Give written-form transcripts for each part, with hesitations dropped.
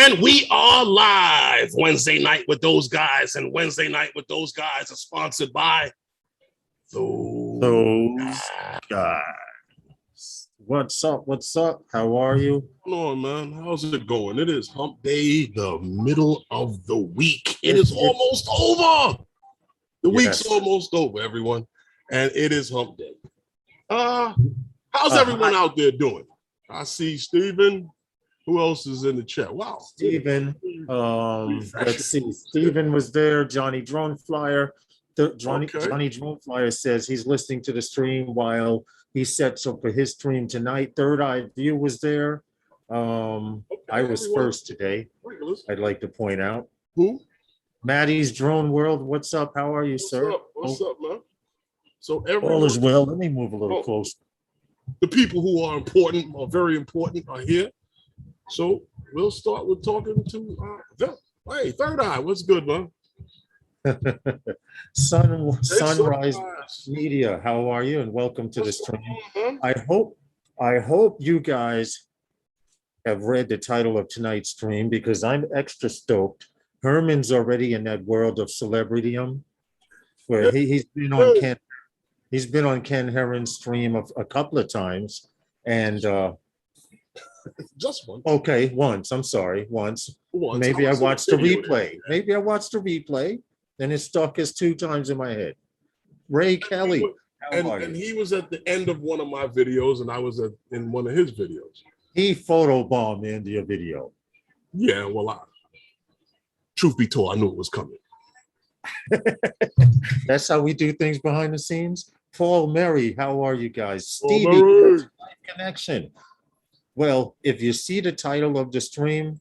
And we are live Wednesday night with those guys. And Wednesday night with those guys are sponsored by those guys. What's up? What's up? How are you? Come on, man. How's it going? It is hump day, the middle of the week. It is almost over. The week's almost over, everyone. And it is hump day. How's everyone out there doing? I see Steven. Who else is in the chat? Wow. Steven. Let's see. Steven was there. Johnny Drone Flyer. Johnny Drone Flyer says he's listening to the stream while he sets up for his stream tonight. Third Eye View was there. I was first today. I'd like to point out. Who? Maddie's Drone World. What's up? How are you, sir? What's up, man? So all is well. Let me move a little closer. The people who are important, or very important, are here. So we'll start with talking to them. Hey, Third Eye, what's good, man? Sunrise Media, how are you? And welcome to the stream. I hope you guys have read the title of tonight's stream because I'm extra stoked. Herman's already in that world of celebrityum, where he's been on Ken Heron's stream a couple of times, and just once. Okay, once. I'm sorry, once. Maybe I watched the replay. Maybe I watched the replay, and it stuck as 2 times in my head. Ray Kelly. And he was at the end of one of my videos, and I was in one of his videos. He photobombed the India video. Yeah, well, truth be told, I knew it was coming. That's how we do things behind the scenes. Paul, Mary, how are you guys? Stevie, connection. Well, if you see the title of the stream,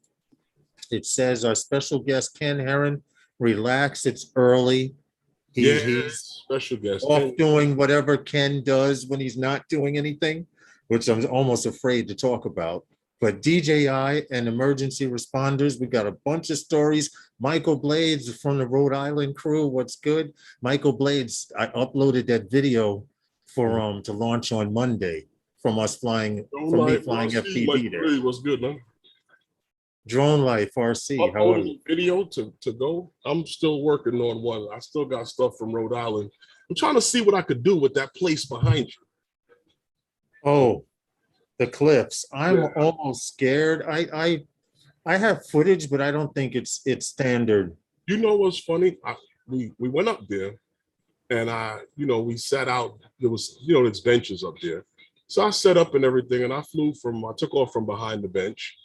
it says our special guest, Ken Heron. Relax, it's early. He's special guest. Off doing whatever Ken does when he's not doing anything, which I'm almost afraid to talk about. But DJI and emergency responders, we got a bunch of stories. Michael Blades from the Rhode Island crew, what's good? Michael Blades, I uploaded that video for to launch on Monday. From us flying, me flying FPV there. What's good, man? Drone Life RC. How are you? Video to go. I'm still working on one. I still got stuff from Rhode Island. I'm trying to see what I could do with that place behind you. Oh, the cliffs. I'm almost scared. I have footage, but I don't think it's standard. You know what's funny? We went up there, and we sat out. There was there's benches up there. So I set up and everything, and I took off from behind the bench,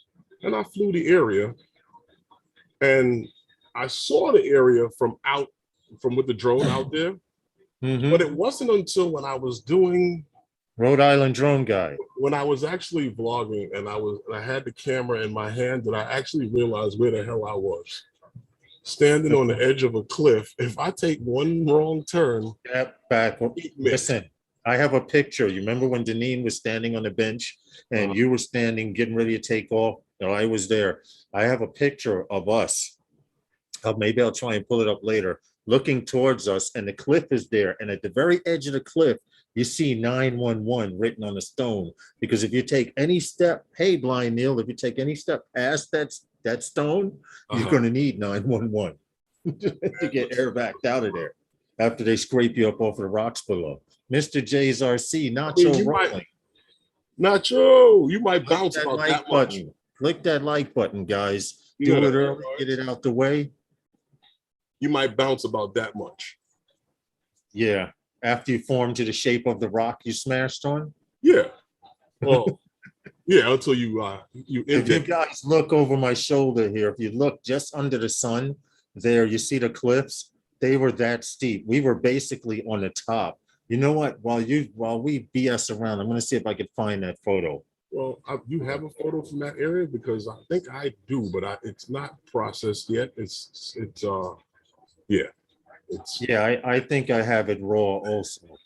and I flew the area, and I saw the area from with the drone out there, but it wasn't until when I was doing Rhode Island Drone Guy, when I was actually vlogging, and I had the camera in my hand, that I actually realized where the hell I was. Standing on the edge of a cliff. If I take one wrong turn, listen. I have a picture. You remember when Deneen was standing on the bench and you were standing, getting ready to take off? I was there. I have a picture of us. Maybe I'll try and pull it up later, looking towards us, and the cliff is there. And at the very edge of the cliff, you see 911 written on a stone. Because if you take any step, hey, Blind Neil, if you take any step past that stone, you're going to need 911 to get air backed out of there after they scrape you up off the rocks below. Mr. J's RC, Nacho rolling. Nacho, you might bounce about that much. Click that like button, guys. Do it early, get it out the way. You might bounce about that much. Yeah, after you form to the shape of the rock you smashed on. Yeah. Well, yeah, until you if you guys look over my shoulder here, if you look just under the sun, there you see the cliffs. They were that steep. We were basically on the top. You know what? While we BS around, I'm going to see if I can find that photo. Well, you have a photo from that area? Because I think I do, but it's not processed yet. I think I have it raw also.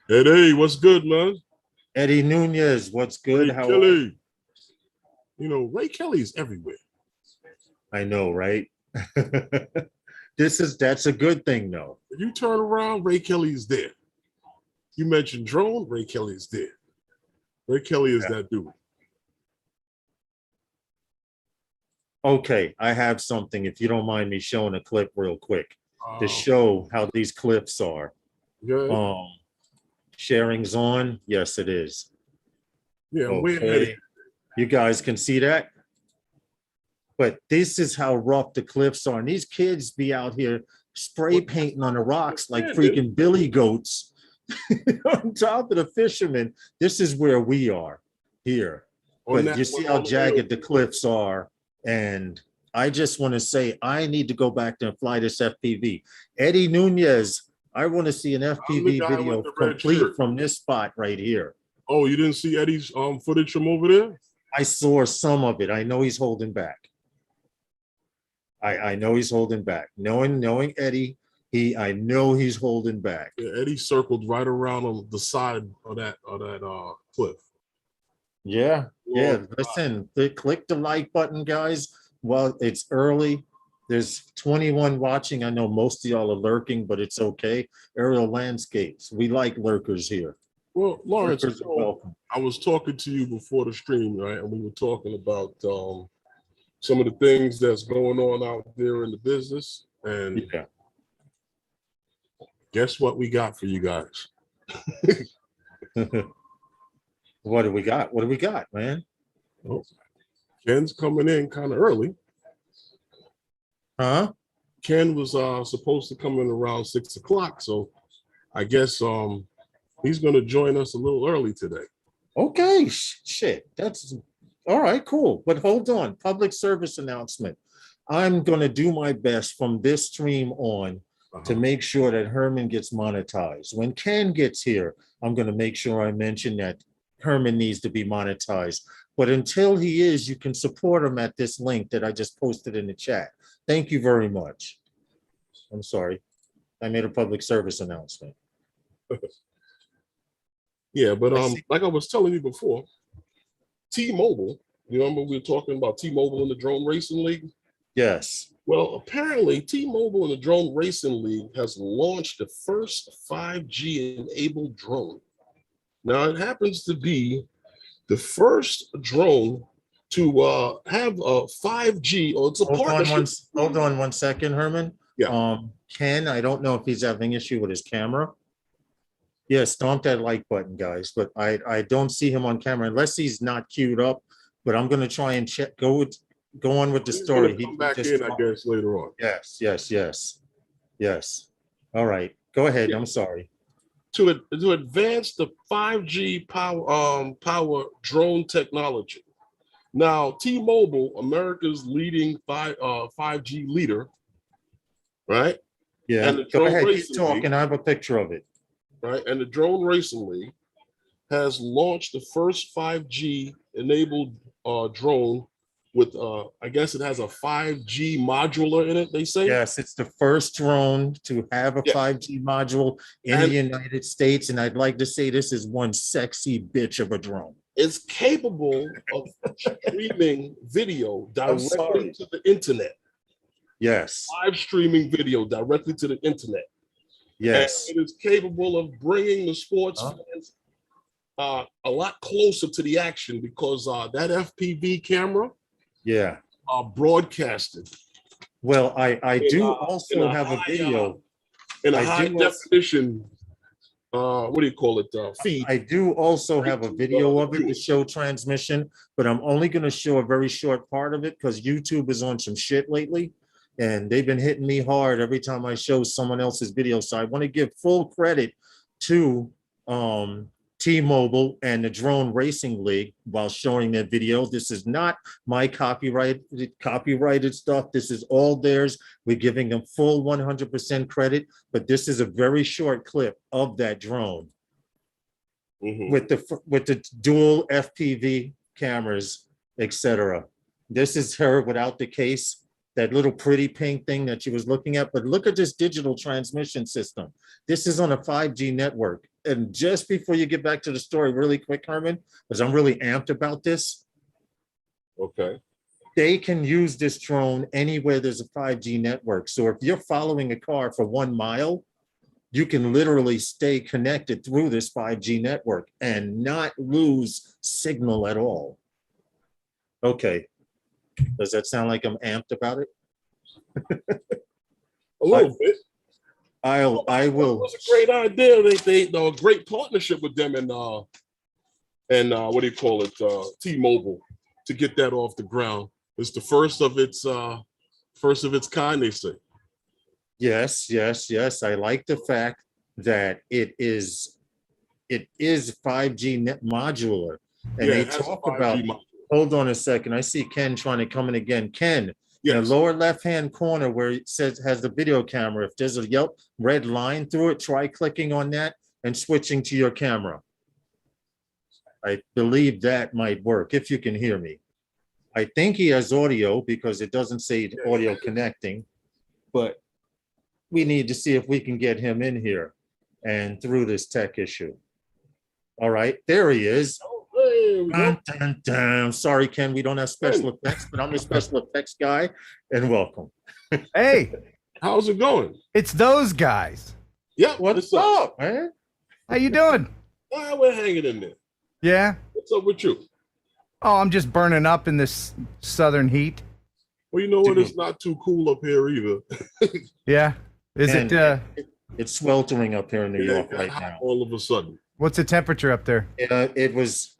Eddie, what's good, man? Eddie Nunez, what's good? Ray Kelly. Ray Kelly's everywhere. I know, right? That's a good thing, though. If you turn around, Ray Kelly's there. You mentioned drone, Ray Kelly's there. Ray Kelly is that dude. Okay, I have something, if you don't mind me showing a clip real quick to Uh, show how these clips are. good. Sharing's on. Yes, it is. Yeah, we're headed. Okay, you guys can see that? But this is how rough the cliffs are. And these kids be out here spray painting on the rocks like freaking billy goats on top of the fishermen. This is where we are here. But you see how jagged the cliffs are. And I just want to say, I need to go back there and fly this FPV. Eddie Nunez, I want to see an FPV video complete from this spot right here. Oh, you didn't see Eddie's footage from over there? I saw some of it. I know he's holding back. I know he's holding back. Knowing Eddie, I know he's holding back. Yeah, Eddie circled right around on the side of that cliff. Yeah. Listen, click the like button, guys. Well, it's early. There's 21 watching. I know most of y'all are lurking, but it's okay. Aerial landscapes. We like lurkers here. Well, Lawrence, welcome. I was talking to you before the stream, right? And we were talking about some of the things that's going on out there in the business. And yeah. Guess what we got for you guys? What do we got? What do we got, man? Oh, Ken's coming in kind of early. Huh? Ken was supposed to come in around 6 o'clock, so I guess he's going to join us a little early today. Okay, shit. That's all right, cool. But hold on, public service announcement. I'm going to do my best from this stream on to make sure that Herman gets monetized. When Ken gets here, I'm going to make sure I mention that Herman needs to be monetized. But until he is, you can support him at this link that I just posted in the chat. Thank you very much. I'm sorry. I made a public service announcement. Yeah, but like I was telling you before, T-Mobile, you remember we were talking about T-Mobile in the Drone Racing League? Yes. Well, apparently T-Mobile in the Drone Racing League has launched the first 5G-enabled drone. Now, it happens to be the first drone to have a 5G, or it's a partnership. Hold on one second, Herman. Yeah. Ken, I don't know if he's having issue with his camera. Yeah, stomp that like button, guys. But I don't see him on camera unless he's not queued up. But I'm going to try and check. Go on with the story. He's come back in, I guess, later on. Yes. All right, go ahead. Yeah. I'm sorry. To advance the 5G power drone technology. Now, T-Mobile, America's leading 5G leader, right? Yeah. And go ahead, keep talking. I have a picture of it. Right, and the Drone Racing League has launched the first 5G enabled drone with I guess it has a 5G modular in it, they say. Yes, it's the first drone to have a 5G module in the United States, and I'd like to say this is one sexy bitch of a drone. It's capable of streaming video directly to the internet. Yes. Live streaming video directly to the internet. Yes. And it is capable of bringing the sports fans a lot closer to the action because that FPV camera broadcasted. Well, I do also have a video. In a high definition, what do you call it, feed. I do also have a video of it to show transmission, but I'm only going to show a very short part of it because YouTube is on some shit lately. And they've been hitting me hard every time I show someone else's video. So I want to give full credit to T-Mobile and the Drone Racing League while showing their video. This is not my copyrighted stuff. This is all theirs. We're giving them full 100% credit, but this is a very short clip of that drone with the dual FPV cameras, etc. This is her without the case. That little pretty pink thing that she was looking at, but look at this digital transmission system. This is on a 5G network. And just before you get back to the story really quick, Herman, because I'm really amped about this. Okay. They can use this drone anywhere there's a 5G network. So if you're following a car for 1 mile, you can literally stay connected through this 5G network and not lose signal at all. Okay. Does that sound like I'm amped about it? A little bit. I will. It was a great idea. They a great partnership with them and what do you call it? T-Mobile to get that off the ground. It's the first of its kind, they say. Yes. I like the fact that it is 5G net modular. And they talk about, hold on a second. I see Ken trying to come in again. Ken, in the lower left-hand corner where it says has the video camera, if there's a red line through it, try clicking on that and switching to your camera. I believe that might work if you can hear me. I think he has audio because it doesn't say audio connecting, but we need to see if we can get him in here and through this tech issue. All right, there he is. Dun, dun, dun. Sorry, Ken, we don't have special effects, but I'm the special effects guy, and welcome. Hey, how's it going? It's those guys. Yeah, what's up, man? How you doing? We're hanging in there. Yeah. What's up with you? Oh, I'm just burning up in this southern heat. Well, you know what? It's not too cool up here either. Yeah. It's sweltering up here in New York right now. All of a sudden. What's the temperature up there? It's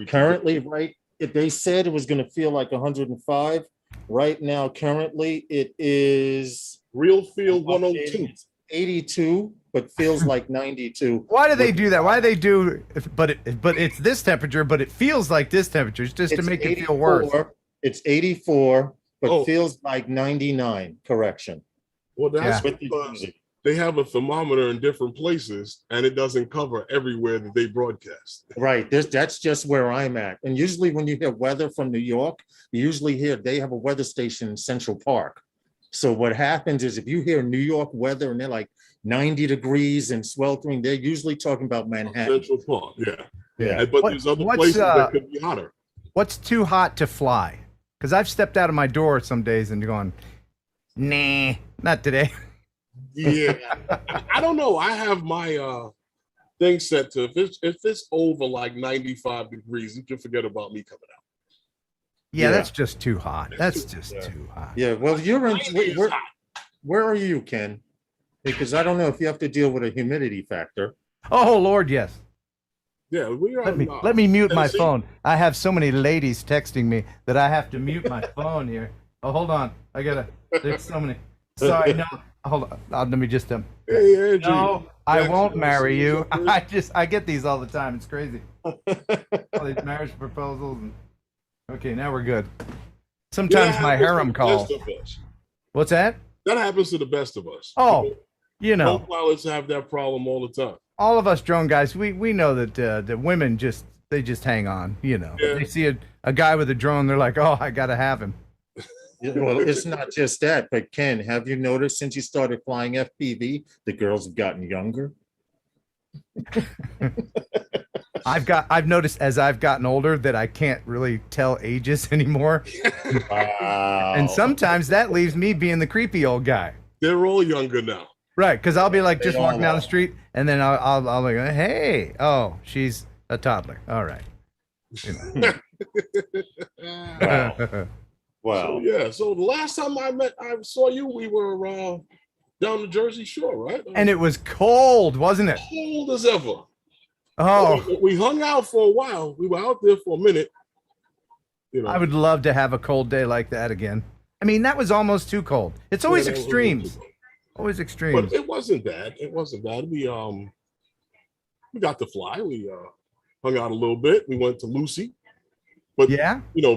currently right. They said it was going to feel like 105. Right now, currently, it is real feel 102. 82, but feels like 92. Why do they do that? Why do they do? But it's this temperature, but it feels like this temperature. It's just to make it feel worse. It's 84, but feels like 99. Correction. Well, that's because they have a thermometer in different places, and it doesn't cover everywhere that they broadcast. Right. That's just where I'm at. And usually when you hear weather from New York, you usually hear they have a weather station in Central Park. So what happens is if you hear New York weather and they're like 90 degrees and sweltering, they're usually talking about Manhattan. Central Park, yeah. But there's other places that could be hotter. What's too hot to fly? Because I've stepped out of my door some days and gone, nah, not today. Yeah, I don't know. I have my thing set to if it's over like 95 degrees, you can forget about me coming out. Yeah, that's just too hot. That's just too hot. Yeah, well, you're in. Where are you, Ken? Because I don't know if you have to deal with a humidity factor. Oh Lord, yes. Yeah, we are. Let me mute my phone. I have so many ladies texting me that I have to mute my phone here. Oh, hold on. There's so many. Sorry, no. Hold on. Let me just Hey, Andrew. No, I won't marry you. I get these all the time. It's crazy. All these marriage proposals. Okay, now we're good. Sometimes my Heron calls. What's that? That happens to the best of us. Oh, you know. Pilots have that problem all the time. All of us drone guys, we know that the women just hang on. You know, they see a guy with a drone, they're like, oh, I gotta have him. Well, it's not just that, but Ken, have you noticed since you started flying FPV, the girls have gotten younger? I've noticed as I've gotten older that I can't really tell ages anymore. Wow. And sometimes that leaves me being the creepy old guy. They're all younger now. Right, because I'll be like just walking down the street and then I'll be like, hey, oh, she's a toddler. All right. You know. Wow. Wow. So the last time I saw you, we were down the Jersey Shore, right? And it was cold, wasn't it? Cold as ever. Oh, we hung out for a while. We were out there for a minute. You know. I would love to have a cold day like that again. I mean, that was almost too cold. It's always extremes. Always extremes. But it wasn't bad. It wasn't bad. We got to fly. We hung out a little bit. We went to Lucy. But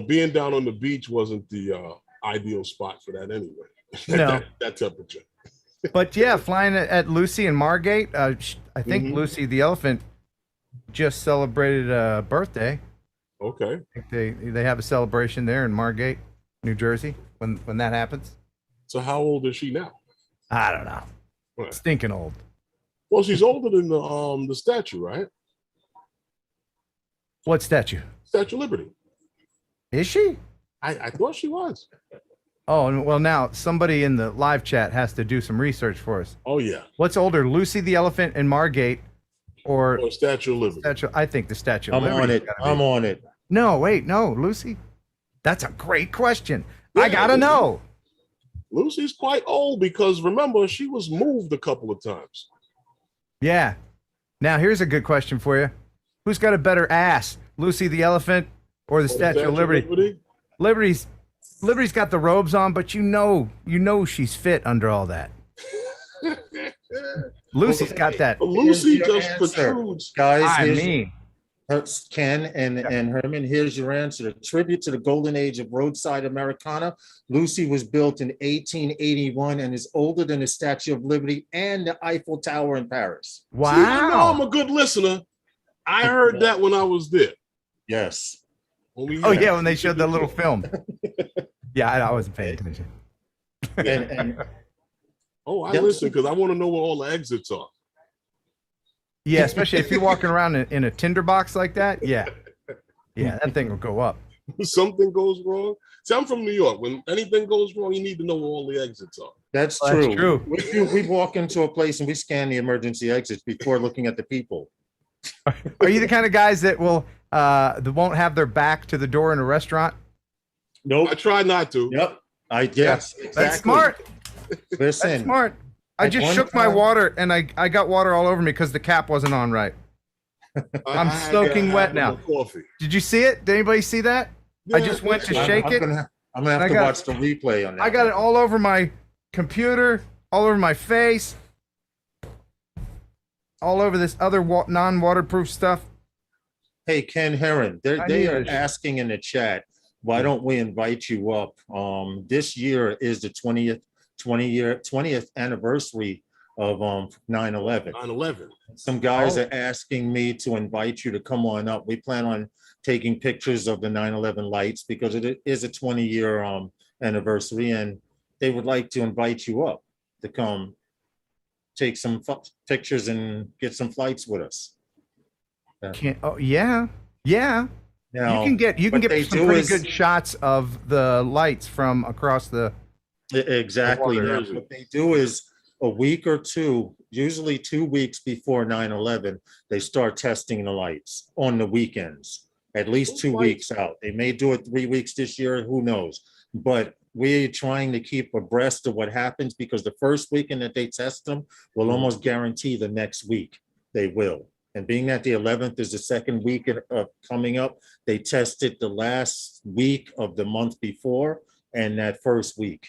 being down on the beach wasn't the ideal spot for that anyway. No. that temperature. But yeah, flying at Lucy and Margate. I think Lucy the elephant just celebrated a birthday. Okay. I think they have a celebration there in Margate, New Jersey, when that happens. So how old is she now? I don't know. Right. Stinking old. Well, she's older than the statue, right? What statue? Statue of Liberty. Is she? I thought she was. Oh, well, now somebody in the live chat has to do some research for us. Oh, yeah. What's older, Lucy the elephant and Margate or Statue of Liberty? I think the Statue of Liberty. I'm on it. No, wait, no, Lucy. That's a great question. Yeah, I gotta know. Lucy's quite old because remember, she was moved a couple of times. Yeah. Now here's a good question for you. Who's got a better ass, Lucy the elephant or the Statue of Liberty? Liberty's got the robes on, but you know she's fit under all that. Lucy's got that. Lucy just protrudes. Guys, Ken and Herman, here's your answer. A tribute to the golden age of roadside Americana. Lucy was built in 1881 and is older than the Statue of Liberty and the Eiffel Tower in Paris. Wow. See, I know I'm a good listener. I heard that when I was there. Yes. When they showed that little film. Yeah, I wasn't paying attention. I listen because I want to know where all the exits are. Yeah, especially if you're walking around in a tinderbox like that. Yeah, that thing will go up. Something goes wrong. See, I'm from New York. When anything goes wrong, you need to know where all the exits are. That's true. We walk into a place and we scan the emergency exits before looking at the people. Are you the kind of guys that won't have their back to the door in a restaurant? Nope. I try not to. Yep. Yes. Exactly. That's smart. Listen. That's smart. I just shook my water and I got water all over me because the cap wasn't on right. I'm soaking wet now. Did you see it? Did anybody see that? Yeah, I just went to shake it. I'm gonna have to watch the replay on that. I got it all over my computer, all over my face, all over this other non-waterproof stuff. Hey, Ken Heron, they are asking in the chat, why don't we invite you up? This year is the 20th anniversary of 9/11. 9/11. Some guys are asking me to invite you to come on up. We plan on taking pictures of the 9/11 lights because it is a 20-year anniversary, and they would like to invite you up to come take some pictures and get some flights with us. Yeah. Now, you can get some pretty good shots of the lights from across the. Exactly. Now, what they do is a week or two, usually 2 weeks before 9/11, they start testing the lights on the weekends, at least 2 weeks out. They may do it 3 weeks this year, who knows? But we're trying to keep abreast of what happens because the first weekend that they test them will almost guarantee the next week they will. And being that the 11th is the second week coming up, they tested the last week of the month before and that first week.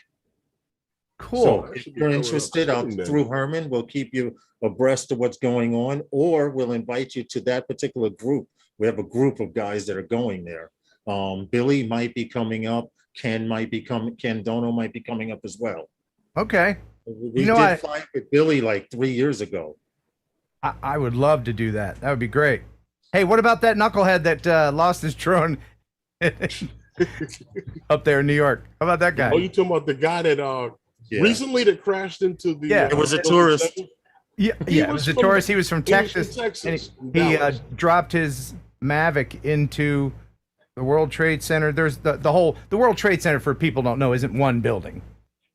Cool. So if you're interested, through Herman, we'll keep you abreast of what's going on, or we'll invite you to that particular group. We have a group of guys that are going there. Billy might be coming up. Ken Dono might be coming up as well. Okay. We did fly with Billy like 3 years ago. I would love to do that. That would be great. Hey, what about that knucklehead that lost his drone up there in New York? How about that guy? Oh, you talking about the guy that recently that crashed into the? Yeah, it was a tourist. It was a tourist. He was from Texas. And he dropped his Mavic into the World Trade Center. There's the World Trade Center, for people don't know, isn't one building.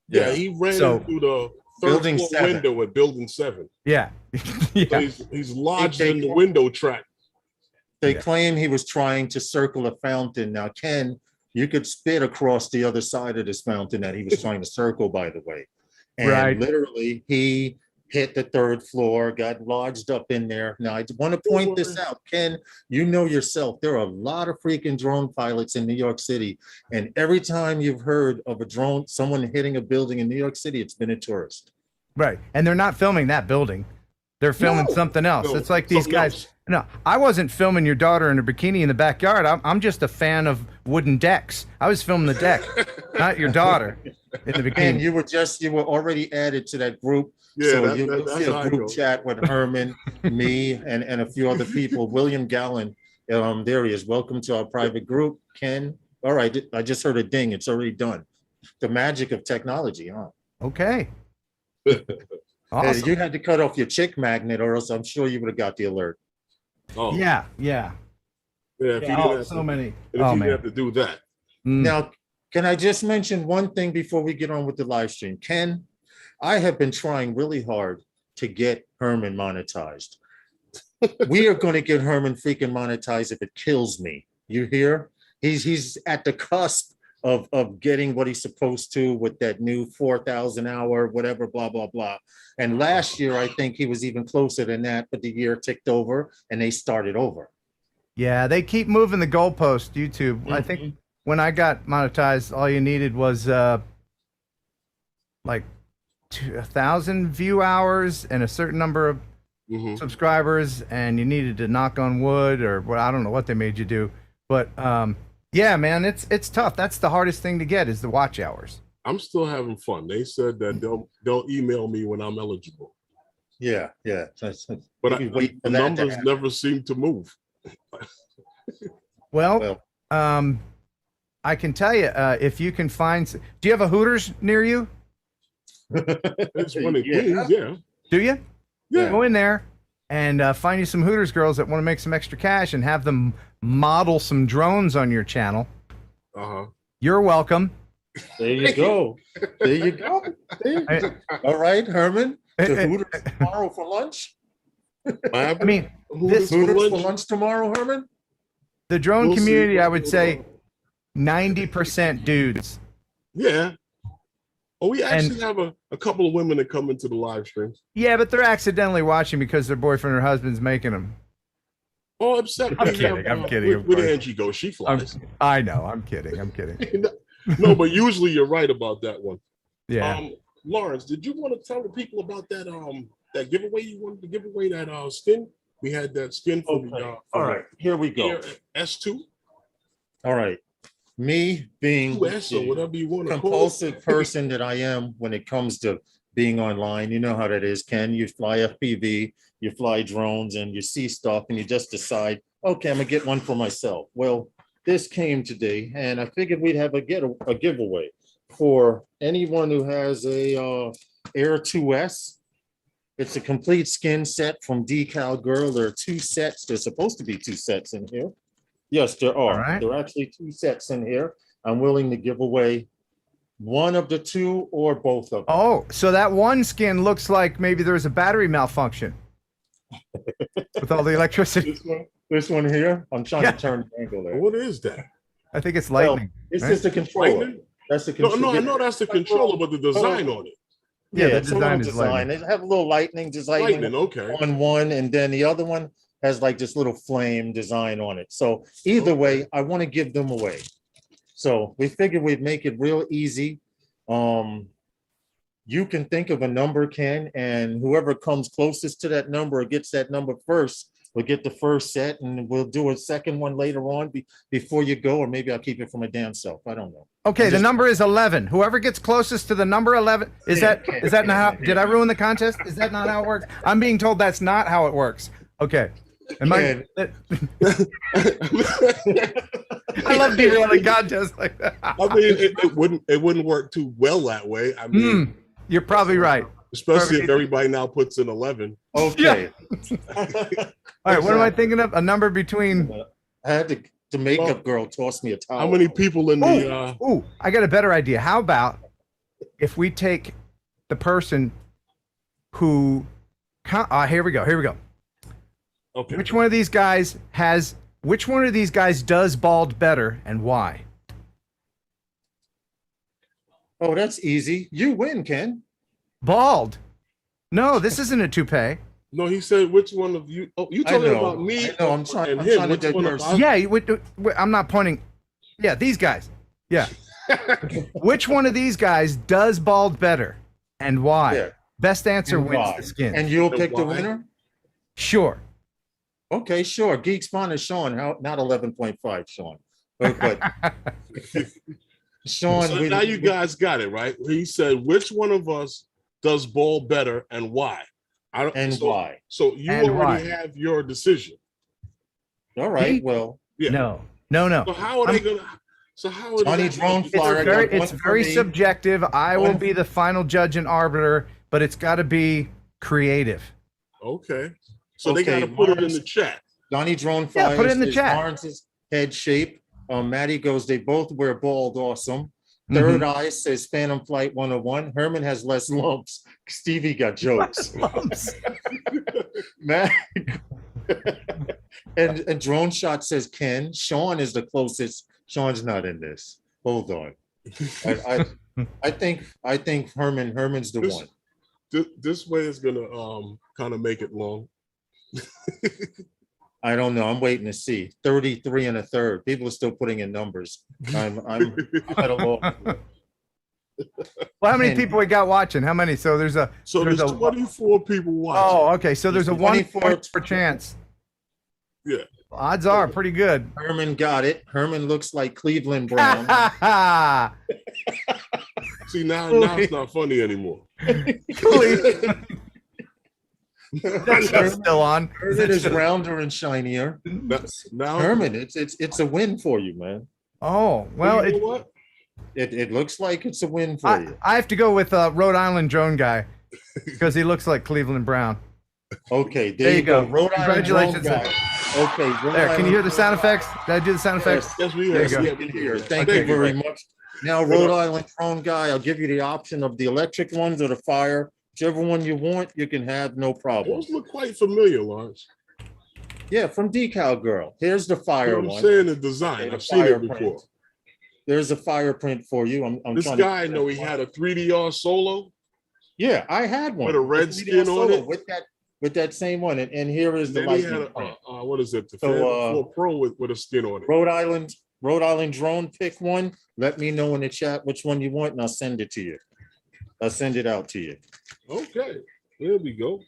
Yeah, he ran through the building window at Building 7. Yeah. So he's lodged in the window track. They claim he was trying to circle a fountain. Now, Ken, you could spit across the other side of this fountain that he was trying to circle, by the way. And literally, he hit the third floor, got lodged up in there. Now, I want to point this out. Ken, you know yourself, there are a lot of freaking drone pilots in New York City. And every time you've heard of a drone, someone hitting a building in New York City, it's been a tourist. Right. And they're not filming that building. They're filming something else. It's like these guys. No, I wasn't filming your daughter in a bikini in the backyard. I'm just a fan of wooden decks. I was filming the deck, not your daughter in the bikini. And you were already added to that group. Yeah, so you'll see a group chat with Herman, me, and a few other people. William Gallen, there he is. Welcome to our private group. Ken, all right, I just heard a ding. It's already done. The magic of technology, huh? Okay. Awesome. You had to cut off your chick magnet, or else I'm sure you would have got the alert. Oh. Yeah. So many. You have to do that. Now, can I just mention one thing before we get on with the live stream? Ken, I have been trying really hard to get Herman monetized. We are going to get Herman freaking monetized if it kills me. You hear? He's at the cusp of getting what he's supposed to with that new 4,000 hour, whatever, blah, blah, blah. And last year, I think he was even closer than that, but the year ticked over and they started over. Yeah, they keep moving the goalpost, YouTube. I think when I got monetized, all you needed was like 1,000 view hours and a certain number of subscribers, and you needed to knock on wood or what, I don't know what they made you do. But yeah, man, it's tough. That's the hardest thing to get is the watch hours. I'm still having fun. They said that they'll email me when I'm eligible. Yeah. But the numbers never seem to move. Well, I can tell you, if you can find, do you have a Hooters near you? It's one in Queens, yeah. Do you? Yeah. Go in there and find you some Hooters girls that want to make some extra cash and have them model some drones on your channel. You're welcome. There you go. There you go. All right, Herman. To Hooters tomorrow for lunch. I mean, Hooters for lunch tomorrow, Herman. The drone community, I would say, 90% dudes. Yeah. Oh, we actually have a couple of women that come into the live stream. Yeah, but they're accidentally watching because their boyfriend or husband's making them. Oh, upset. I'm kidding. Where Angie goes, she flies. I know. I'm kidding. No, but usually you're right about that one. Yeah. Lawrence, did you want to tell the people about that that giveaway you wanted to give away, that skin? We had that skin for the all right, here we go. S2. All right. Me being the or whatever you want to compulsive person that I am when it comes to being online, you know how that is, Ken. You fly FPV, you fly drones, and you see stuff, and you just decide, okay, I'm gonna get one for myself. Well, this came today, and I figured we'd have a giveaway for anyone who has a Air 2S. It's a complete skin set from Decal Girl. There are 2 sets. There's supposed to be 2 sets in here. Yes, there are. Right. There are actually 2 sets in here. I'm willing to give away one of the 2 or both of them. Oh, so that one skin looks like maybe there's a battery malfunction with all the electricity. This one here. I'm trying to turn the angle there. What is that? I think it's lightning. Well, it's just a controller. Lightning? That's the controller. No, I know that's the controller, but the design on it. Yeah, the it's a design little is lightning. They have a little lightning design Okay. on one, and then the other one has like this little flame design on it. So either way, I want to give them away. So we figured we'd make it real easy. You can think of a number, Ken, and whoever comes closest to that number or gets that number first will get the first set, and we'll do a second one later on before you go, or maybe I'll keep it for my damn self. I don't know. Okay, the number is 11. Whoever gets closest to the number 11, is that not how, did I ruin the contest? Is that not how it works? I'm being told that's not how it works. Okay. I love derailing contests like that. I mean, it wouldn't work too well that way. I mean, you're probably right. Especially if everybody now puts in 11. Okay. All right, what am I thinking of? A number between. I had the makeup girl toss me a towel. How many people in the? Ooh, I got a better idea. How about if we take the person who? Here we go. Okay. Which one of these guys does bald better and why? Oh, that's easy. You win, Ken. Bald. No, this isn't a toupee. No, he said, which one of you? Oh, you talking about me? No, I'm trying to digress. Yeah, I'm not pointing. Yeah, these guys. Yeah. Which one of these guys does bald better and why? Yeah. Best answer wins the skin. And you'll pick the winner? Sure. Okay, sure. Geek Spawn is Sean, not 11.5, Sean. But Sean, so now you guys got it, right? He said, which one of us does bald better and why? Why? So you already have your decision. All right. Well, yeah. No. So how are they gonna? So how are Johnny Drone Flyer? It's very subjective. I will be the final judge and arbiter, but it's got to be creative. Okay. So they got to put it in the chat. Johnny Drone Flyer. Yeah, put it in the chat. Lawrence's head shape. Maddie goes, they both wear bald. Awesome. Third Eye says Phantom Flight 101. Herman has less lumps. Stevie got jokes. Matt and Drone Shot says Ken. Sean is the closest. Sean's not in this. Hold on. I think Herman's the This- one. This way is gonna kind of make it long. I don't know. I'm waiting to see. 33 and a third. People are still putting in numbers. I'm at a loss. Well, how many And- people we got watching? How many? So there's a. So there's a 24 people watching. Oh, okay. So there's a 24 1% chance. Yeah. Odds are pretty good. Herman got it. Herman looks like Cleveland Brown. See, now it's not funny anymore. That's still on. Herman is rounder and shinier. Now, Herman, it's a win for you, man. Oh, well, you know what? It looks like it's a win for you. I have to go with Rhode Island drone guy because he looks like Cleveland Brown. Okay, There you go. Rhode Island Congratulations. drone guy. Okay, Rhode There, can you hear the Island sound effects? Did I do the sound effects? Yes, we There hear. you go. Yeah, drone we guy. hear. Thank you very much. Now, Rhode Island drone guy, I'll give you the option of the electric ones or the fire. Whichever one you want, you can have no problem. Those look quite familiar, Lawrence. Yeah, from Decal Girl. Here's the You fire know what I'm one. saying? The design. Okay, the I've seen fire it before. print. There's a fire print for you. I'm This trying guy, I to- know he had a 3DR Solo. Yeah, I had one With a red 3D skin on Solo it? with that same one. And here is the Then he had lightning print. what is it? The So, Phantom 4 Pro with a skin on it. Rhode Island drone, pick one. Let me know in the chat which one you want, and I'll send it to you. I'll send it out to you. Okay, there we go.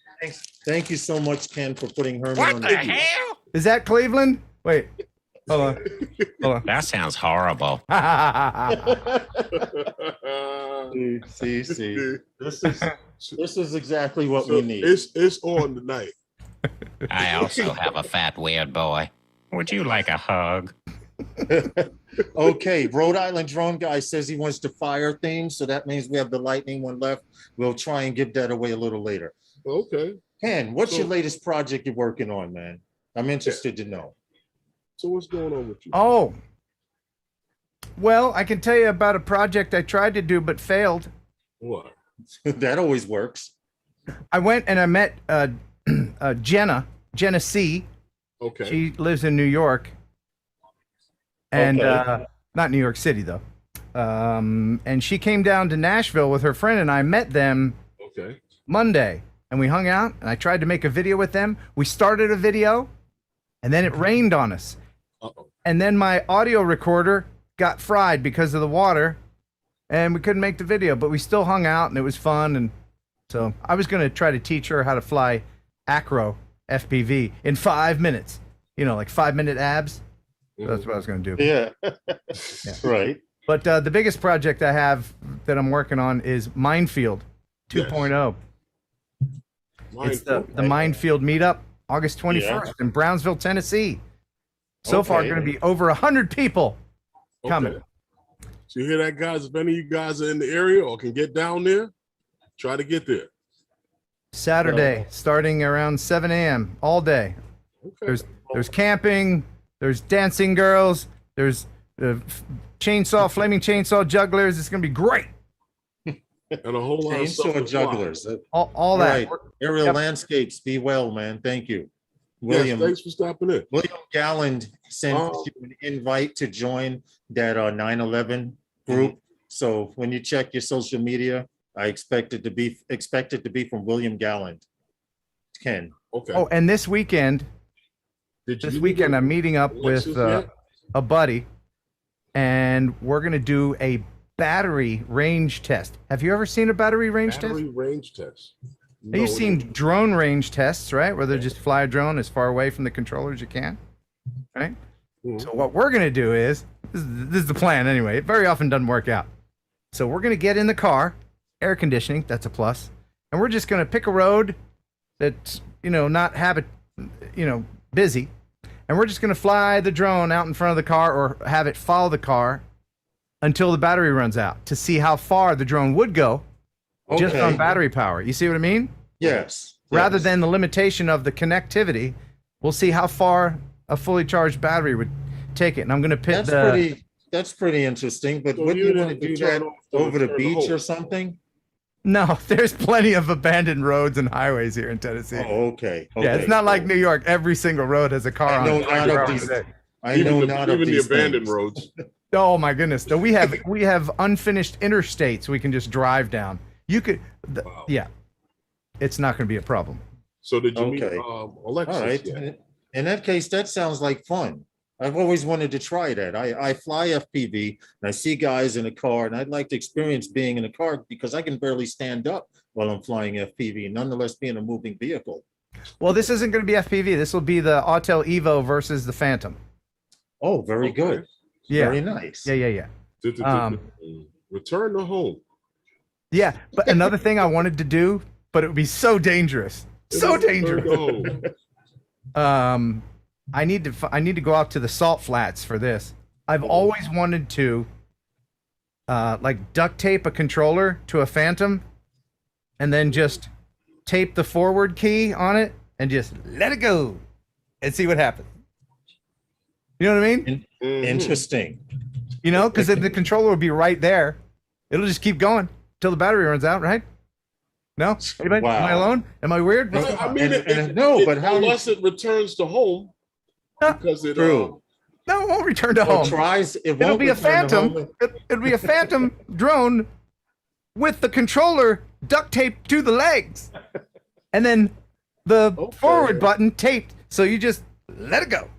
Thank you so much, Ken, for putting Herman What on the the hell? Is that Cleveland? Wait. Hold on. That sounds horrible. See. This is exactly what So we need. it's on tonight. I also have a fat weird boy. Would you like a hug? Okay, Rhode Island drone guy says he wants to fire things, so that means we have the lightning one left. We'll try and give that away a little later. Okay. Ken, what's your So- latest project you're working on, man? I'm interested to know. So what's going on with you? Oh. Well, I can tell you about a project I tried to do but failed. What? That always works. I went and I met Jenna C. Okay. She lives in New York. And Okay. not New York City, though. And she came down to Nashville with her friend, and I met them Okay. Monday. And we hung out, and I tried to make a video with them. We started a video, and then it rained on us. Uh-oh. And then my audio recorder got fried because of the water, and we couldn't make the video, but we still hung out, and it was fun. And so I was going to try to teach her how to fly acro FPV in 5 minutes, like 5-minute abs. So that's what I was going to do. Yeah. Right. But the biggest project I have that I'm working on is Minefield 2.0. It's the Minefield meetup, August 21st in Brownsville, Tennessee. So far, Okay. going to be over 100 people coming. Okay. So you hear that, guys? If any of you guys are in the area or can get down there, try to get there. Saturday, starting around 7 a.m. all day. Okay. There's camping, there's dancing girls, there's flaming chainsaw jugglers. It's going to be great. And a whole lot of stuff. Chainsaw to fly. jugglers. All that. Right. Aerial Yep. landscapes. Be well, man. Thank you. Yes, William thanks for stopping in. Galland sent Oh. you an invite to join that 9/11 group. So when you check your social media, I expect it to be from William Galland. Ken. Okay. Oh, and this weekend, I'm meeting up with Alexis yet? a buddy, and we're going to do a battery range test. Have you ever seen a battery range Battery test? range test. Now, you've seen drone range tests, right? Where they just fly a drone as far away from the controller as you can, right? Mhm. So what we're going to do is, this is the plan anyway. It very often doesn't work out. So we're going to get in the car, air conditioning, that's a plus. And we're just going to pick a road that's, not busy. And we're just going to fly the drone out in front of the car or have it follow the car until the battery runs out to see how far the drone would go just Okay. on battery power. You see what I mean? Yes. Rather Yes. than the limitation of the connectivity, we'll see how far a fully charged battery would take it. And I'm going to pit That's pretty interesting. But So wouldn't you'd you want to have to do turn that off over the turn beach hose. or something? No, there's plenty of abandoned roads and highways here in Tennessee. Oh, okay. Yeah, it's not like New York. Every single road has a car I on know it. not of 24 these. hours a day. I know not of even the these abandoned things. roads. Oh my goodness! No, we have unfinished interstates we can just drive down. You could, Wow. yeah. It's not going to be a problem. So did you meet Okay. Alexis? All right. yet? In that case, that sounds like fun. I've always wanted to try that. I fly FPV and I see guys in a car, and I'd like to experience being in a car because I can barely stand up while I'm flying FPV, nonetheless being a moving vehicle. Well, this isn't going to be FPV. This will be the Autel Evo versus the Phantom. Oh, very Okay. good. Yeah. Very nice. Yeah. Return to home. Yeah, but another thing I wanted to do, but it would be so dangerous. So Return to dangerous. home. I need to go out to the salt flats for this. I've always wanted to like duct tape a controller to a Phantom and then just tape the forward key on it and just let it go and see what happens. You know what I mean? Interesting. You know, because the controller will be right there. It'll just keep going till the battery runs out, right? No? Anybody? Wow. Am I alone? Am I weird? I mean, unless it returns to home, because it True. No, it won't return to home. It'll be a Phantom. It'll be a Phantom drone with the controller duct taped to the legs, and then the forward button taped. So you just let it go.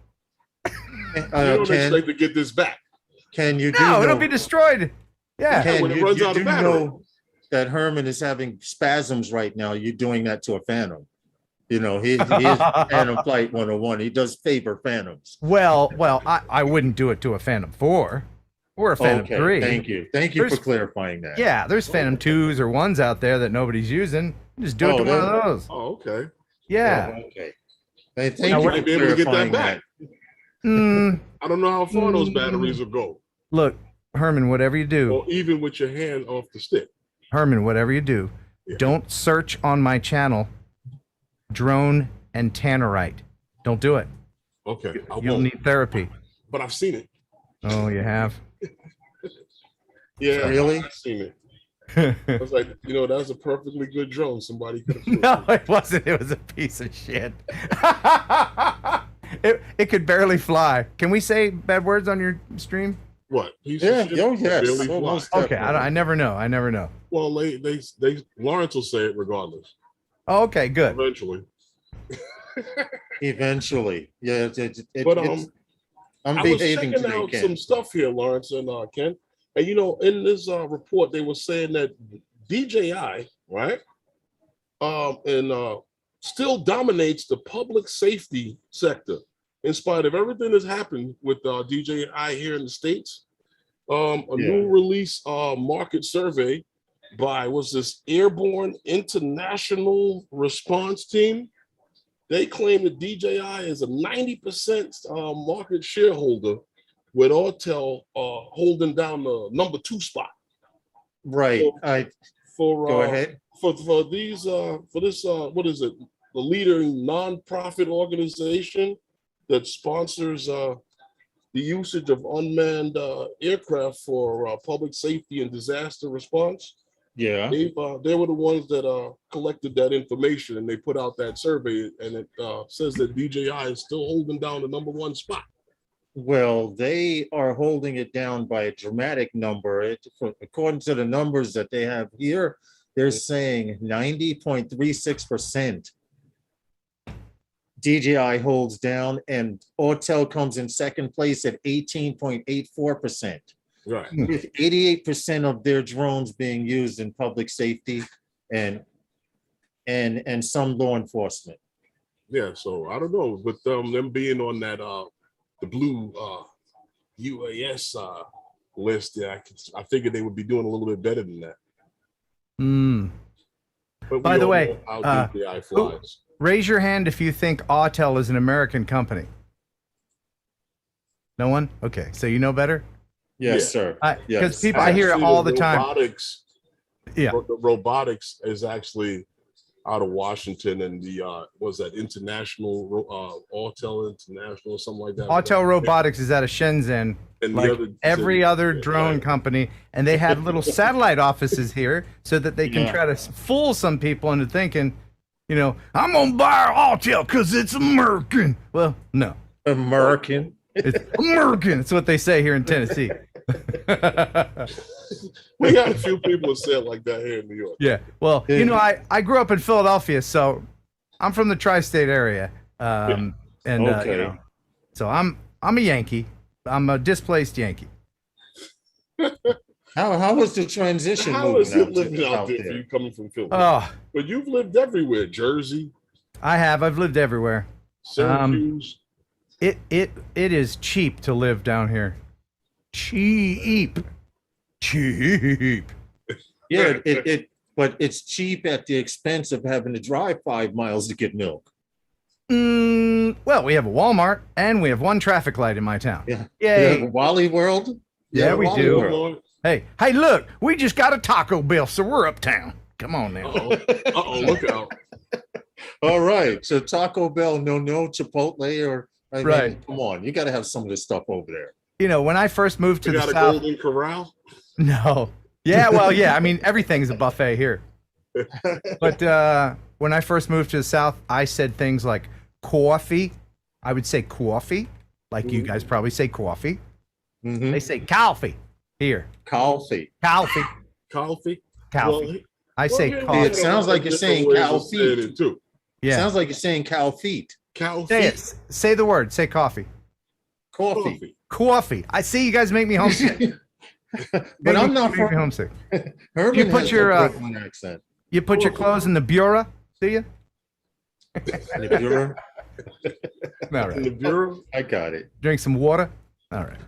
you don't expect to get this back. No, it'll be destroyed. Yeah. When it runs out of battery. Know that Herman is having spasms right now. You're doing that to a Phantom. You know, he is Phantom Flight 101. He does favor Phantoms. Well, I wouldn't do it to a Phantom 4 or a Phantom 3. Thank you for clarifying that. Yeah, there's Phantom 2s or 1s out there that nobody's using. Just do it to one of those. Oh, okay. Yeah. Oh, okay. Thank you you might be able to get that back. I don't know how far those batteries will go. Look, Herman, whatever you do. Or even with your hand off the stick. Herman, whatever you do, don't search on my channel drone and tannerite. Don't do it. Okay. You'll need therapy. But I've seen it. Oh, you have? Yeah, really? I've seen it. I was like, that's a perfectly good drone. Somebody could have. No, it wasn't. It was a piece of shit. It could barely fly. Can we say bad words on your stream? What? Yes. Okay, I never know. Well, they Lawrence will say it regardless. Oh, okay, good. Eventually. Yeah. But I'm I was behaving checking today, out Ken. some stuff here, Lawrence and Ken. And in this report, they were saying that DJI, right, still dominates the public safety sector in spite of everything that's happened with DJI here in the States. New release market survey by Airborne International Response Team. They claim that DJI is a 90% market shareholder, with Autel holding down the number 2 spot. Right. Go ahead. For this what is it? The leading nonprofit organization that sponsors the usage of unmanned aircraft for public safety and disaster response. Yeah. They were the ones that collected that information, and they put out that survey, and it says that DJI is still holding down the number 1 spot. Well, they are holding it down by a dramatic number. According to the numbers that they have here, they're saying 90.36% DJI holds down, and Autel comes in second place at 18.84%. Right. With 88% of their drones being used in public safety and some law enforcement. Yeah, so I don't know, but them being on that the blue UAS list, I figured they would be doing a little bit better than that. But by the way, how DJI flies. Raise your hand if you think Autel is an American company. No one? Okay, so you know better? Yes, sir. Because people, I hear it all the time. The robotics is actually out of Washington, and the international Autel International or something like that. Autel Robotics is out of Shenzhen, and like every other drone company, and they have little satellite offices here so that they can try to fool some people into thinking, I'm gonna buy Autel because it's American. Well, no, American. It's American. It's what they say here in Tennessee. We got a few people who say it like that here in New York. Yeah. Well, you know, I grew up in Philadelphia, so I'm from the tri-state area. And Okay. you know, so I'm a Yankee. I'm a displaced Yankee. How was the transition? How moving is it out living out there for there? you coming from Philly? Oh, But you've lived everywhere. Jersey, I've lived everywhere. Syracuse. It is cheap to live down here. Cheap. Yeah, but it's cheap at the expense of having to drive 5 miles to get milk. Well, we have a Walmart and we have one traffic light in my town. Yeah. Yay. Wally World? Yeah, we Wally do. World. Hey, look, we just got a Taco Bell, so we're uptown. Come on now. Uh-oh, look out. All right. So Taco Bell, no Chipotle or Right. Come on, you got to have some of this stuff over there. You know, when I first moved to You the got a South. Golden Corral? No. Yeah, well, yeah. I mean, everything's a buffet here. But when I first moved to the South, I said things like coffee. I would say coffee, like you guys probably say coffee. Mm-hmm. They say coffee here. Coffee. Coffee. Coffee? Coffee. Well, I say yeah, coffee. It sounds like you're saying cow feet. Too. Yeah. Sounds like you're saying cow feet. Cow Say feet. it. Say the word. Say coffee. Coffee. Coffee. I see you guys make me homesick. But I'm not Make me from homesick. Herman You put has your, a Brooklyn accent. You put your clothes in the bureau, do you? In the bureau? All In the right. bureau? I got it. Drink some water. All right.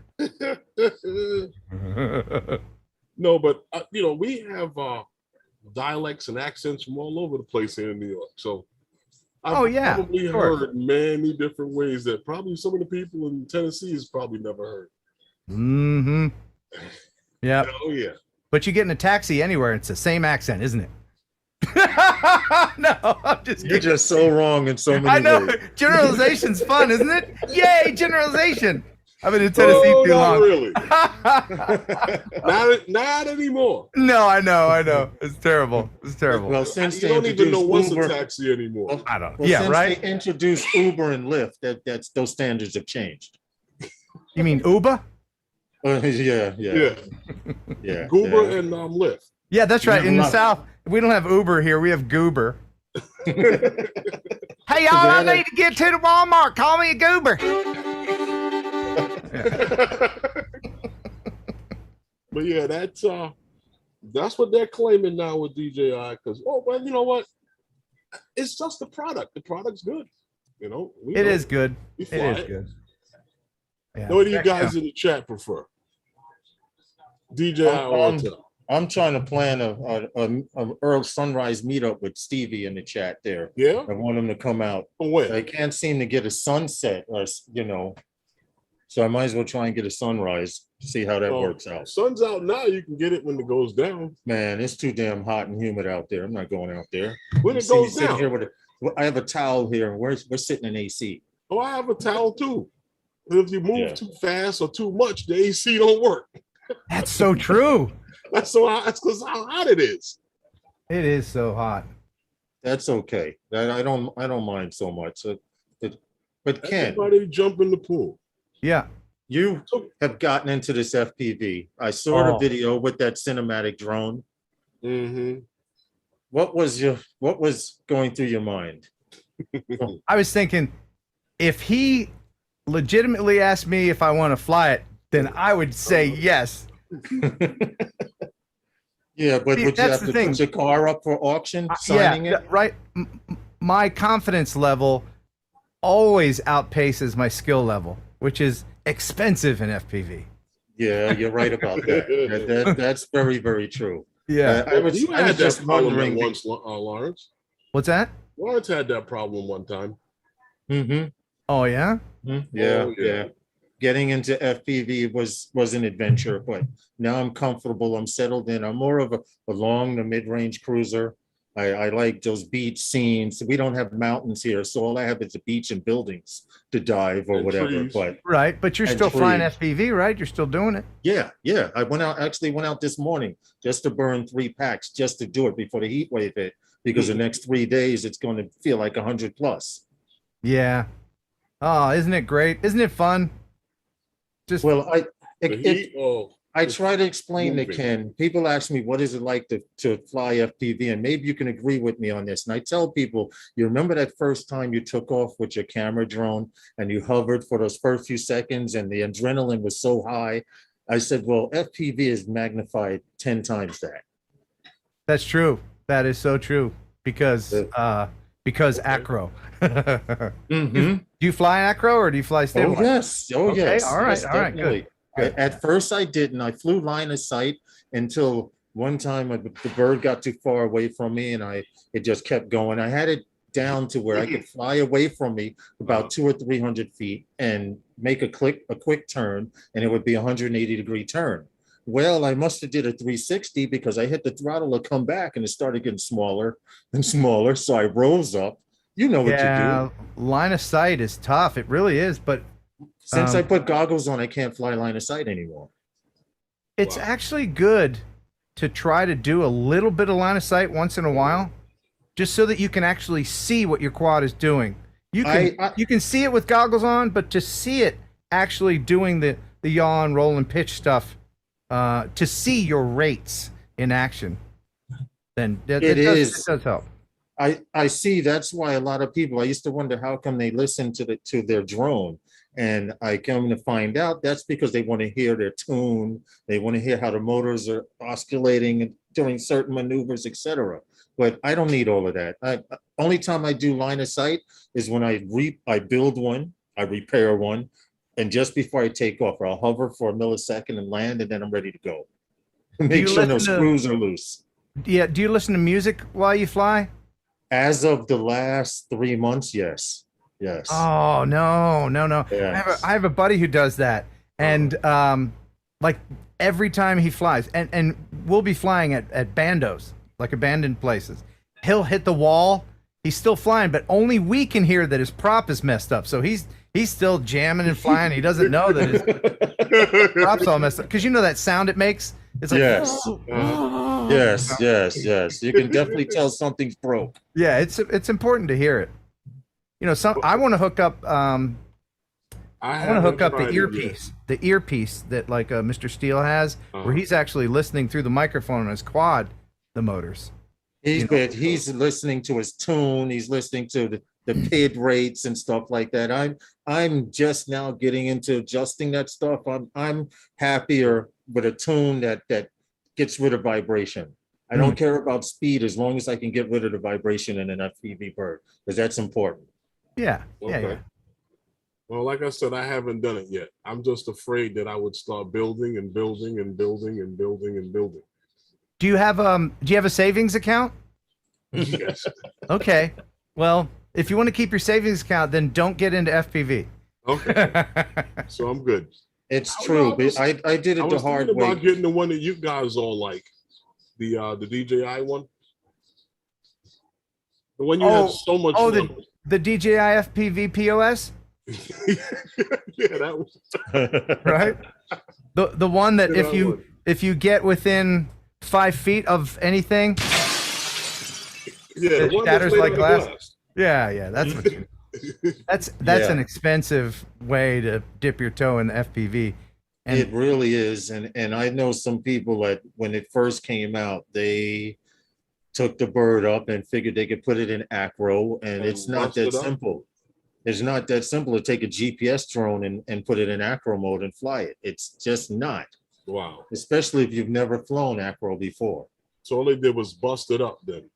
No, but you know, we have dialects and accents from all over the place here in New York. So I've probably sure. heard many different ways that probably some of the people in Tennessee has probably never heard. Mm-hmm. Yeah. Oh yeah. But you get in a taxi anywhere, it's the same accent, isn't it? No, I'm just You're kidding. just so wrong in so many I know. ways. Generalization's fun, isn't it? Yay, generalization. I've been in Tennessee too not long. really. not anymore. No, I know. It's terrible. Well, since You they don't even know what's introduced a Uber, taxi anymore. I don't. well, Yeah, since right. they introduced Uber and Lyft, that's those standards have changed. You mean Uber? Yeah. Goober and Lyft. Yeah, that's right. Yeah, In the love it. South, we don't have Uber here. We have Goober. Hey, y'all, I need to get to the Walmart. Call me a Goober. But yeah, that's what they're claiming now with DJI. Because well, you know what? It's just the product. The product's good. You know, It is good. We It fly is it. good. Yeah. What do you guys in the chat prefer? DJI or Autel? I'm trying to plan a Earl Sunrise meetup with Stevie in the chat there. Yeah. I want him to come out. When? I can't seem to get a sunset, or so I might as well try and get a sunrise. See how that works out. Sun's out now. You can get it when it goes down. Man, it's too damn hot and humid out there. I'm not going out there. When You it see me goes sitting down. here with I have a towel here, and we're sitting in AC. Oh, I have a towel too. If you move Yeah. too fast or too much, the AC don't work. That's so true. That's because how hot it is. It is so hot. That's okay. I don't mind so much. But Ken, Everybody jump in the pool. Yeah. you have gotten into this FPV. I saw the video with that cinematic drone. Mm-hmm. What was going through your mind? I was thinking, if he legitimately asked me if I want to fly it, then I would say yes. Yeah, but See, would you that's have the to thing. put your car up for auction, signing it? Right. My confidence level always outpaces my skill level, which is expensive in FPV. Yeah, you're right about that. That's very, very true. Yeah. I was You had just that problem wondering. once, Lawrence. What's that? Lawrence had that problem one time. Mm-hmm. Oh, yeah? Yeah, Oh, yeah. yeah. Getting into FPV was an adventure, but now I'm comfortable. I'm settled in. I'm more of a long to mid-range cruiser. I like those beach scenes. We don't have mountains here, so all I have is a beach and buildings to dive or And whatever. trees. But Right. But you're And still flying trees. FPV, right? You're still doing it. yeah. I went out this morning just to burn 3 packs just to do it before the heat wave hit, because the next 3 days it's going to feel like 100 plus. Yeah. Oh, isn't it great? Isn't it fun? Just Well, The heat, I try to explain to moving. Ken, people ask me, what is it like to fly FPV? And maybe you can agree with me on this. And I tell people, you remember that first time you took off with your camera drone and you hovered for those first few seconds and the adrenaline was so high? I said, well, FPV is magnified 10 times that. That's true. That is so true because acro. Mhm. Do you fly acro or do you fly Oh, stabilized? yes. Oh, Okay, yes. all right, Yes, all right, good, definitely. good. At first, I didn't. I flew line of sight until one time the bird got too far away from me, and it just kept going. I had it down to where I could fly away from me about 200 or 300 feet and make a quick turn, and it would be a 180-degree turn. Well, I must have did a 360 because I hit the throttle to come back, and it started getting smaller and smaller. So I rose up. You know what you Yeah, do. line of sight is tough. It really is, but Since I put goggles on, I can't fly line of sight anymore. it's actually good to try to do a little bit of line of sight once in a while, just so that you can actually see what your quad is doing. You can you can see it with goggles on, but to see it actually doing the yaw and roll and pitch stuff, to see your rates in action, then it does help. I see. That's why a lot of people, I used to wonder how come they listen to their drone. And I come to find out that's because they want to hear their tune. They want to hear how the motors are oscillating and doing certain maneuvers, etc. But I don't need all of that. Only time I do line of sight is when I build one, I repair one, and just before I take off, I'll hover for a millisecond and land, and then I'm ready to go. Make sure no screws are loose. Yeah. Do you listen to music while you fly? As of the last 3 months, yes. Yes. Oh no. Yes. I have a buddy who does that, and like every time he flies, and we'll be flying at bandos, like abandoned places. He'll hit the wall. He's still flying, but only we can hear that his prop is messed up. So he's still jamming and flying. He doesn't know that his prop's all messed up, because you know that sound it makes. It's like yes. You can definitely tell something's broke. Yeah, it's important to hear it. You know, I want to hook up. I want to hook up the earpiece that like Mr. Steele has, where he's actually listening through the microphone on his quad, the motors. He's listening to his tune. He's listening to the PID rates and stuff like that. I'm just now getting into adjusting that stuff. I'm happier with a tune that gets rid of vibration. I don't care about speed as long as I can get rid of the vibration in an FPV bird, because that's important. Yeah. Okay. Yeah. Well, like I said, I haven't done it yet. I'm just afraid that I would start building and building and building and building and building. Do you have a savings account? Yes. Okay. Well, if you want to keep your savings account, then don't get into FPV. Okay. So I'm good. It's true. But I did it the hard way. About getting the one that you guys all like, the DJI one. The one you had so much. The DJI FPV POS. Yeah, that was right. The one that if you get within 5 feet of anything, it shatters like glass. Yeah, that's what you. That's an expensive way to dip your toe in FPV. And it really is, and I know some people that when it first came out, they took the bird up and figured they could put it in acro, and it's not that simple. It's not that simple to take a GPS drone and put it in acro mode and fly it. It's just not. Wow. Especially if you've never flown acro before. So all they did was bust it up then.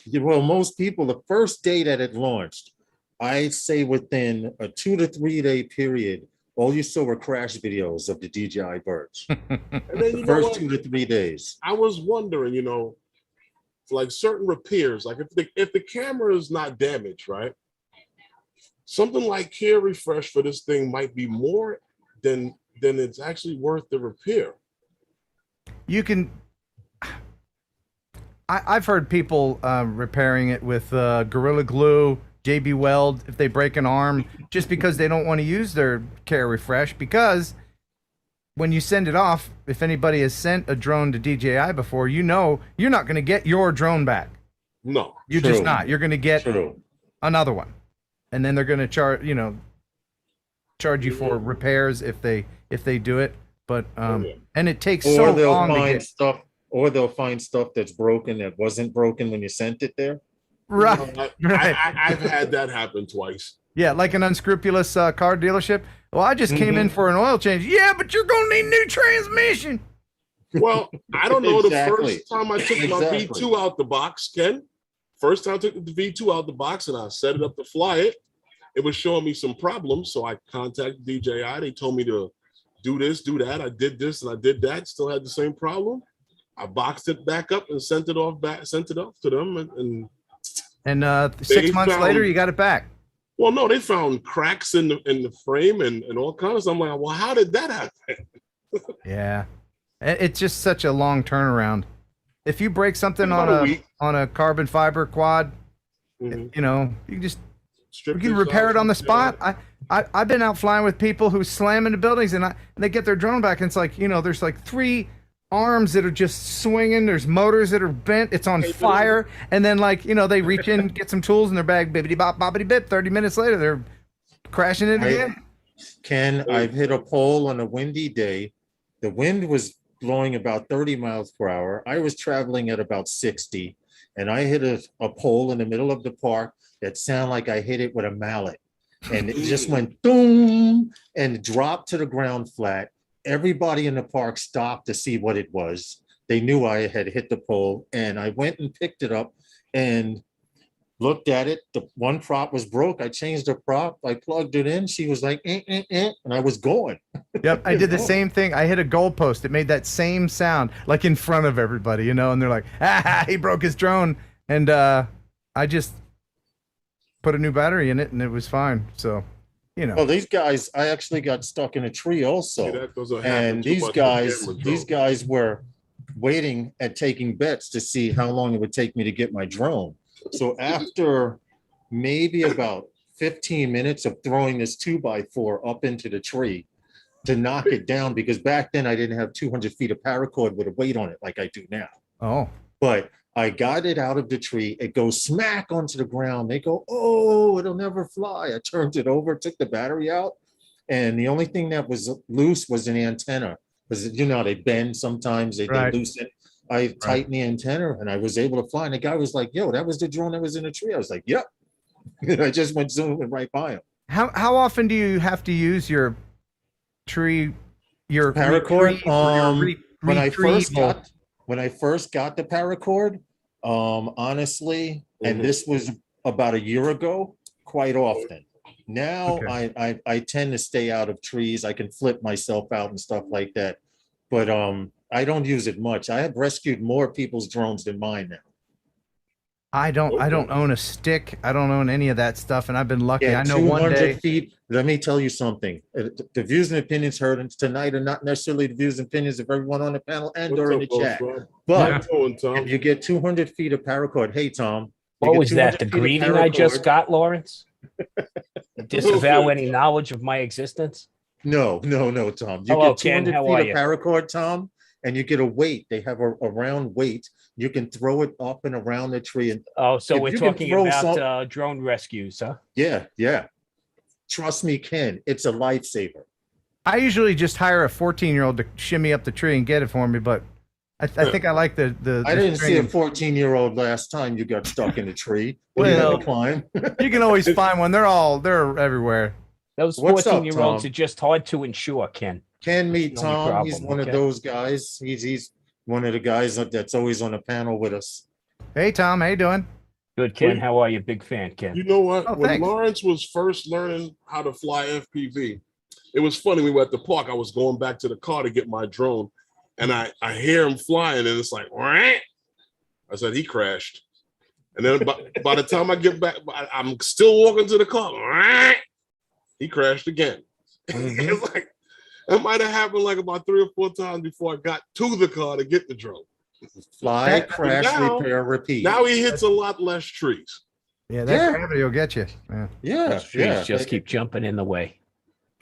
Yeah, well, most people, the first day that it launched, I'd say within a 2 to 3 day period, all you saw were crash videos of the DJI birds. And then the first 2 to 3 days. I was wondering, like certain repairs, like if the camera is not damaged, right? Something like care refresh for this thing might be more than it's actually worth the repair. You can. I've heard people repairing it with Gorilla Glue, JB Weld, if they break an arm, just because they don't want to use their care refresh. Because when you send it off, if anybody has sent a drone to DJI before, you know you're not going to get your drone back. No, you're just not. You're going to get another one, and then they're going to charge you for repairs if they do it. but yeah. and it takes Or so they'll long to find get stuff, or they'll find stuff that's broken that wasn't broken when you sent it there. right. Right. I've had that happen twice. Yeah, like an unscrupulous car dealership. Well, I just came in Mhm. for an oil change. Yeah, but you're gonna need new transmission. Well, I don't know. Exactly. The first time I took my Exactly. V2 out the box, Ken, first time I took the V2 out the box and I set it up to fly it, it was showing me some problems. So I contacted DJI. They told me to do this, do that. I did this and I did that. Still had the same problem. I boxed it back up and sent it off to them. And They 6 months later, found- you got it back. Well, no, they found cracks in the frame and all kinds. I'm like, well, how did that happen? Yeah, it's just such a long turnaround. If you break something About on a a week. on a carbon fiber quad, Mhm. you know, you can just Strip you can this repair off, it on the yeah. spot. I've been out flying with people who slam into buildings and they get their drone back and it's like, you know, there's like 3 arms that are just swinging. There's motors that are bent. It's on fire. And then like, you know, they reach in, get some tools in their bag, bibbity bop, bobbity bip. 30 minutes later, they're crashing it again. Ken, I've hit a pole on a windy day. The wind was blowing about 30 miles per hour. I was traveling at about 60, and I hit a pole in the middle of the park that sounded like I hit it with a mallet. And it just went boom and dropped to the ground flat. Everybody in the park stopped to see what it was. They knew I had hit the pole, and I went and picked it up and looked at it. The one prop was broke. I changed the prop. I plugged it in. She was like, and I was going. Yep, I did the same thing. I hit a goalpost. It made that same sound, like in front of everybody, you know. And they're like, "Ah, he broke his drone," and I just put a new battery in it, and it was fine. So, you know. Well, these guys, I actually got stuck in a tree also. See, that doesn't happen And too these much with guys, camera these drones. guys were waiting and taking bets to see how long it would take me to get my drone. So after maybe about 15 minutes of throwing this 2x4 up into the tree to knock it down, because back then I didn't have 200 feet of paracord with a weight on it like I do now. Oh, But I got it out of the tree. It goes smack onto the ground. They go, oh, it'll never fly. I turned it over, took the battery out. And the only thing that was loose was an antenna. Because, you know, they bend sometimes, they Right. loosen. I tightened the antenna and I was able to fly. And the guy was like, yo, that was the drone that was in the tree. I was like, yep. And I just went zooming right by him. how often do you have to use your tree, your Paracord? retrieve- When I first retrieval? got the paracord, honestly, and this was about a year ago, quite often. Now Okay. I tend to stay out of trees. I can flip myself out and stuff like that. But I don't use it much. I have rescued more people's drones than mine now. I don't own a stick. I don't own any of that stuff, and I've been lucky. Yeah, I know one 200 day. feet. Let me tell you something. The views and opinions heard tonight are not necessarily the views and opinions of everyone on the panel and or in the What's up, chat. boss, Rob? But How you doing, Tom? if you get 200 feet of paracord, hey, Tom. you What get was that? 200 The feet of greeting I just paracord- got, Lawrence? Disavow any knowledge of my existence? No, Tom. You Hello, get 200 Ken. How feet are of you? paracord, Tom, and you get a weight. They have a round weight. You can throw it up and around the tree. And Oh, so If we're you can talking throw about some- drone rescues, huh? yeah. Trust me, Ken, it's a lifesaver. I usually just hire a 14-year-old to shimmy up the tree and get it for me, but I think I like the I didn't see a string. 14-year-old last time you got stuck in a tree. Well, You had to climb. You can always find one. They're everywhere. Those What's up, 14-year-olds Tom? are just hard to insure, Ken. Ken meet The only Tom. He's problem, one okay. of those guys. He's one of the guys that's always on the panel with us. Hey, Tom, how you doing? Good, Ken. Wait. How are you? Big fan, Ken. You know what? Oh, When thanks. Lawrence was first learning how to fly FPV, it was funny. We were at the park. I was going back to the car to get my drone, and I hear him flying, and it's like, "Wah." I said, he crashed. And then by the time I get back, I'm still walking to the car. "Wah." He crashed again. It's like, it might have happened like about 3 or 4 times before I got to the car to get the drone. Fly, That- crash, now- repair, repeat. Now he hits a lot less trees. Yeah, that Yeah. gravity will get you. Yeah. yeah, Trees yeah. just keep jumping in the way.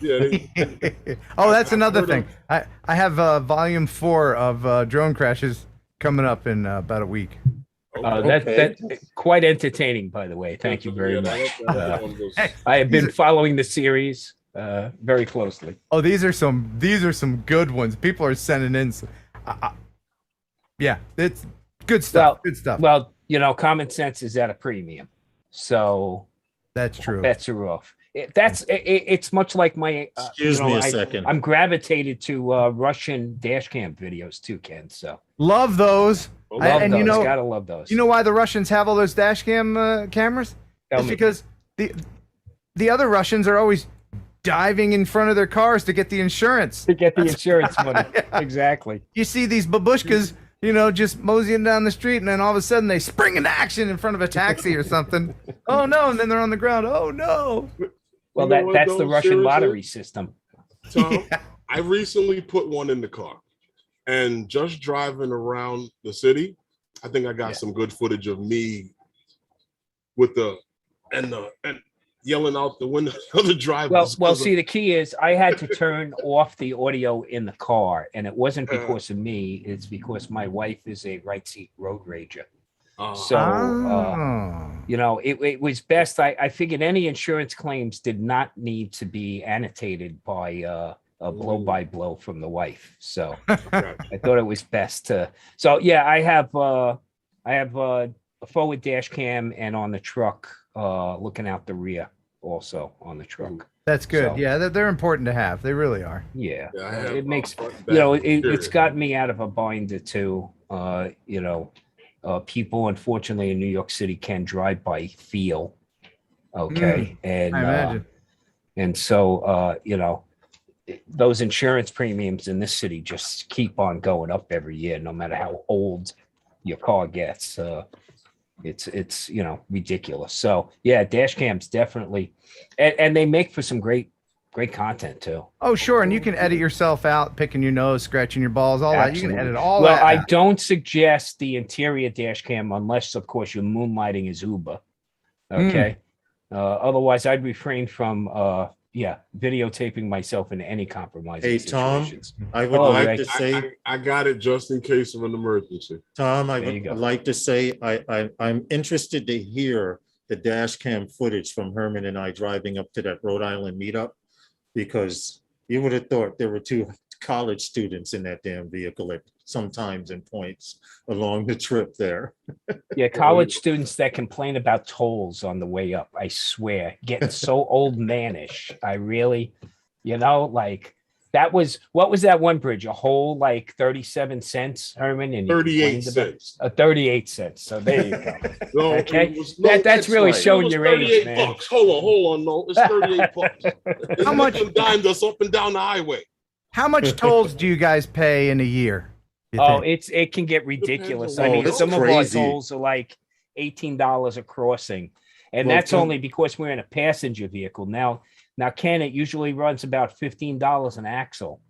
Yeah, they- Oh, that's I've another heard thing. I have volume 4 of drone crashes coming up in about a week. That Okay. quite entertaining, by the way. Thank you very Yeah, much. that one was- I have been following the series. very closely. Oh, these are some good ones. People are sending in. Yeah, it's good stuff. Well, good stuff. Well, common sense is at a premium, so That's true. bets are off. It's much like my. Excuse me a second. I'm gravitated to Russian dash cam videos too, Ken. So Love those. love and those. you know, Gotta love those. you know why the Russians have all those dash cam cameras? Tell It's me. because the other Russians are always diving in front of their cars to get the insurance. To get the insurance money. Exactly. You see these babushkas, just moseying down the street, and then all of a sudden they spring into action in front of a taxi or something. Oh no! And then they're on the ground. Oh no! Well, You know what, that's though, the Russian seriously? lottery system. Tom, I recently put one in the car, and just driving around the city, I think I got some good footage of me with and yelling out the window of the drivers. Well, see, the key is I had to turn off the audio in the car, and it wasn't because of me. It's because my wife is a right seat road rager. So, it was best. I figured any insurance claims did not need to be annotated by a blow by blow from the wife. So I thought it was best to. So yeah, I have a forward dash cam and on the truck, looking out the rear also on the truck. That's good. So- Yeah, they're important to have. They really are. Yeah, Yeah, I have, it makes front, it's back, got me out of a binder too. People unfortunately in New York City can drive by feel. Okay, and I imagine. and so those insurance premiums in this city just keep on going up every year, no matter how old your car gets. It's ridiculous. So yeah, dash cams definitely, and they make for some great content too. Oh, sure. And you can edit yourself out, picking your nose, scratching your balls, all that. You can Absolutely. edit all Well, that. I out. don't suggest the interior dash cam unless, of course, you're moonlighting as Uber. Okay. Otherwise, I'd refrain from videotaping myself in any compromising Hey, Tom, situations. I would Oh, like right. to say, I got it just in case of an emergency. Tom, I There you would go. like to say, I'm interested to hear the dash cam footage from Herman and I driving up to that Rhode Island meetup, because you would have thought there were two college students in that damn vehicle at sometimes in points along the trip there. Yeah, college students that complain about tolls on the way up, I swear, getting so old manish. I really, what was that one bridge? A whole 37 cents, Herman? And you 38 complained about- cents. 38 cents. So there you go. No, Okay. it was- That's really right. showing It was your age, 38 man. bucks. Hold on. No, it's 38 bucks. How much- Dimed us up and down the highway. How much tolls do you guys pay in a year? you Oh, think? it can get ridiculous. on I what- mean, that's some of our crazy. tolls are like $18 a crossing, and Well, that's Ken- only because we're in a passenger vehicle. Now, Ken, it usually runs about $15 an axle,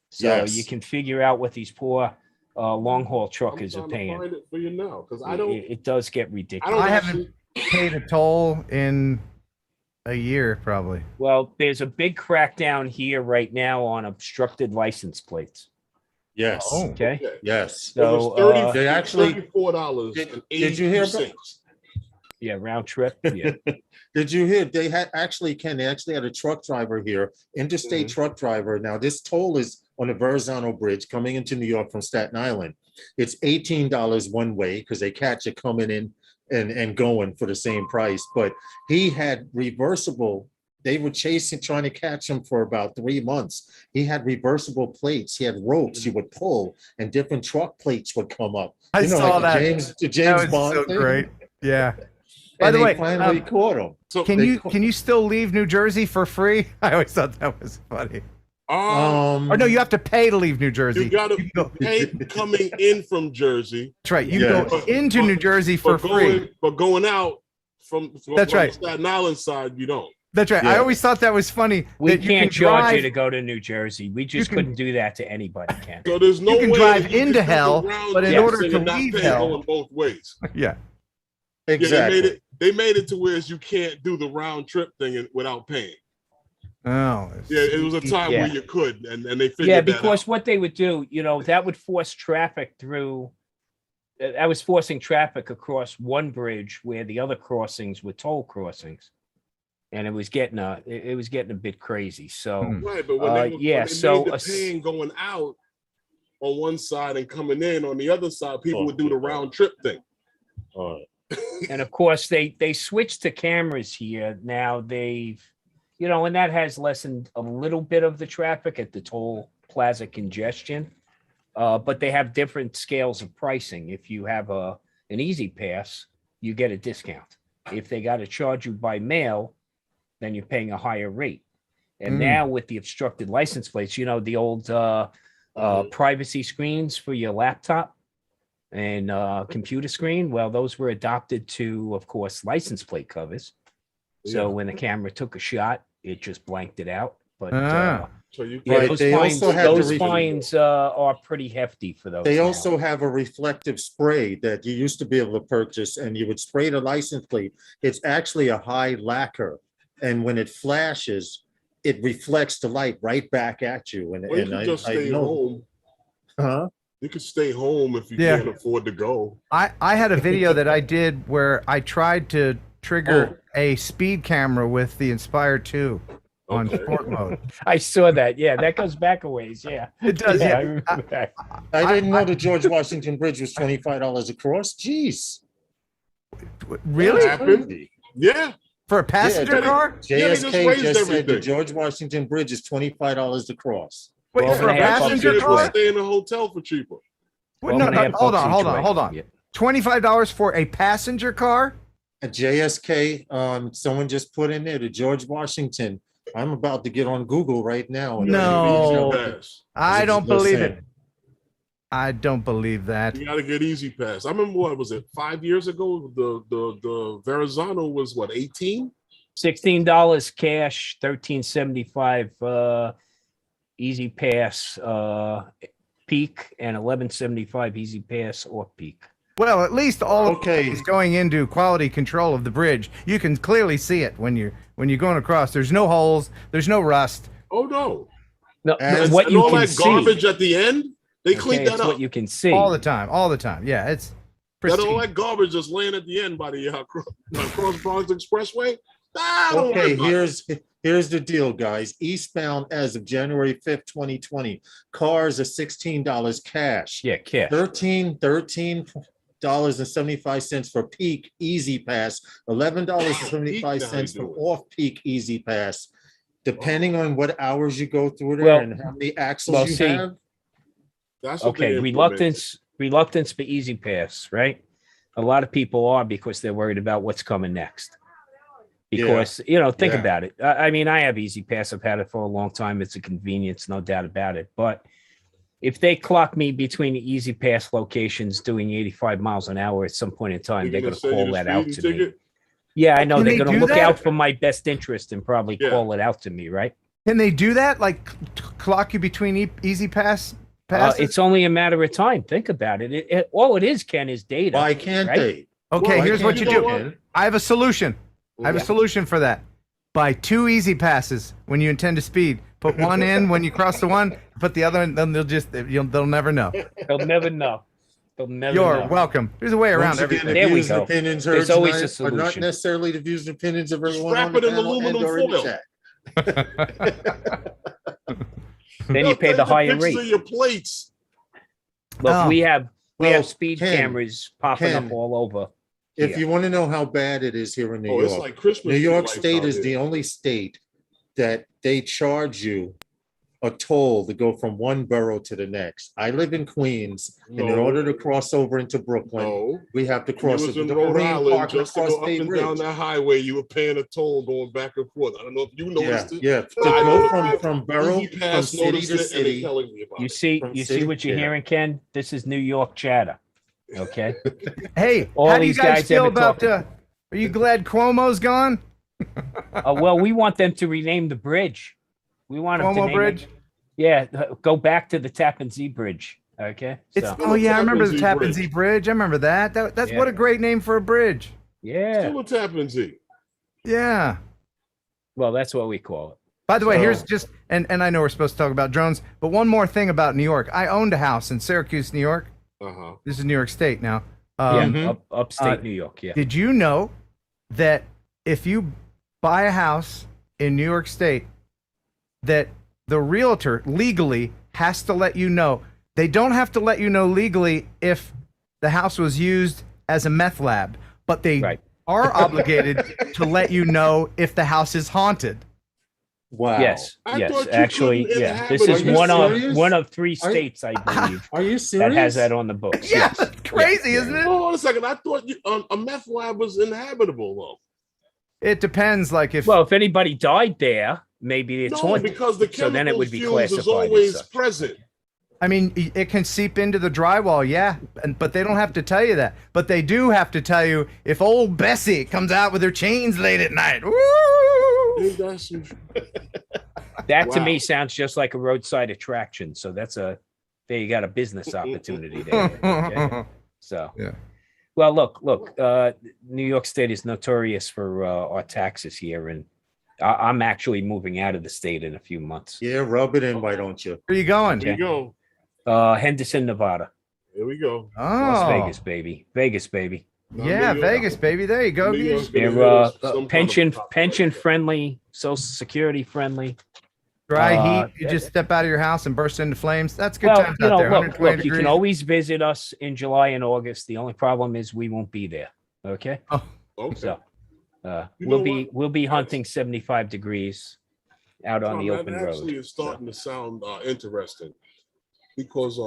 so Yes. you can figure out what these poor long haul I'm truckers are trying to paying. find it for you now because I It, don't. it does get I ridiculous. don't I actually- haven't paid a toll in a year, probably. Well, there's a big crackdown here right now on obstructed license plates. Yes, Oh. Okay, yes. It was so 30, They actually- $34 Did you hear about- yeah, round trip. Yeah, Did you hear? They had actually, Ken, they actually had a truck driver here, interstate truck driver. Now, this toll is on the Verrazano Bridge coming into New York from Staten Island. It's $18 one way because they catch it coming in and going for the same price. But he had reversible. They were trying to catch him for about 3 months. He had reversible plates. He had ropes he would pull, and different truck plates would come up. I saw like that. The That James was Bond so thing. great. Yeah. By And the they way, finally caught him. So, Can They- you still leave New Jersey for free? I always thought that was funny. Or no, you have to pay to leave New Jersey. you got to can go- pay coming in from Jersey, That's right. You Yeah. can go into New Jersey for free. but going out from That's right. the Staten Island side, you don't. That's right. I Yeah. always thought that was funny. we that you can't can charge you drive- to go to New Jersey. We just can- couldn't do that to anybody, Ken. So there's no You can way drive that you into can do hell, the round but in trip order and to not leave pay hell- going both ways. Yeah. Exactly. Yeah, they made it to where you can't do the round trip thing without paying. Oh. Yeah, it was a time Yeah. where you could, and they figured Yeah, that because out. what they would do, that would force traffic through. I was forcing traffic across one bridge where the other crossings were toll crossings. and it was getting a bit crazy. So Right, but when they, yeah, when they so made the pain going out on one side and coming in on the other side, people would do the round trip thing. All right. and of course they switched to cameras here. Now they've, and that has lessened a little bit of the traffic at the toll plaza congestion. But they have different scales of pricing. If you have an easy pass, you get a discount. If they got to charge you by mail, then you're paying a higher rate. And now with the obstructed license plates, the old privacy screens for your laptop and computer screen, well, those were adopted to, of course, license plate covers. So when the camera took a shot, it just blanked it out. But So you those fines are pretty hefty for those. They now. also have a reflective spray that you used to be able to purchase, and you would spray the license plate. It's actually a high lacquer, and when it flashes, it reflects the light right back at you. And, Well, you can just stay home. Huh? You can stay home if you can't afford to go. I had a video that I did where I tried to trigger a speed camera with the Inspire 2 on sport mode. I saw that. Yeah, that goes back a ways. Yeah, it does. I Yeah, remember that. I didn't know the George Washington Bridge was $25 across. Jeez. really? That happened? Yeah. For a passenger car? JSK just said the George Washington Bridge is $25 across. Wait, Well, for a they have passenger buses We'll car? stay in a hotel for cheaper. Wait, no, no, hold on. Yeah. $25 for a passenger car? At JSK, someone just put in there the George Washington. I'm about to get on Google right now. And No. Pass. I don't believe it. Listen. I don't believe that. You gotta get easy pass. I remember what was it 5 years ago? The Verrazano was what 18? $16 cash, $13.75 easy pass peak, and $11.75 easy pass off peak. Well, at least all of it is going into quality control of the bridge. You can clearly see it when you're going across. There's no holes. There's no rust. Oh no! No, And what And you all can that see. garbage at the end, they cleaned Okay, that it's up. what you can see. All the time. All the time. Yeah, it's That all pristine. that garbage just laying at the end by the Cross Bronx Expressway. Don't worry Okay, about it. here's the deal, guys. Eastbound as of January 5th, 2020, cars are $16 cash. Yeah, cash. $13.75 for peak easy pass, $11.75 for Peak, off-peak easy pass. Depending on what hours you go through there Well- and how many axles you see, have. That's what Okay, they implemented. reluctance for easy pass, right? A lot of people are, because they're worried about what's coming next. Because think Yeah. about it. I mean, I have easy pass. I've had it for a long time. It's a convenience, no doubt about it. But if they clock me between the easy pass locations doing 85 miles an hour at some point in time, they're going to send you call the that out speeding to me. ticket? Yeah, I know. Can They're they going to do look that? out for my best interest and probably Yeah. call it out to me, right? Can they do that? Like clock you between easy passes? It's only a matter of time. Think about it. All it is, Ken, is data. Why can't right? they? Okay, Well, here's what you you do. know what? I have a solution. I have a Yeah. solution for that. Buy 2 easy passes when you intend to speed. Put one in when you cross the one. Put the other in. Then they'll never know. They'll never know. They'll never You're know. welcome. There's a way around Once again, everything. the There we views and go. opinions There's heard always a tonight are not solution. necessarily the views and opinions of everyone Wrap on the it in panel and aluminum or in the foil. chat. Then They'll you pay take the higher pictures rate. of your plates. Look, Oh. we have Well, speed Ken, cameras popping up Ken, all over. If here. you want to know how bad it is here in New Oh, it's York, like Christmas. New York lights State out is the here. only state that they charge you a toll to go from one borough to the next. I live in Queens, and in No. order to cross over into Brooklyn, No, we have to you cross was the in Rhode Marine Island Park just to across go up State and Bridge. down that highway. You were paying a toll going back and forth. I don't know if you Yeah, noticed it. yeah. To I go noticed from borough, Easy from Pass city noticed to it, and they're city. telling me about You it. see, From you see city- what you're yeah. hearing, Ken? This is New York chatter. Okay. Hey, All how do you these guys guys feel ever about? talk- Are you glad Cuomo's gone? Well, we want them to rename the bridge. We want them to Cuomo name Bridge. it. Yeah, go back to the Tappan Zee Bridge. Okay. It's So, oh yeah, I remember the Tappan Zee Tappan Bridge. Zee Bridge. I remember that. That's Yeah. what a great name for a bridge. yeah. Still a Tappan Zee. Yeah. Well, that's what we call it. By the way, So- here's just and I know we're supposed to talk about drones, but one more thing about New York. I owned a house in Syracuse, New York. Uh-huh. This is New York State now. Yeah, Mhm. upstate uh, New York. Yeah. Did you know that if you buy a house in New York State that the realtor legally has to let you know. They don't have to let you know legally if the house was used as a meth lab, but they Right. are obligated to let you know if the house is haunted. Wow. Yes, I yes. thought you Actually, couldn't yeah. inhabit This it. is Are you serious? one of 3 Are you- states, I believe, Are you that serious? has that on the books. Yeah, Yes. that's crazy, isn't it? Hold on a second. I thought a meth lab was inhabitable, though. It depends. Like if Well, if anybody died there, maybe it's No, haunted. because the So then it chemical would be fumes is classified as always such. present. I mean, it can seep into the drywall, yeah, but they don't have to tell you that. But they do have to tell you if old Bessie comes out with her chains late at night. Woo! Ain't that some- That to Wow. me sounds just like a roadside attraction. So there you got a business opportunity there. Okay? So Yeah. Well, look. New York State is notorious for our taxes here, and I'm actually moving out of the state in a few months. Yeah, rub it in, why don't you? Where you going? Here we go. Henderson, Nevada, Here we go. Las Oh, Vegas, baby, Vegas, baby. yeah, New York- Vegas, baby. There you go. New You- York's gonna They're hit us with some kind of pension pop- friendly, Social Security friendly. Dry heat. You just step out of your house and burst into flames. That's good Well, times you out know, there. look, 120 you can degrees. always visit us in July and August. The only problem is we won't be there. Okay, Okay. so You we'll know be what? we'll be hunting 75 degrees out on the Tom, open that actually road. is starting to sound interesting because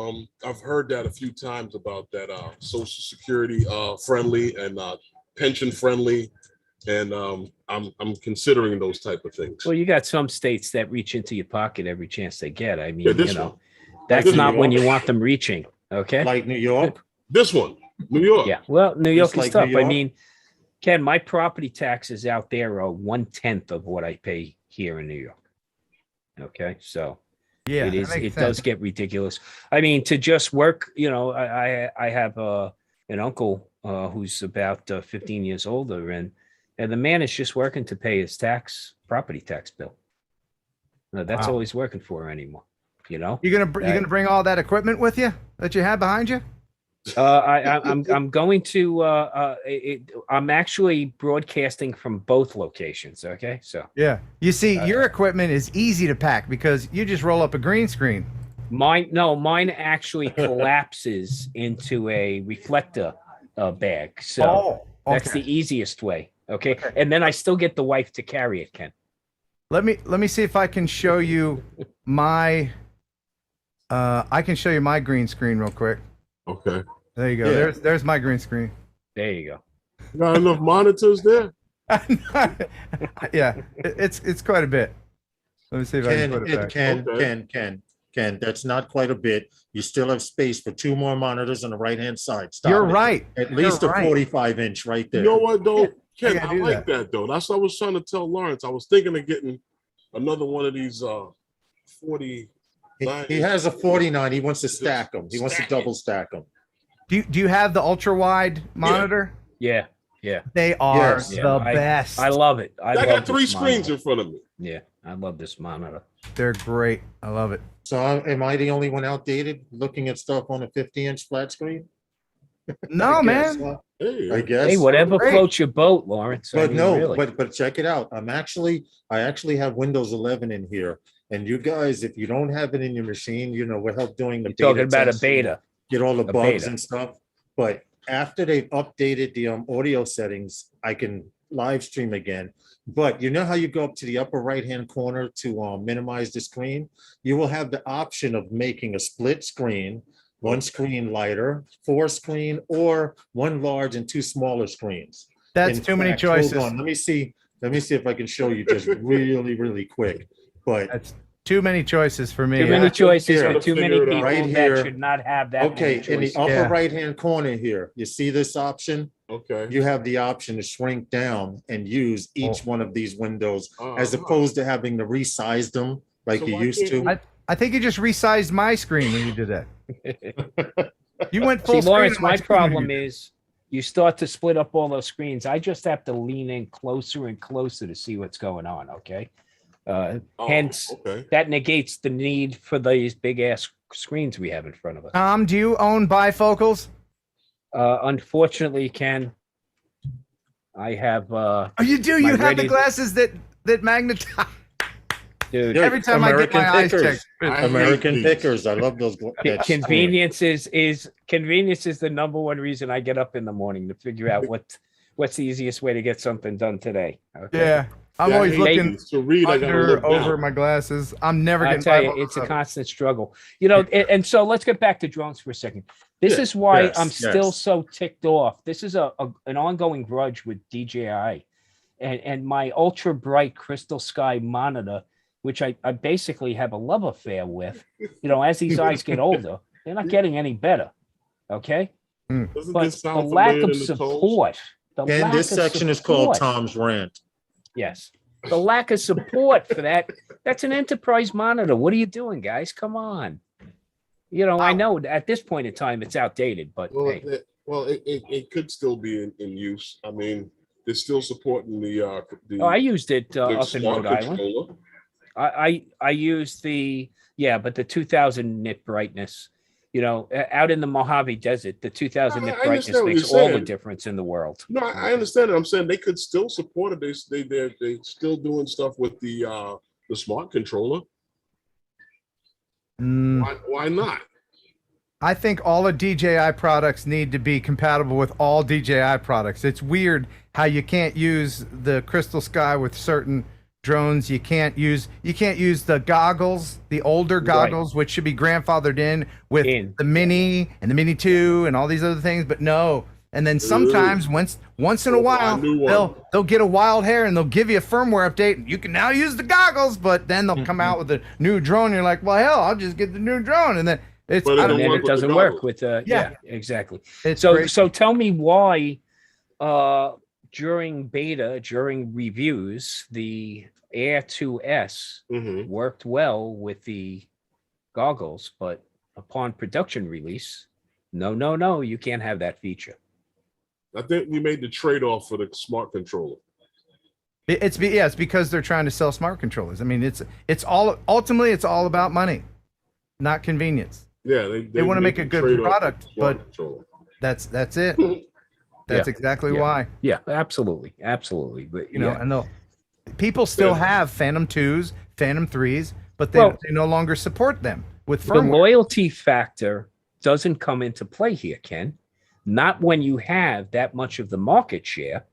I've heard that a few times about that Social Security friendly and pension friendly, and I'm considering those type of things. Well, you got some states that reach into your pocket every chance they get. I mean, Yeah, this you know, one. that's This not one. when you want them reaching. Okay. Like New York? This one, New York. Yeah. Well, New York is like tough. New I York? mean, Ken, my property taxes out there are 1/10 of what I pay here in New York. Okay. So Yeah, it that is, makes it sense. does get ridiculous. I mean, to just work, you know, I have an uncle who's about 15 years older, and the man is just working to pay his property tax bill. That's Wow. all he's working for anymore. You know, You gonna bring all that equipment with you that you have behind you? I'm going to I'm actually broadcasting from both locations. Okay, so Yeah. You see, your equipment is easy to pack because you just roll up a green screen. mine actually collapses into a reflector bag. So that's okay. the easiest way. Okay, and then I still get the wife to carry it, Ken. Let me see if I can show you my. I can show you my green screen real quick. Okay. There you go. Yeah. There's my green screen. There you go. You got enough monitors there? Yeah, it's quite a bit. Let me see if I can put it back. Ken, that's not quite a bit. You still have space for 2 more monitors on the right-hand side. Stop You're it. right. At least You're a right. 45-inch right there. You know what though, Ken? gotta I do like that though. That's what I was trying to tell Lawrence. I was thinking of getting another one of these 40. He has a 49. He wants to stack them. He wants to double stack them. Do you have the ultra wide monitor? Yeah, They are Yes. the best. I love it. I love got 3 this screens monitor. in front of me. Yeah, I love this monitor. They're great. I love it. So am I the only one outdated looking at stuff on a 50-inch flat screen? No, I guess, man. huh? Hey, I guess. Hey, whatever Great. floats your boat, Lawrence. I But mean, no, really. but check it out. I actually have Windows 11 in here. And you guys, if you don't have it in your machine, you know, we're help doing the You're talking beta about a testing, beta. get all the A bugs beta. and stuff. But after they've updated the audio settings, I can live stream again. But you know how you go up to the upper right-hand corner to minimize the screen? You will have the option of making a split screen, 1 screen lighter, 4 screen, or 1 large and 2 smaller screens. That's In too many fact, choices. Hold on, let me see if I can show you just really, really quick. But That's too many choices for me. Too many choices Here. for too many Figure it out. people Right that here. should not have that. okay, many in the choices. upper Yeah. right-hand corner here, you see this option? Okay. You have the option to shrink down and use each one of these windows as Uh-huh. opposed to having to resize them like So you why used can't to. I think you just resized my screen when you did that. You went full See, screen Lawrence, on my screen when problem you did. is you start to split up all those screens. I just have to lean in closer and closer to see what's going on. Okay. Oh, Hence, okay. that negates the need for these big ass screens we have in front of us. Tom, do you own bifocals? Unfortunately, Ken, I have Oh, you do? my You have the ready- glasses that magnetize. dude. Yeah, Every time I get my eyes Pickers. checked. I American hate these. Pickers. I love those. that Convenience is the number one reason I get up in the morning to figure out what's the easiest way to get something done today. Okay. Yeah, I'm Yeah, I always hate looking these. To read, I gotta under look down. over my glasses. I'm never I getting. tell you, 500 it's a of it. constant struggle. You know, and so let's get back to drones for a second. This Yeah, is why yes, I'm still yes. so ticked off. This is an ongoing grudge with DJI and my ultra bright crystal sky monitor, which I basically have a love affair with. You know, as these eyes get older, they're not getting any better. Okay. Doesn't But this the sound lack familiar of in the toes? support. The And lack this of section is called support. Tom's Rant. Yes. The lack of support for that. That's an enterprise monitor. What are you doing, guys? Come on. You know, I know at this point in time it's outdated, but Well, hey, it could still be in use. I mean, they're still supporting the oh, I used it the up in smart Rhode Island. controller. I used but the 2000 nit brightness. You know, out in the Mojave Desert, the 2000 nit I brightness understand what makes you're all the saying. difference in the world. No, I understand it. I'm saying they could still support it. They still doing stuff with the smart controller. Mm, Why not? I think all the DJI products need to be compatible with all DJI products. It's weird how you can't use the Crystal Sky with certain drones. You can't use the goggles, the older goggles, which should be grandfathered in with the Mini and the Mini 2 and all these other things, but no. And then sometimes once in a while they'll get a wild hair and they'll give you a firmware update. You can now use the goggles, but then they'll come out with a new drone. You're like, well, hell, I'll just get the new drone, and then it's But it I don't don't And know. work it with the doesn't work goggles. with Yeah. exactly. It's So crazy. so tell me why during beta, during reviews, the Air 2S Mhm. worked well with the goggles, but upon production release, no, you can't have that feature. I think we made the trade-off for the smart controller. It's because they're trying to sell smart controllers. I mean, it's all about money, not convenience. Yeah, They want to made make a the good trade-off product, for the smart but controller. that's it. That's exactly Yeah. why. Yeah, absolutely. But You know, and people still have Phantom 2s, Phantom 3s, but they no longer support them with the firmware. loyalty factor doesn't come into play here, Ken. Not when you have that much of the market share.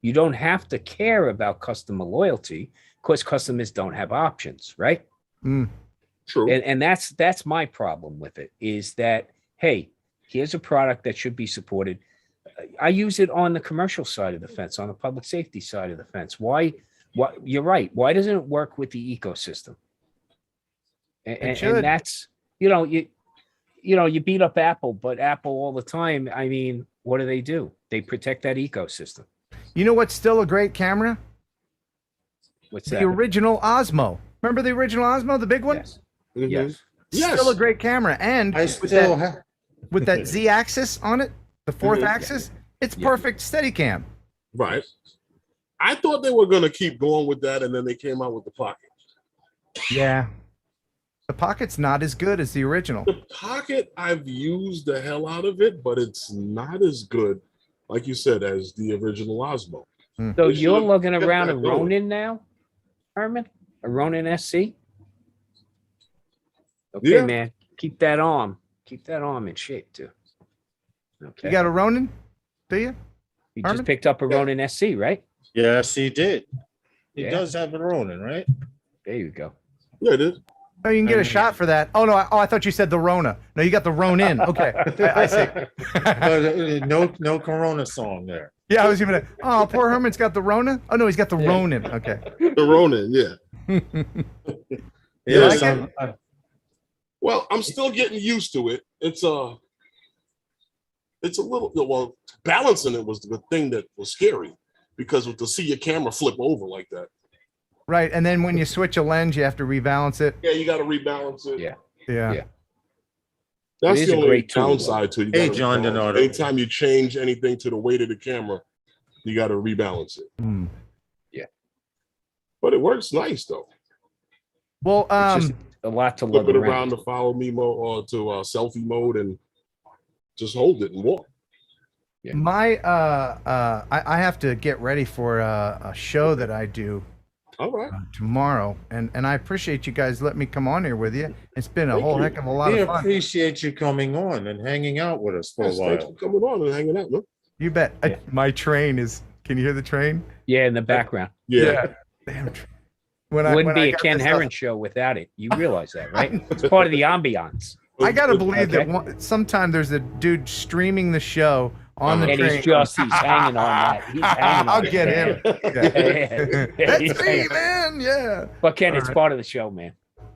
You don't have to care about customer loyalty because customers don't have options, right? True. And that's my problem with it is that, hey, here's a product that should be supported. I use it on the commercial side of the fence, on the public safety side of the fence. Why you're right. Why doesn't it work with the ecosystem? And that's, you beat up Apple, but Apple all the time. I mean, what do? They protect that ecosystem. You know what's still a great camera? What's The that? original Osmo. Remember the original Osmo, the big one? Yes. Mhm. Yes. Yes. Still a great camera. And I with still that, have. with that Z axis on it, the fourth Mhm. axis, it's Yeah. perfect Steadicam. Right. I thought they were gonna keep going with that, and then they came out with the pocket. Yeah. The Pocket's not as good as the original. The pocket, I've used the hell out of it, but it's not as good, like you said, as the original Osmo. So They you're should've looking kept around that a going. Ronin now, Herman? A Ronin SC? Okay, Yeah. man. Keep that arm in shape too. Okay. You got a Ronin? Do you? You Herman? just picked up a Yeah. Ronin SC, right? Yes, he did. He Yeah. does have a Ronin, right? There you go. Yeah, it is. Oh, you can get a shot for that. Oh no! I thought you said the Rona. No, you got the Ronin. Okay, I see. But no Corona song there. Yeah, I was even. Oh, poor Herman's got the Rona. Oh no, he's got the Yeah. Ronin. Okay. The Ronin, yeah. Yes, like Well, I'm still getting used to it. It's a little balancing it was the thing that was scary because to see your camera flip over like that. Right, and then when you switch a lens, you have to rebalance it. Yeah, you got to rebalance it. Yeah. Yeah. Yeah. That's It is the a only great tool, downside to it. You Hey, gotta John rebalance. Donato. Anytime you change anything to the weight of the camera, you got to rebalance it. Hmm. But it works nice though. Well, It's just a lot to Flip lug it around around. to follow me mode or to selfie mode and just hold it and walk. I have to get ready for a show that I do All right. tomorrow, and I appreciate you guys letting me come on here with you. It's been a Thank whole you. heck of a lot We of fun. appreciate you coming on and hanging out with us for a Yes, thanks for while. coming on and hanging out, man. You bet. Yeah. My train is. Can you hear the train? Yeah, in the background. Yeah. Damn. Wouldn't be a got Ken this Heron up- show without it. You realize that, right? It's part of the ambiance. I gotta believe Okay. that sometime there's a dude streaming the show on the And train. he's hanging on that. He's hanging on I'll it, get man. him. Yeah. That's He's me, hanging- man. Yeah. But Ken, it's All right. part of the show, man.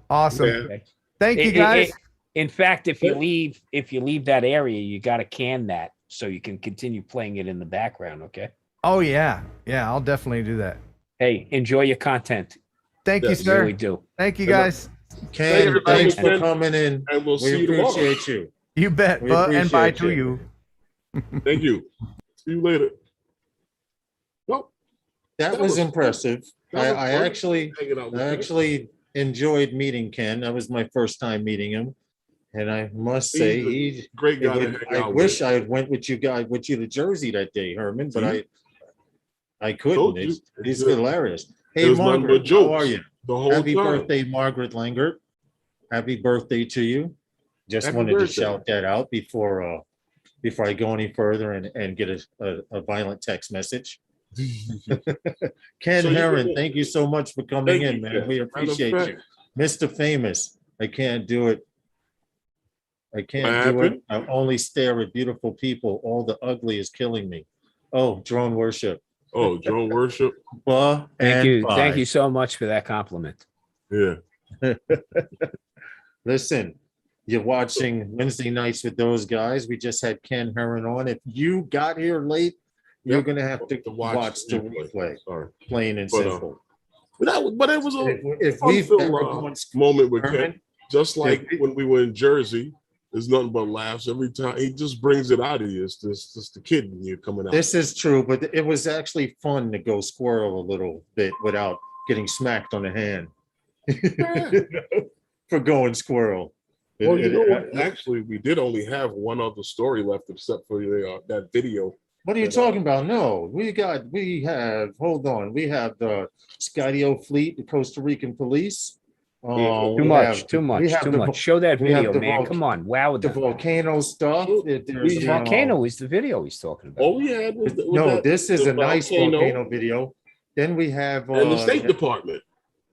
Awesome. Yeah. Okay. Thank you It- guys. in fact, if you leave that area, you got to can that so you can continue playing it in the background. Okay. Oh yeah. Yeah, I'll definitely do that. Hey, enjoy your content. Thank you, Yes, sir. Really do. Thank you Good luck. guys. Ken, everybody. thanks for coming in. And we'll We see you tomorrow. appreciate you. You bet. We And bye appreciate to you. you. Thank you. See you later. Well, That That was was impressive. that was I fun. actually hanging out with you. enjoyed meeting Ken. That was my first time meeting him. And I must say, He's a great guy to hang I out wish with. I had went with you to Jersey that day, Herman, but See? I couldn't. Told you. It's Yeah. hilarious. It Hey, was nothing but Margaret, how are jokes you? The whole Happy time. birthday, Margaret Langert. Happy birthday to you. Just Happy wanted to birthday. shout that out before I go any further and get a violent text message. Ken So you Heron, can- thank you so much for coming Thank in, you, man. Ken. We Matter of appreciate fact, you. Mr. Famous, I can't do it. I can't What do it. happened? I only stare at beautiful people. All the ugly is killing me. Oh, drone worship. Oh, drone worship. Bah Thank and you. bye. Thank you so much for that compliment. Yeah. Listen, you're watching Wednesday nights with those guys. We just had Ken Heron on. If you got here late, you're Yep. gonna have to To watch the replay, Sorry. plain and But, simple. But it was a If we've fun-filled, ever gone moment with Ken. Herman, Just like we- when we were in Jersey, there's nothing but laughs every time. He just brings it out of you. It's just the kid in you coming out. this is true, but it was actually fun to go squirrel a little bit without getting smacked on the hand for going squirrel. Well, you know what? Actually, we did only have one other story left, except for that video. What are you talking about? No, we have we have the Skydio Fleet, the Costa Rican police. Too We much. have- Too we much. have Too the much. Show that we have video, the man. Come on. Wow. the volcano stuff. There's, The volcano is the video he's talking about. All we had was No, this is the a nice volcano video. Then we have and the State Department.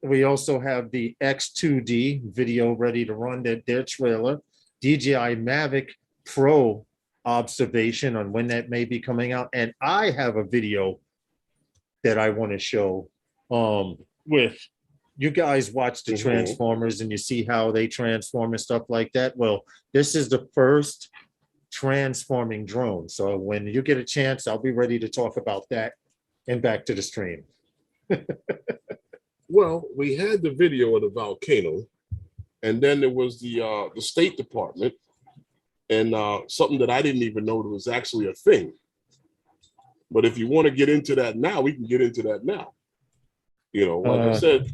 we also have the X2D video ready to run their trailer. DJI Mavic Pro observation on when that may be coming out. And I have a video that I want to show with you guys watch the Mhm. Transformers and you see how they transform and stuff like that. Well, this is the first transforming drone. So when you get a chance, I'll be ready to talk about that and back to the stream. Well, we had the video of the volcano, and then there was the State Department, and something that I didn't even know that was actually a thing. But if you want to get into that now, we can get into that now. You know, like I said,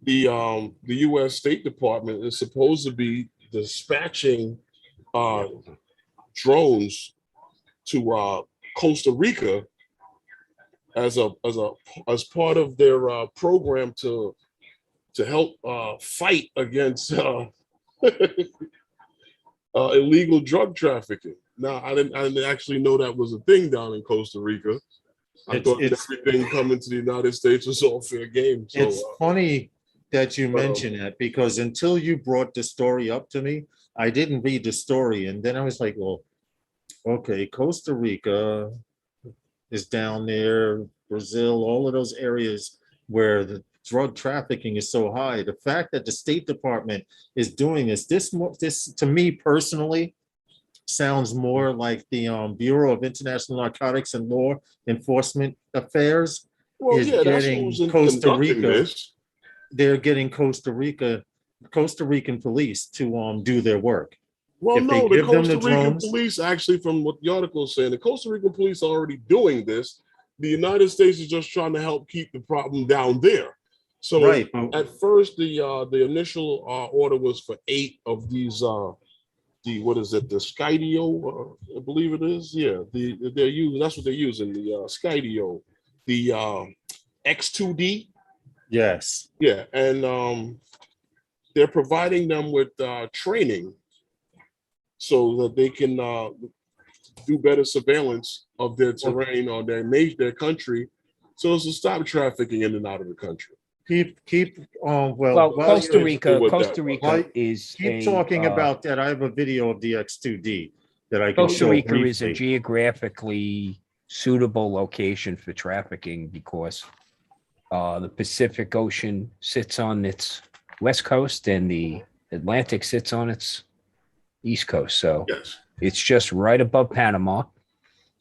the U.S. State Department is supposed to be dispatching drones to Costa Rica as part of their program to help fight against illegal drug trafficking. Now, I didn't actually know that was a thing down in Costa Rica. I thought everything coming to the United States was all fair game. So, It's funny that you mention that because until you brought the story up to me, I didn't read the story. And then I was like, well, okay, Costa Rica is down there, Brazil, all of those areas where the drug trafficking is so high. The fact that the State Department is doing this to me personally sounds more like the Bureau of International Narcotics and Law Enforcement Affairs well, is yeah, that's getting who's in Costa conducting Rica. this. They're getting Costa Rican police to do their work. Well, If they no, the give them Costa the Rican drones- police, actually, from what the article is saying, the Costa Rican police are already doing this. The United States is just trying to help keep the problem down there. So Right. at first, the initial order was for 8 of these what is it? The Skydio, I believe it is. Yeah, they're using. That's what they're using. The Skydio, the X2D. Yes. Yeah, and they're providing them with training so that they can do better surveillance of their terrain or their country, so as to stop trafficking in and out of the country. Well, Costa Rica is keep talking about that. I have a video of the X2D that I can Costa show Rica briefly. is a geographically suitable location for trafficking because the Pacific Ocean sits on its west coast and the Atlantic sits on its east coast. So Yes. it's just right above Panama.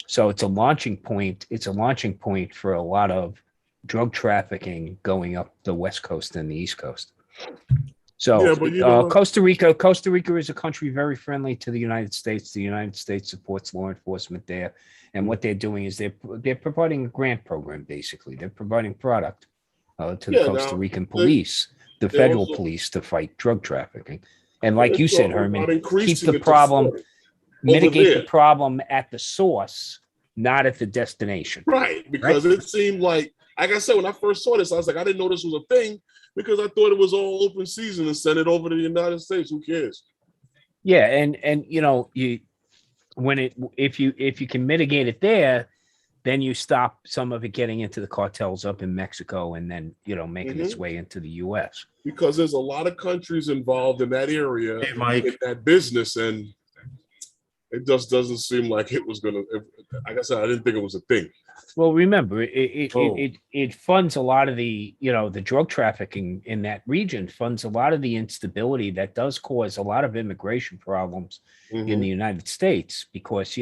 So it's a launching point. It's a launching point for a lot of drug trafficking going up the west coast and the east coast. So Yeah, but you know Costa Rica is a country very friendly to the United States. The United States supports law enforcement there. And what they're doing is they're providing a grant program, basically. They're providing product to the Costa Rican police, the federal police, to fight drug trafficking. And like you said, Herman, keep the problem, mitigate the problem at the source, not at the destination. Right, because it seemed like I said, when I first saw this, I was like, I didn't know this was a thing because I thought it was all open season and send it over to the United States. Who cares? Yeah, and you know, if you can mitigate it there, then you stop some of it getting into the cartels up in Mexico and then, making its way into the US. Because there's a lot of countries involved in that area, in that business, and it just doesn't seem like it was gonna. Like I said, I didn't think it was a thing. Well, remember, it funds a lot of the drug trafficking in that region, funds a lot of the instability that does cause a lot of immigration problems in the United States, because,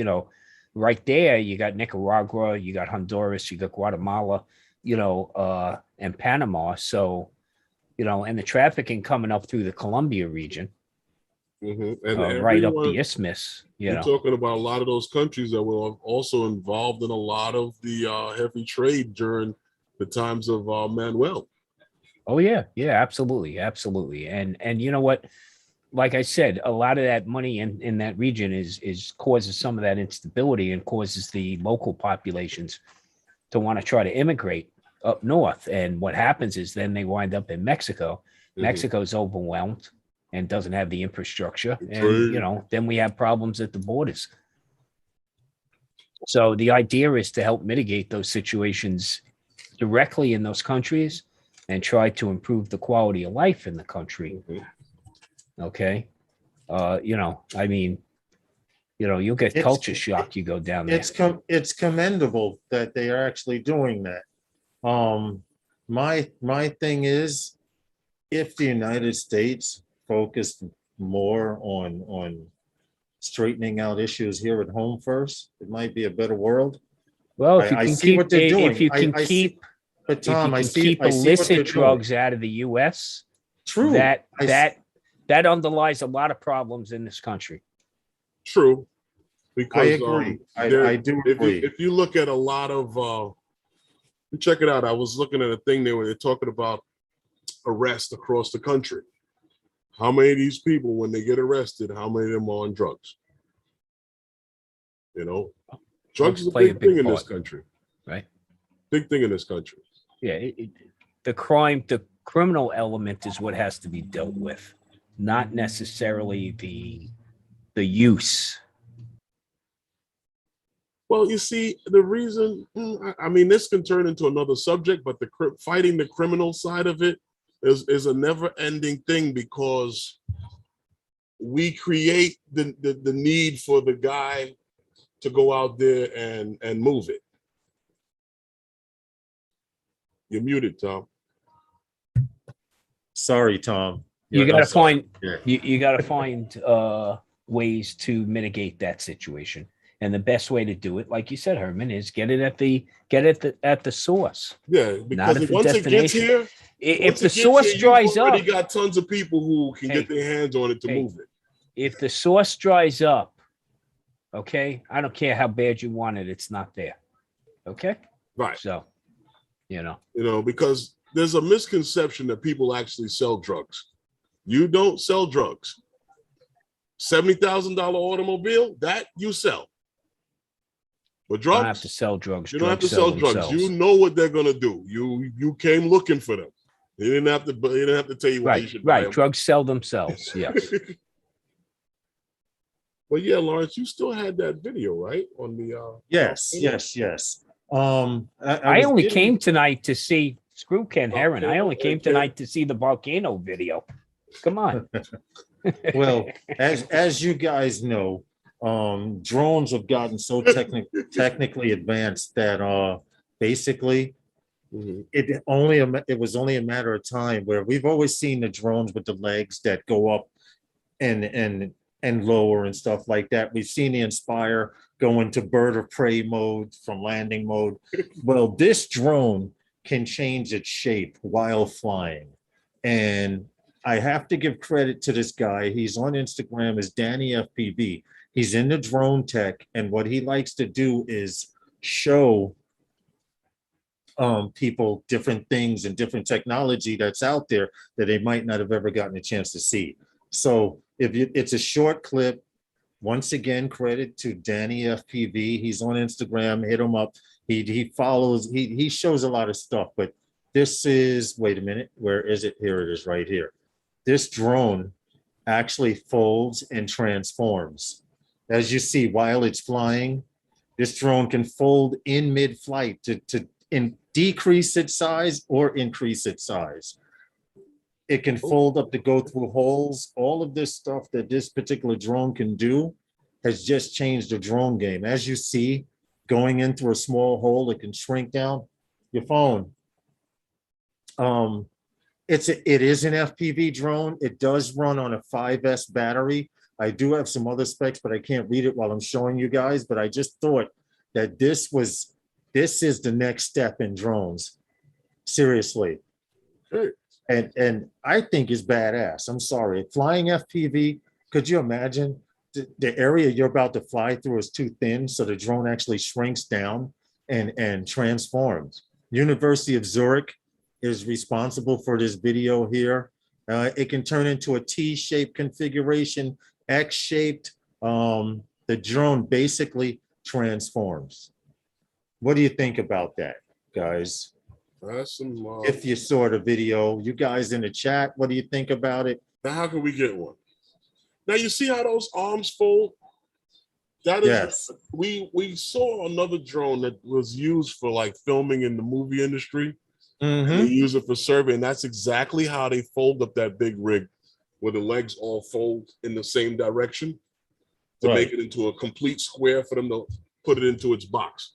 right there, you got Nicaragua, you got Honduras, you got Guatemala, and Panama. So, and the trafficking coming up through the Colombia region, and right up the isthmus. You're talking about a lot of those countries that were also involved in a lot of the heavy trade during the times of Manuel. Oh yeah, absolutely. And you know what? Like I said, a lot of that money in that region is causes some of that instability and causes the local populations to want to try to immigrate up north. And what happens is then they wind up in Mexico. Mexico's overwhelmed and doesn't have the infrastructure. And, then we have problems at the borders. So the idea is to help mitigate those situations directly in those countries and try to improve the quality of life in the country. Okay. You'll get culture shock. You go down there. It's commendable that they are actually doing that. My thing is, if the United States focused more on straightening out issues here at home first, it might be a better world. Well, if you I can see keep what they're doing. if you can keep But Tom, I see keep what they're illicit doing. drugs out of the U.S., True. That underlies a lot of problems in this country. True. Because I agree. I do agree. If you look at a lot of check it out. I was looking at a thing there where they're talking about arrests across the country. How many of these people, when they get arrested, how many of them are on drugs? Drugs is a big thing in this country. Right. Big thing in this country. Yeah. The criminal element is what has to be dealt with, not necessarily the use. Well, you see, the reason, this can turn into another subject, but fighting the criminal side of it is a never-ending thing, because we create the need for the guy to go out there and move it. You're muted, Tom. Sorry, Tom. You got to find ways to mitigate that situation. And the best way to do it, like you said, Herman, is get it at the source. Yeah, because once it gets here, if the source dries up, you got tons of people who can get their hands on it to move it. If the source dries up, okay, I don't care how bad you want it, it's not there. Okay, right. So, because there's a misconception that people actually sell drugs. You don't sell drugs. $70,000 automobile, that you sell. But You don't have drugs, to sell drugs. you don't have to Drugs sell drugs. You know what they're gonna do. You came looking for them. They didn't have to. They didn't have to tell you why you should buy Right. them. Drugs sell themselves. Yes. Well, yeah, Lawrence, you still had that video, right? On the Yes. I was only getting- came tonight to see Screw Ken Heron. I only came Volcano. tonight to see the volcano video. Come on. Well, as you guys know, drones have gotten so technically advanced that basically it was only a matter of time where we've always seen the drones with the legs that go up and lower and stuff like that. We've seen the Inspire go into bird of prey mode from landing mode. Well, this drone can change its shape while flying. And I have to give credit to this guy. He's on Instagram as Danny FPV. He's into drone tech. And what he likes to do is show people different things and different technology that's out there that they might not have ever gotten a chance to see. So it's a short clip. Once again, credit to Danny FPV. He's on Instagram. Hit him up. He follows. He shows a lot of stuff. But this is, wait a minute. Where is it? Here it is, right here. This drone actually folds and transforms. As you see, while it's flying, this drone can fold in mid-flight to decrease its size or increase its size. It can fold up to go through holes. All of this stuff that this particular drone can do has just changed the drone game. As you see, going into a small hole, it can shrink down. Your phone. It is an FPV drone. It does run on a 5S battery. I do have some other specs, but I can't read it while I'm showing you guys. But I just thought that this is the next step in drones. Seriously. Hey. And I think is badass. I'm sorry. Flying FPV, could you imagine the area you're about to fly through is too thin, so the drone actually shrinks down and transforms. University of Zurich is responsible for this video here. It can turn into a T-shaped configuration, X-shaped. The drone basically transforms. What do you think about that, guys? That's some. If you saw the video, you guys in the chat, what do you think about it? Now, how can we get one? Now you see how those arms fold. That is, Yes. We saw another drone that was used for like filming in the movie industry. Mhm. They use it for survey, and that's exactly how they fold up that big rig, where the legs all fold in the same direction to make it into a complete square for them to put it into its box.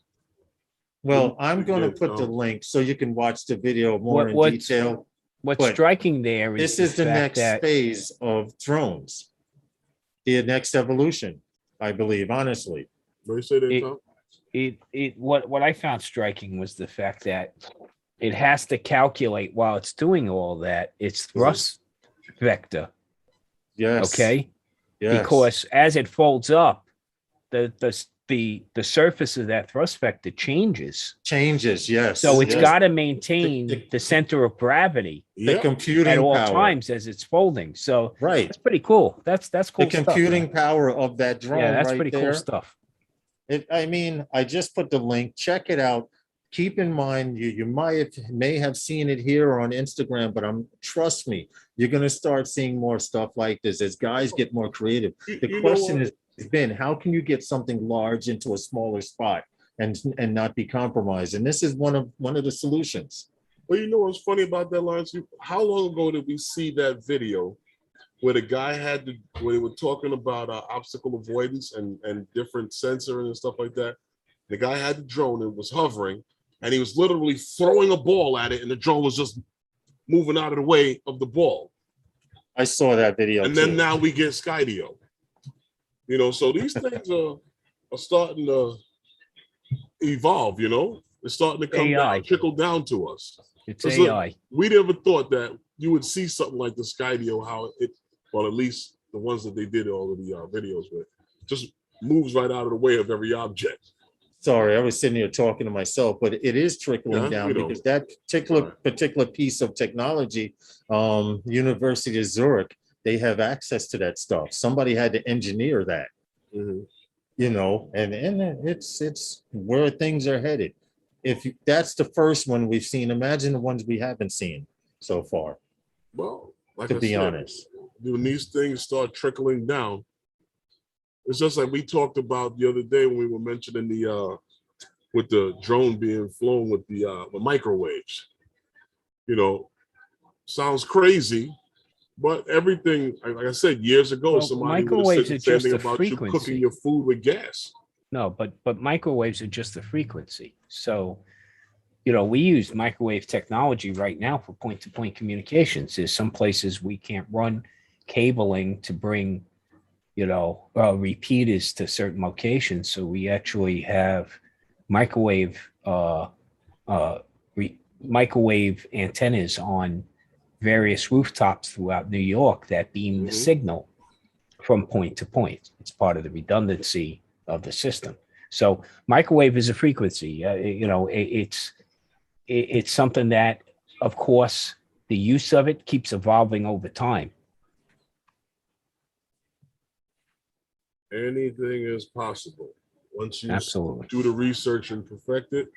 Well, I'm going to put the link so you can watch the video more in What's- detail. What's But striking there is This is the fact next that phase of drones. The next evolution, I believe, honestly. What do you say there, It- Tom? what I found striking was the fact that it has to calculate while it's doing all that its thrust vector. Yes. Okay. Yes. Because as it folds up, the surface of that thrust vector changes. Changes, yes. So it's yes. got to maintain The- the center of gravity the Yeah. computing at all power. times as it's folding. So Right. that's pretty cool. That's cool. The stuff, computing man. power of that drone Yeah, that's right pretty there. cool stuff. I mean, I just put the link. Check it out. Keep in mind, you may have seen it here or on Instagram, but trust me, you're going to start seeing more stuff like this as guys get more creative. You The know question what? has been, how can you get something large into a smaller spot and not be compromised? And this is one of the solutions. Well, you know what's funny about that, Lawrence? How long ago did we see that video where the guy where they were talking about obstacle avoidance and different sensor and stuff like that? The guy had the drone and was hovering, and he was literally throwing a ball at it, and the drone was just moving out of the way of the ball. I saw that video And too. then now we get Skydio. You know, so these things are starting to evolve, you know? It's starting to come AI. down, trickle down to us. It's Because look, AI. we never thought that you would see something like the Skydio, how it, well, at least the ones that they did all of the videos with, just moves right out of the way of every object. Sorry, I was sitting here talking to myself, but it is trickling Yeah, down you know. because that particular piece of technology, University of Zurich, they have access to that stuff. Somebody had to engineer that, Mhm. you know, and it's where things are headed. That's the first one we've seen, imagine the ones we haven't seen so far, Well, like to I be said, honest. when these things start trickling down, it's just like we talked about the other day when we were mentioning the with the drone being flown with the microwaves. You know, sounds crazy, but everything, like I said, years ago, Well, somebody would have microwaves said are the same just thing a about you cooking frequency. your food with gas. No, but microwaves are just the frequency. So, you know, we use microwave technology right now for point-to-point communications. There's some places we can't run cabling to bring, you know, repeaters to certain locations. So we actually have microwave microwave antennas on various rooftops throughout New York that beam the Mhm. signal from point to point. It's part of the redundancy of the system. So microwave is a frequency. You know, it's something that, of course, the use of it keeps evolving over time. Anything is possible once you Absolutely. do the research and perfect it.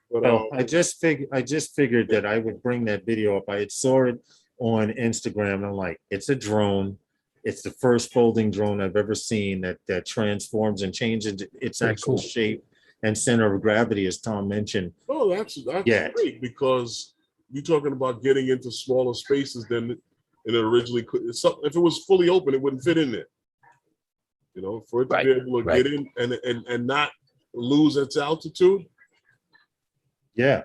But Well, I just figured that I would bring that video up. I had saw it on Instagram, and I'm like, it's a drone. It's the first folding drone I've ever seen that transforms and changes its Pretty actual cool. shape and center of gravity, as Tom mentioned. oh, that's Yeah. great, because you're talking about getting into smaller spaces than it originally could. If it was fully open, it wouldn't fit in there. You know, for it to Right, be able to right. get in and not lose its altitude. Yeah,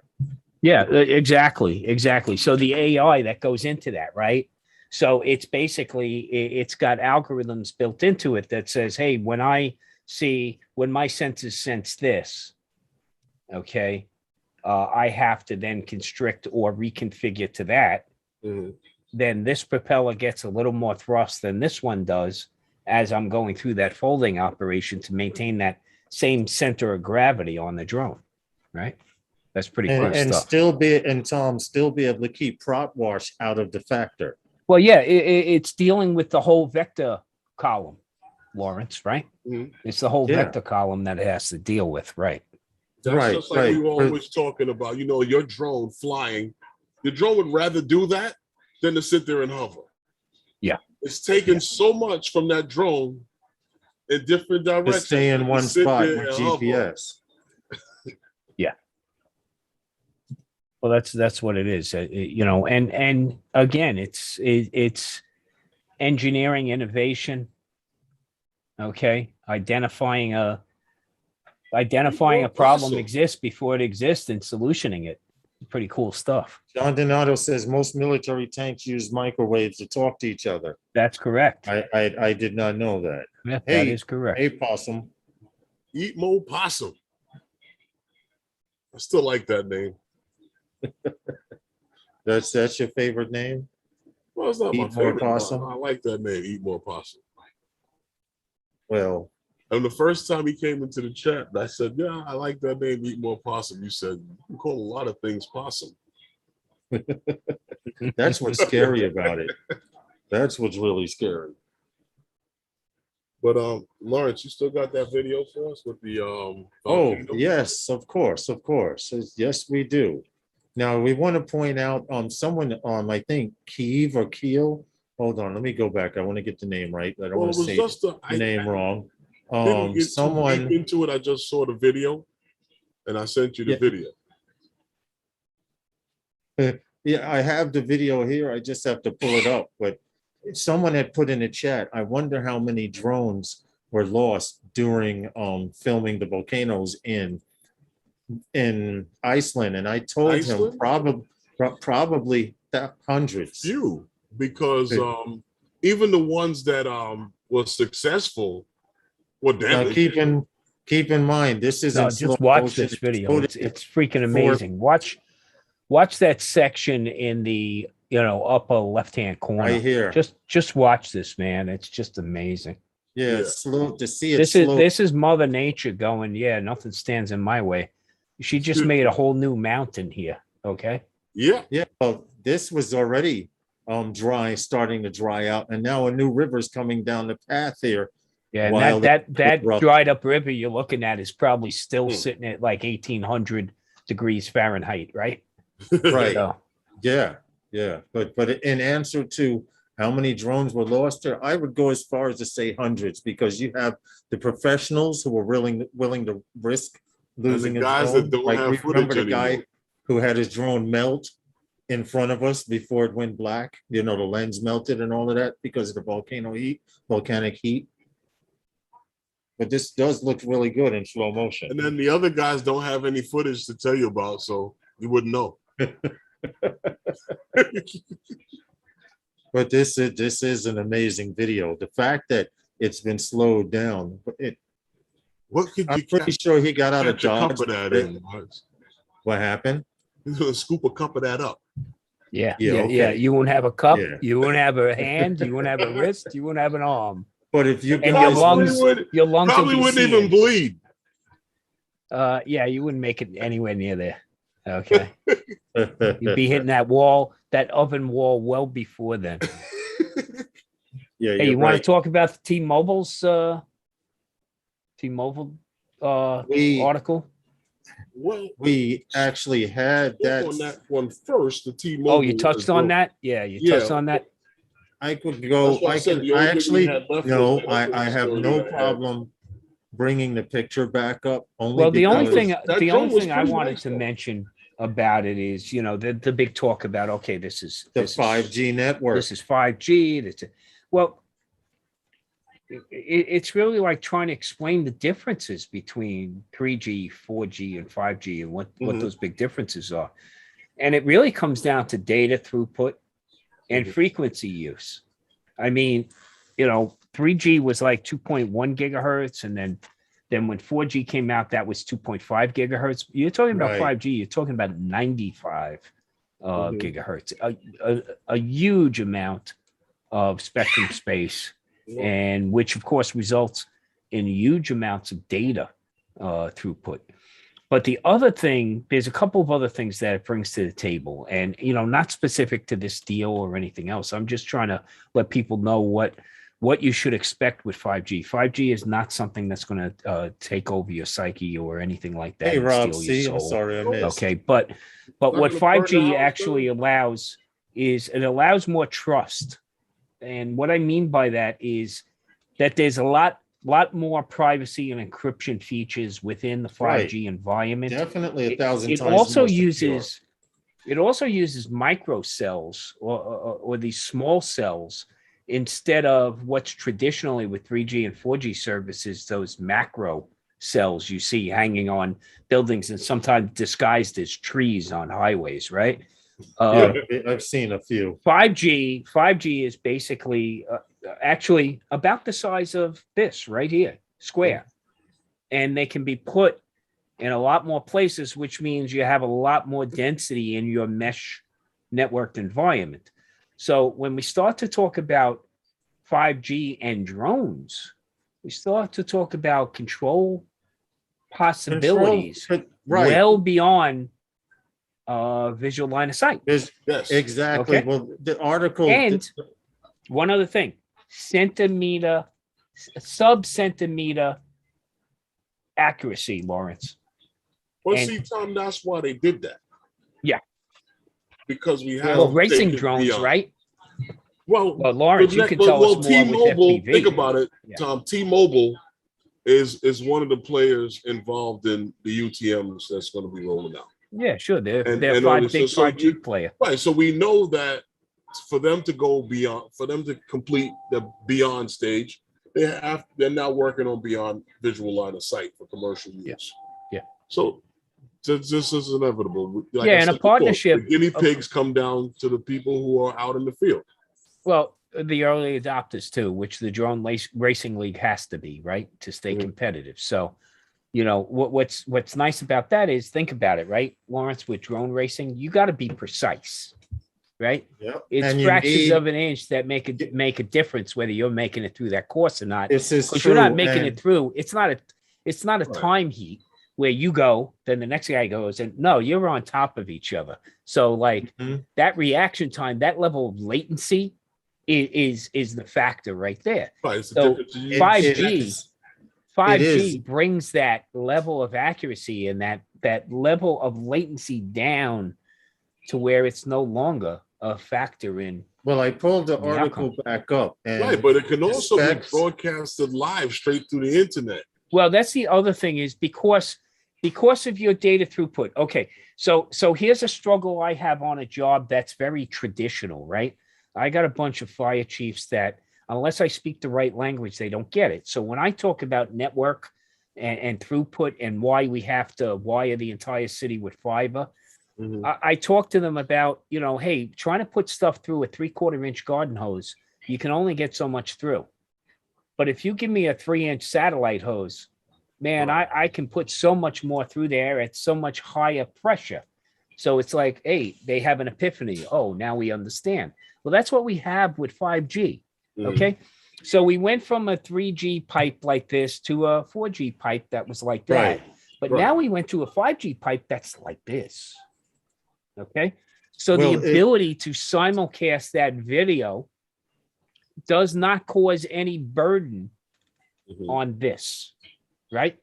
Yeah, exactly. So the AI that goes into that, right? So it's basically it's got algorithms built into it that says, hey, when my senses sense this, okay, I have to then constrict or reconfigure to that. Mhm. Then this propeller gets a little more thrust than this one does as I'm going through that folding operation to maintain that same center of gravity on the drone, right? That's pretty cool and stuff. Tom still be able to keep prop wash out of the factor. Well, yeah, it's dealing with the whole vector column, Lawrence, right? Mhm. It's the whole Yeah. vector column that it has to deal with, right? That's Right, just like right. we were always talking about. You know, your drone flying, your drone would rather do that than to sit there and hover. Yeah. It's taken Yeah. so much from that drone in different To directions. stay in to one sit spot there with and hover. GPS. Well, that's what it is, you know. And again, it's engineering innovation. Okay, identifying a problem Awesome. exists before it exists and solutioning it. Pretty cool stuff. John Donato says most military tanks use microwaves to talk to each other. That's correct. I did not know that. Yeah, Hey, that is correct. Hey, Possum. Eat more possum. I still like that name. That's your favorite name? Well, it's not Eat my more favorite. possum? I like that name. Eat more possum. Well, And the first time he came into the chat, I said, "Yeah, I like that name. Eat more possum." You said, "You can call a lot of things possum." that's what's scary about it. That's what's really scary. But Lawrence, you still got that video for us with the Oh, volcano? yes, of course. Yes, we do. Now we want to point out someone I think Kiev or Keel. Hold on, let me go back. I want to get the name right. I don't Well, want it to was say just the name wrong. Didn't get too Someone deep into it. I just saw the video, and I sent you the Yeah. video. Yeah, I have the video here. I just have to pull it up. But someone had put in the chat, I wonder how many drones were lost during filming the volcanoes in Iceland. And I told Iceland? him probably hundreds. Few, because Good. even the ones that were successful were Now damaged. keep in mind, this isn't No, slow just watch motion. this video. footage. It's freaking amazing. Watch that section in the upper left-hand corner. Right here. Just watch this, man. It's just amazing. Yeah, Yeah. slow to see it. This is Mother Nature going, yeah, nothing stands in my way. She just made a whole new mountain here. Okay. Yeah. Yeah, well, this was already starting to dry out, and now a new river's coming down the path here. Yeah, While and that rough. dried up river you're looking at is probably still Hmm. sitting at like 1800 degrees Fahrenheit, right? Right. So, Yeah, yeah. But in answer to how many drones were lost there, I would go as far as to say hundreds, because you have the professionals who were willing to risk losing a guys drone. that don't Like, have we remember the footage guy anymore. who had his drone melt in front of us before it went black. You know, the lens melted and all of that because of the volcanic heat. But this does look really good in slow motion. And then the other guys don't have any footage to tell you about, so you wouldn't know. But this is an amazing video. The fact that it's been slowed down, What could I'm you pretty sure he got out of catch a cup Dodge. of that in? Marks? What happened? He's gonna scoop a cup of that up. yeah, Yeah, yeah, okay. yeah. You won't have a cup, Yeah. you won't have a hand, you won't have a wrist, you won't have an arm. But if you And guys your lungs, would- your lungs will Probably be wouldn't even seeing. bleed. Yeah, you wouldn't make it anywhere near there. Okay. You'd be hitting that wall, that oven wall, well before then. yeah, Hey, you're you want right. to talk about the T-Mobile's T-Mobile article? Well, We actually had on that one first. The T-Mobile. Oh, you touched on that? Yeah, you touched Yeah. on that. I could go. That's why I said the I only thing we actually had left no. was the I opening have story no that I had. problem bringing the picture back up. Only Well, the only because- thing that the drone only was thing I pretty wanted nice, to though. mention about it is, you know, the big talk about, okay, this is the this is- 5G network. This is 5G. Well, it's really like trying to explain the differences between 3G, 4G, and 5G, and what Mhm. those big differences are. And it really comes down to data throughput and Mhm. frequency use. I mean, you know, 3G was like 2.1 gigahertz, and then when 4G came out, that was 2.5 gigahertz. You're talking about Right. 5G, you're talking about 95 Mhm. gigahertz, a huge amount of spectrum space, and which of course results in huge amounts of data throughput. But the other thing, there's a couple of other things that it brings to the table, and you know, not specific to this deal or anything else. I'm just trying to let people know what you should expect with 5G. 5G is not something that's going to take over your psyche or anything like that. Hey, and Rob. steal your See, I'm soul. sorry I missed. Okay, but what gonna burn the 5G house actually allows is it allows more trust. And what I mean by that is that there's a lot more privacy and encryption features within the 5G environment. Definitely It 1,000 it times. also more secure. uses microcells or these small cells instead of what's traditionally with 3G and 4G services, those macro cells you see hanging on buildings and sometimes disguised as trees on highways, right? Yeah, I've seen a few. 5G is basically actually about the size of this right here, square. And they can be put in a lot more places, which means you have a lot more density in your mesh networked environment. So when we start to talk about 5G and drones, we start to talk about control possibilities Right. well beyond visual line of sight. There's- Yes. exactly. Okay. Well, the article. And one other thing, sub-centimeter accuracy, Lawrence. Well, and- see, Tom, that's why they did that. Yeah. Because we have Well, racing taken drones, beyond. right? Well, Well, Lawrence, you can tell us more with T-Mobile. FPV. Think about it, Yeah. Tom. T-Mobile is one of the players involved in the UTMs that's going to be rolling out. Yeah, sure. They're And- they're and five only- big so 5G you- player. Right. So we know that for them to go beyond, for them to complete the beyond stage, they're now working on beyond visual line of sight for commercial use. Yeah. So this is inevitable. Like Yeah, I and a said before, partnership the guinea of- pigs come down to the people who are out in the field. Well, the early adopters too, which the drone racing league has to be, right, to stay Mhm. competitive. So, you know, what's nice about that is think about it, right, Lawrence, with drone racing, you got to be precise, right? Yep. It's And you fractions need- of an inch that make a difference whether you're making it through that course or not. This is Because true. you're not making and- it through. It's not a Right. time heat. where you go, then the next guy goes, and no, you're on top of each other. So like that reaction time, that level of latency is the factor right there. Right, it's the So difference. 5G brings that level of accuracy and that level of latency down to where it's no longer a factor in. Well, I pulled the The article outcome. back up, and Right, but it can also be specs- broadcasted live straight through the internet. Well, that's the other thing is because of your data throughput. Okay, so here's a struggle I have on a job that's very traditional, right? I got a bunch of fire chiefs that unless I speak the right language, they don't get it. So when I talk about network and throughput and why we have to wire the entire city with fiber, I talk to them about, hey, trying to put stuff through a 3/4-inch garden hose, you can only get so much through. But if you give me a 3-inch satellite hose, man, I can put so much more through there at so much higher pressure. So it's like, hey, they have an epiphany. Oh, now we understand. Well, that's what we have with 5G. Okay. So we went from a 3G pipe like this to a 4G pipe that was like that. Right. But Right. now we went to a 5G pipe that's like this. Okay. So Well, the ability to simulcast that video does not cause any burden on this, right?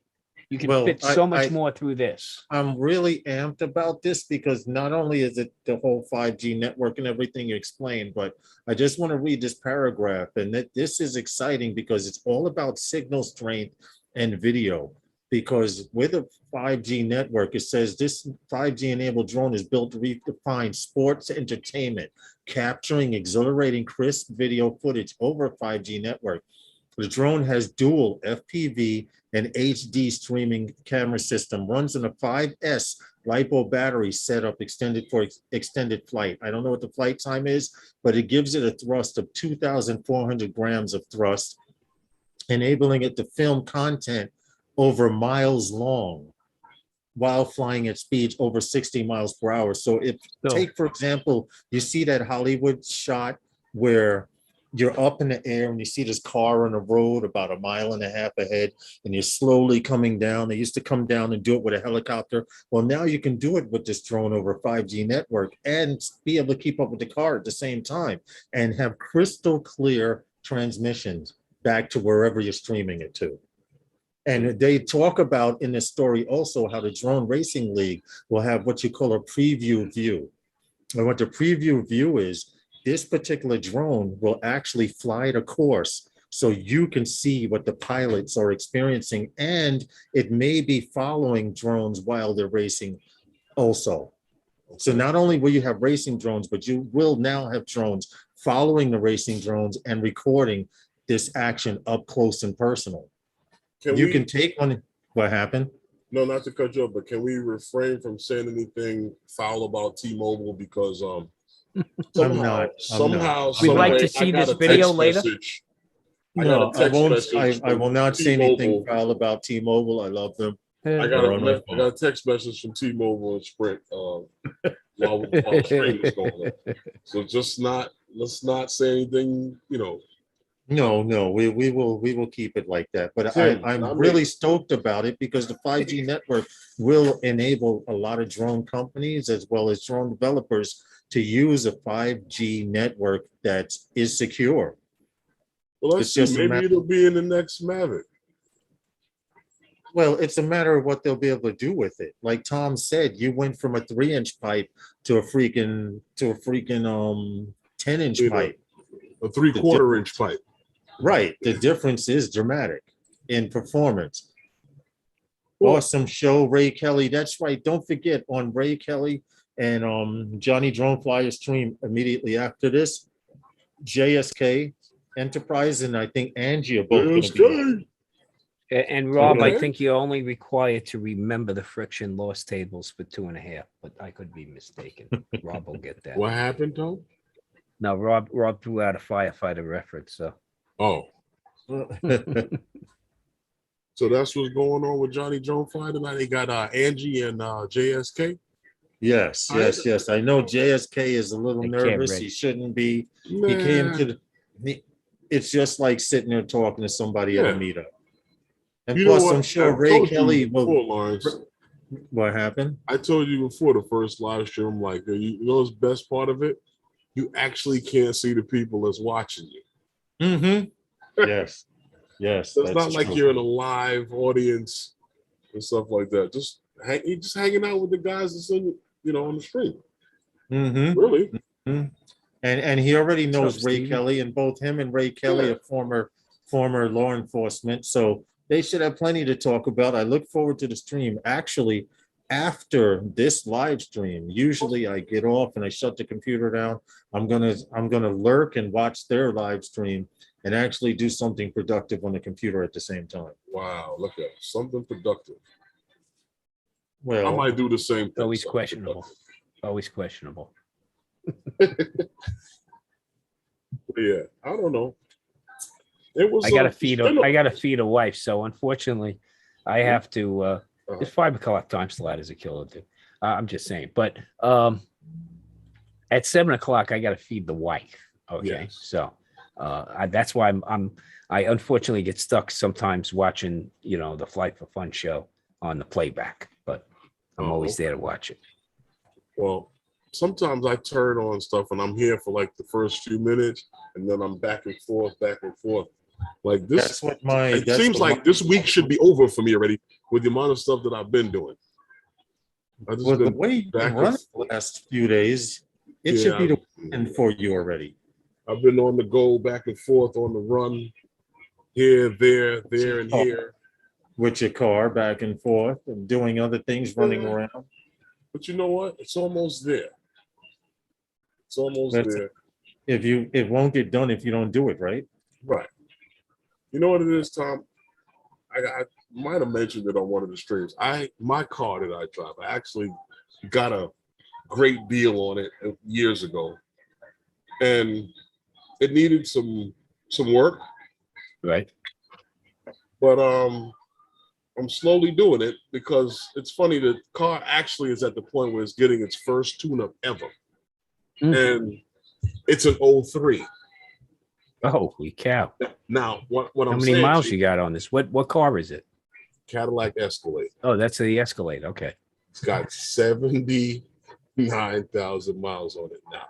You can Well, fit so much I- more through this. I'm really amped about this because not only is it the whole 5G network and everything you explained, but I just want to read this paragraph, and that this is exciting because it's all about signal strength and video. Because with a 5G network, it says this 5G enabled drone is built to redefine sports entertainment, capturing exhilarating crisp video footage over a 5G network. The drone has dual FPV and HD streaming camera system, runs on a 5S LiPo battery setup extended for extended flight. I don't know what the flight time is, but it gives it a thrust of 2,400 grams of thrust, enabling it to film content over miles long while flying at speeds over 60 miles per hour. So if, take for example, you see that Hollywood shot where you're up in the air and you see this car on the road about 1.5 miles ahead, and you're slowly coming down. They used to come down and do it with a helicopter. Well, now you can do it with this drone over a 5G network and be able to keep up with the car at the same time and have crystal clear transmissions back to wherever you're streaming it to. And they talk about in this story also how the Drone Racing League will have what you call a preview view. And what the preview view is, this particular drone will actually fly the course so you can see what the pilots are experiencing, and it may be following drones while they're racing also. So not only will you have racing drones, but you will now have drones following the racing drones and recording this action up close and personal. You can take one. What happened? No, not to cut you off, but can we refrain from saying anything foul about T-Mobile because somehow We'd like to I see got this a video text later. message. No, I won't. message I will from not say anything T-Mobile. foul about T-Mobile. I love them. I got a text message from T-Mobile and Sprint while stream is going on. So let's not say anything, No, we will keep it like that. But Same, I'm not really me. stoked about it because the 5G network will enable a lot of drone companies as well as drone developers to use a 5G network that is secure. Well, let's It's just see. a Maybe it'll be in the next Maverick. Well, it's a matter of what they'll be able to do with it. Like Tom said, you went from a 3-inch pipe to a freaking 10-inch You know, pipe. A 3/4-inch pipe. Right. The difference is dramatic in performance. Well- Awesome show, Ray Kelly. That's right. Don't forget on Ray Kelly and Johnny Drone Flyer stream immediately after this, JSK Enterprise and I think Angie are both going to be on. And Rob, I Okay. think you're only required to remember the friction loss tables for 2.5, but I could be mistaken. Rob will get that. What happened, Tom? No, Rob threw out a firefighter reference. So Oh, so that's what's going on with Johnny Drone Fly tonight. They got Angie and JSK. Yes. I know JSK is a little I can't nervous. read. He shouldn't be. He came Nah. to it's just like sitting there talking to somebody at a Yeah. meetup. And You know plus, what? I'm sure I Ray told Kelly you will. before, Lawrence. What happened? I told you before the first live stream, I'm like, you know, the best part of it, you actually can't see the people that's watching you. Mm-hmm. Yes. Yes. So it's That's not like true. you're in a live audience and stuff like that. You're just hanging out with the guys that's in, you know, on the stream. Mm-hmm. Really? Mm-hmm. And he already knows up, Ray Stevie? Kelly, and both him and Ray Kelly Yeah. are former law enforcement. So they should have plenty to talk about. I look forward to the stream. Actually, after this live stream, usually I get off and I shut the computer down. I'm gonna lurk and watch their live stream and actually do something productive on the computer at the same time. Wow, look at something productive. I Well, might do the same thing. Always something questionable. Always questionable. productive. Yeah, I don't know. It was. I gotta feed a wife, so unfortunately, I have to. It's 5 o'clock time slot as a killer dude. I'm just saying, but at 7 o'clock, I gotta feed the wife. Okay, Yes. so that's why I unfortunately get stuck sometimes watching, you know, the Flight for Fun show on the playback, but I'm always there to watch it. Well, sometimes I turn on stuff and I'm here for like the first few minutes, and then I'm back and forth. Like this. that's what my. It that's seems what like this week should be over for me already with the amount of stuff that I've been doing. I just Well, the been way you've back been and running forth. the last few days, it should be the weekend for you already. I've been on the go, back and forth on the run, here, there, and here. With your car back and forth and doing other things, running around. But you know what? It's almost there. It's almost That's- there. It won't get done if you don't do it, right? Right. You know what it is, Tom? I might have mentioned it on one of the streams. My car that I drive, I actually got a great deal on it years ago, and it needed some work. Right. But I'm slowly doing it because it's funny. The car actually is at the point where it's getting its first tune-up ever, and it's an 03. Holy cow! Now, what How I'm many saying, miles you got on this? What car is it? Cadillac Escalade. Oh, that's the Escalade. Okay. It's got 79,000 miles on it now.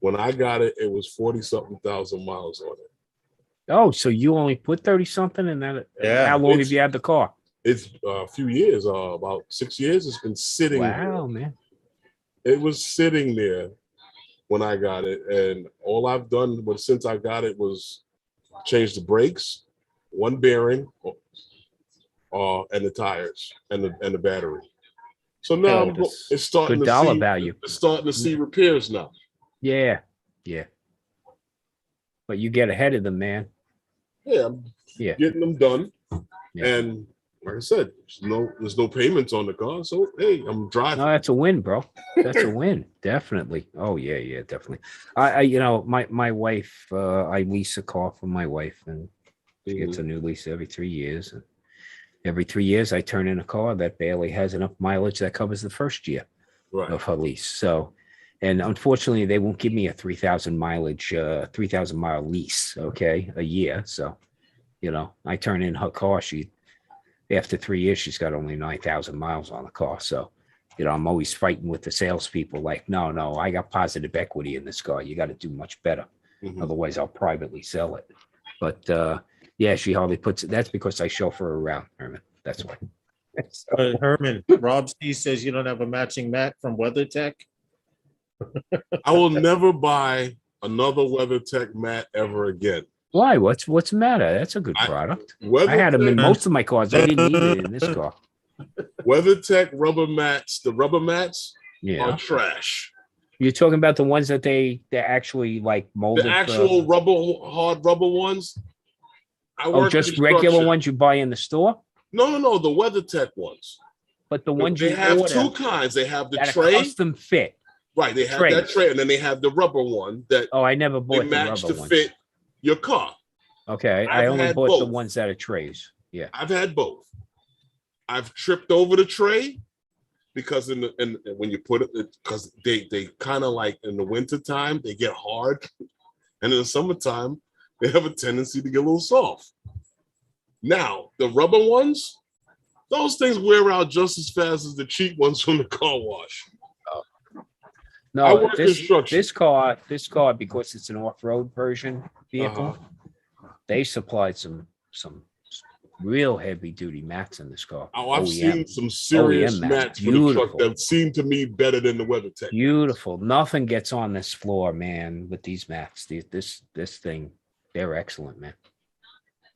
When I got it, it was 40-something thousand miles on it. Oh, so you only put 30 something in that? Yeah. How long have you had the car? It's a few years, about 6 years. It's been sitting Wow, there. man. It was sitting there when I got it, and all I've done since I got it was change the brakes, one bearing, and the tires and the battery. So now it's starting Good to dollar see value. It's starting to see repairs now. Yeah. Yeah. But you get ahead of them, man. Yeah, I'm Yeah. getting them done. Yeah. And like I said, there's no payments on the car. So hey, I'm driving. No, that's a win, bro. That's a win. Definitely. Oh yeah, yeah, definitely. I you know, my wife, I lease a car for my wife, and she gets a new lease every 3 years. And every 3 years I turn in a car that barely has enough mileage that covers the first year of her lease. So, and unfortunately they won't give me a 3,000 mileage, 3,000 mile lease, okay, a year. So, you know, I turn in her car. After 3 years, she's got only 9,000 miles on the car. So, you know, I'm always fighting with the salespeople like, no, I got positive equity in this car. You got to do much better. Otherwise, I'll privately sell it. But yeah, she hardly puts it. That's because I chauffeur her around, Herman. That's why. Herman, Rob C says you don't have a matching mat from WeatherTech. I will never buy another WeatherTech mat ever again. Why? What's the matter? That's a good product. I had them in most of my cars. I didn't need it in this car. WeatherTech rubber mats, the rubber mats Yeah. are trash. You're talking about the ones that they're actually like molded. The actual hard rubber ones. Just regular ones you buy in the store? No, the WeatherTech ones. But the ones they you have order two kinds. They have the that tray, custom fit. right? They have that tray, and then they have the rubber one that I never bought they the match rubber to ones. fit your car. Okay, I I've only had bought the both. ones that are trays. Yeah. I've had both. I've tripped over the tray because when you put it, because they kind of like in the winter time they get hard, and in the summertime they have a tendency to get a little soft. Now, the rubber ones, those things wear out just as fast as the cheap ones from the car wash. I No, work construction. this car, because it's an off-road version vehicle, they supplied some real heavy-duty mats in this car. Oh, I've OEM. seen some serious OEM mats for the truck beautiful. that seem to me better than the WeatherTech. Beautiful. Nothing gets on this floor, man, with these mats. This thing, they're excellent, man.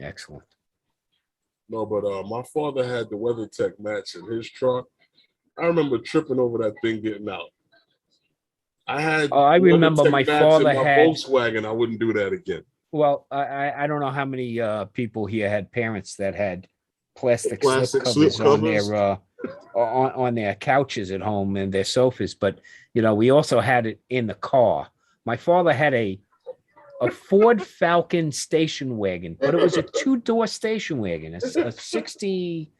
Excellent. No, but my father had the WeatherTech mats in his truck. I remember tripping over that thing getting out. I remember WeatherTech my mats father in my had. Volkswagen. I wouldn't do that again. Well, I don't know how many people here had parents that had plastic Plastic slip slip covers on their couches at home and their sofas, but we also had it in the car. My father had a Ford Falcon station wagon, but it was a 2-door station wagon, a 63,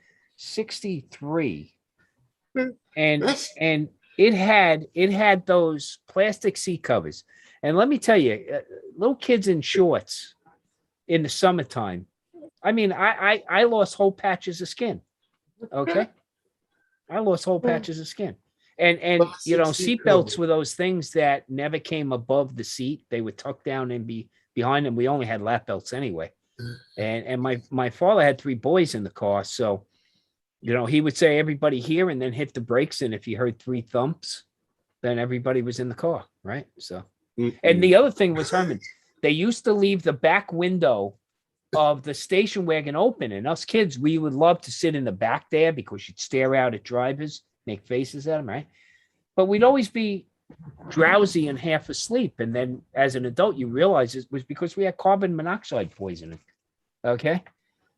and it had those plastic seat covers. And let me tell you, little kids in shorts in the summertime, I mean, I lost whole patches of skin. Okay. I lost whole patches of skin. And seat belts were those things that never came above the seat. They were tucked down and behind them. We only had lap belts anyway. And my father had 3 boys in the car. So, he would say everybody here and then hit the brakes. And if you heard 3 thumps, then everybody was in the car. Right. So, and the other thing was, Herman, they used to leave the back window of the station wagon open. And us kids, we would love to sit in the back there because you'd stare out at drivers, make faces at them, right? But we'd always be drowsy and half asleep. And then as an adult, you realize it was because we had carbon monoxide poisoning. Okay.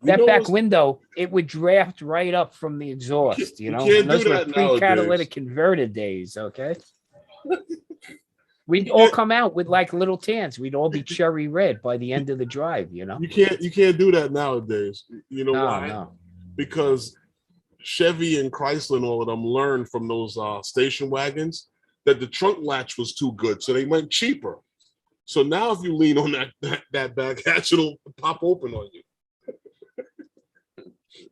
That back window, it would draft right up from the exhaust, You can't and those do were that pre-catalytic nowadays. converter days. Okay. We'd all come out with like little tans. We'd all be cherry red by the end of the drive, You can't do that nowadays. You know why? No. Because Chevy and Chrysler and all of them learned from those station wagons that the trunk latch was too good, so they went cheaper. So now if you lean on that back hatch, it'll pop open on you.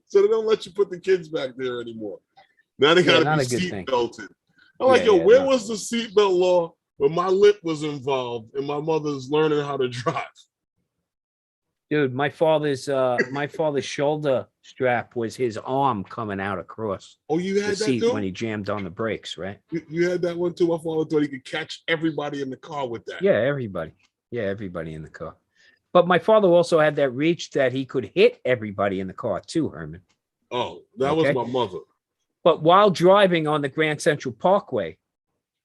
So they don't let you put the kids back there anymore. Now they gotta be seat belted. I'm like, where was the seatbelt law when my lip was involved and my mother's learning how to drive? Dude, my father's shoulder strap was his arm coming out across You had the that seat too? when he jammed on the brakes, right? You had that one too? My father thought he could catch everybody in the car with that. Yeah, everybody. Yeah, everybody in the car. But my father also had that reach that he could hit everybody in the car too, Herman. Oh, that was my mother. But while driving on the Grand Central Parkway,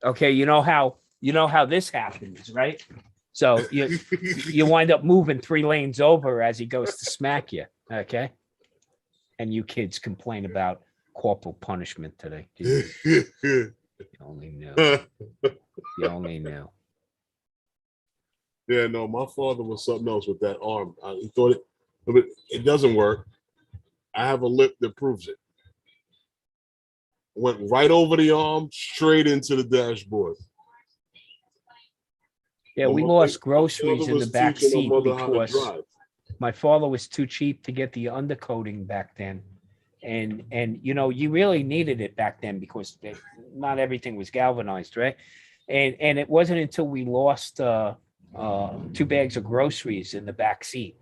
okay, you know how this happens, right? So you wind up moving 3 lanes over as he goes to smack you, okay? And you kids complain about corporal punishment today. You only knew. You only knew. Yeah, no, my father was something else with that arm. He thought it doesn't work. I have a lip that proves it. Went right over the arm, straight into the dashboard. Yeah, we lost groceries in the back seat because my father was too cheap to get the undercoating back then. And you really needed it back then because not everything was galvanized, right? And it wasn't until we lost 2 bags of groceries in the back seat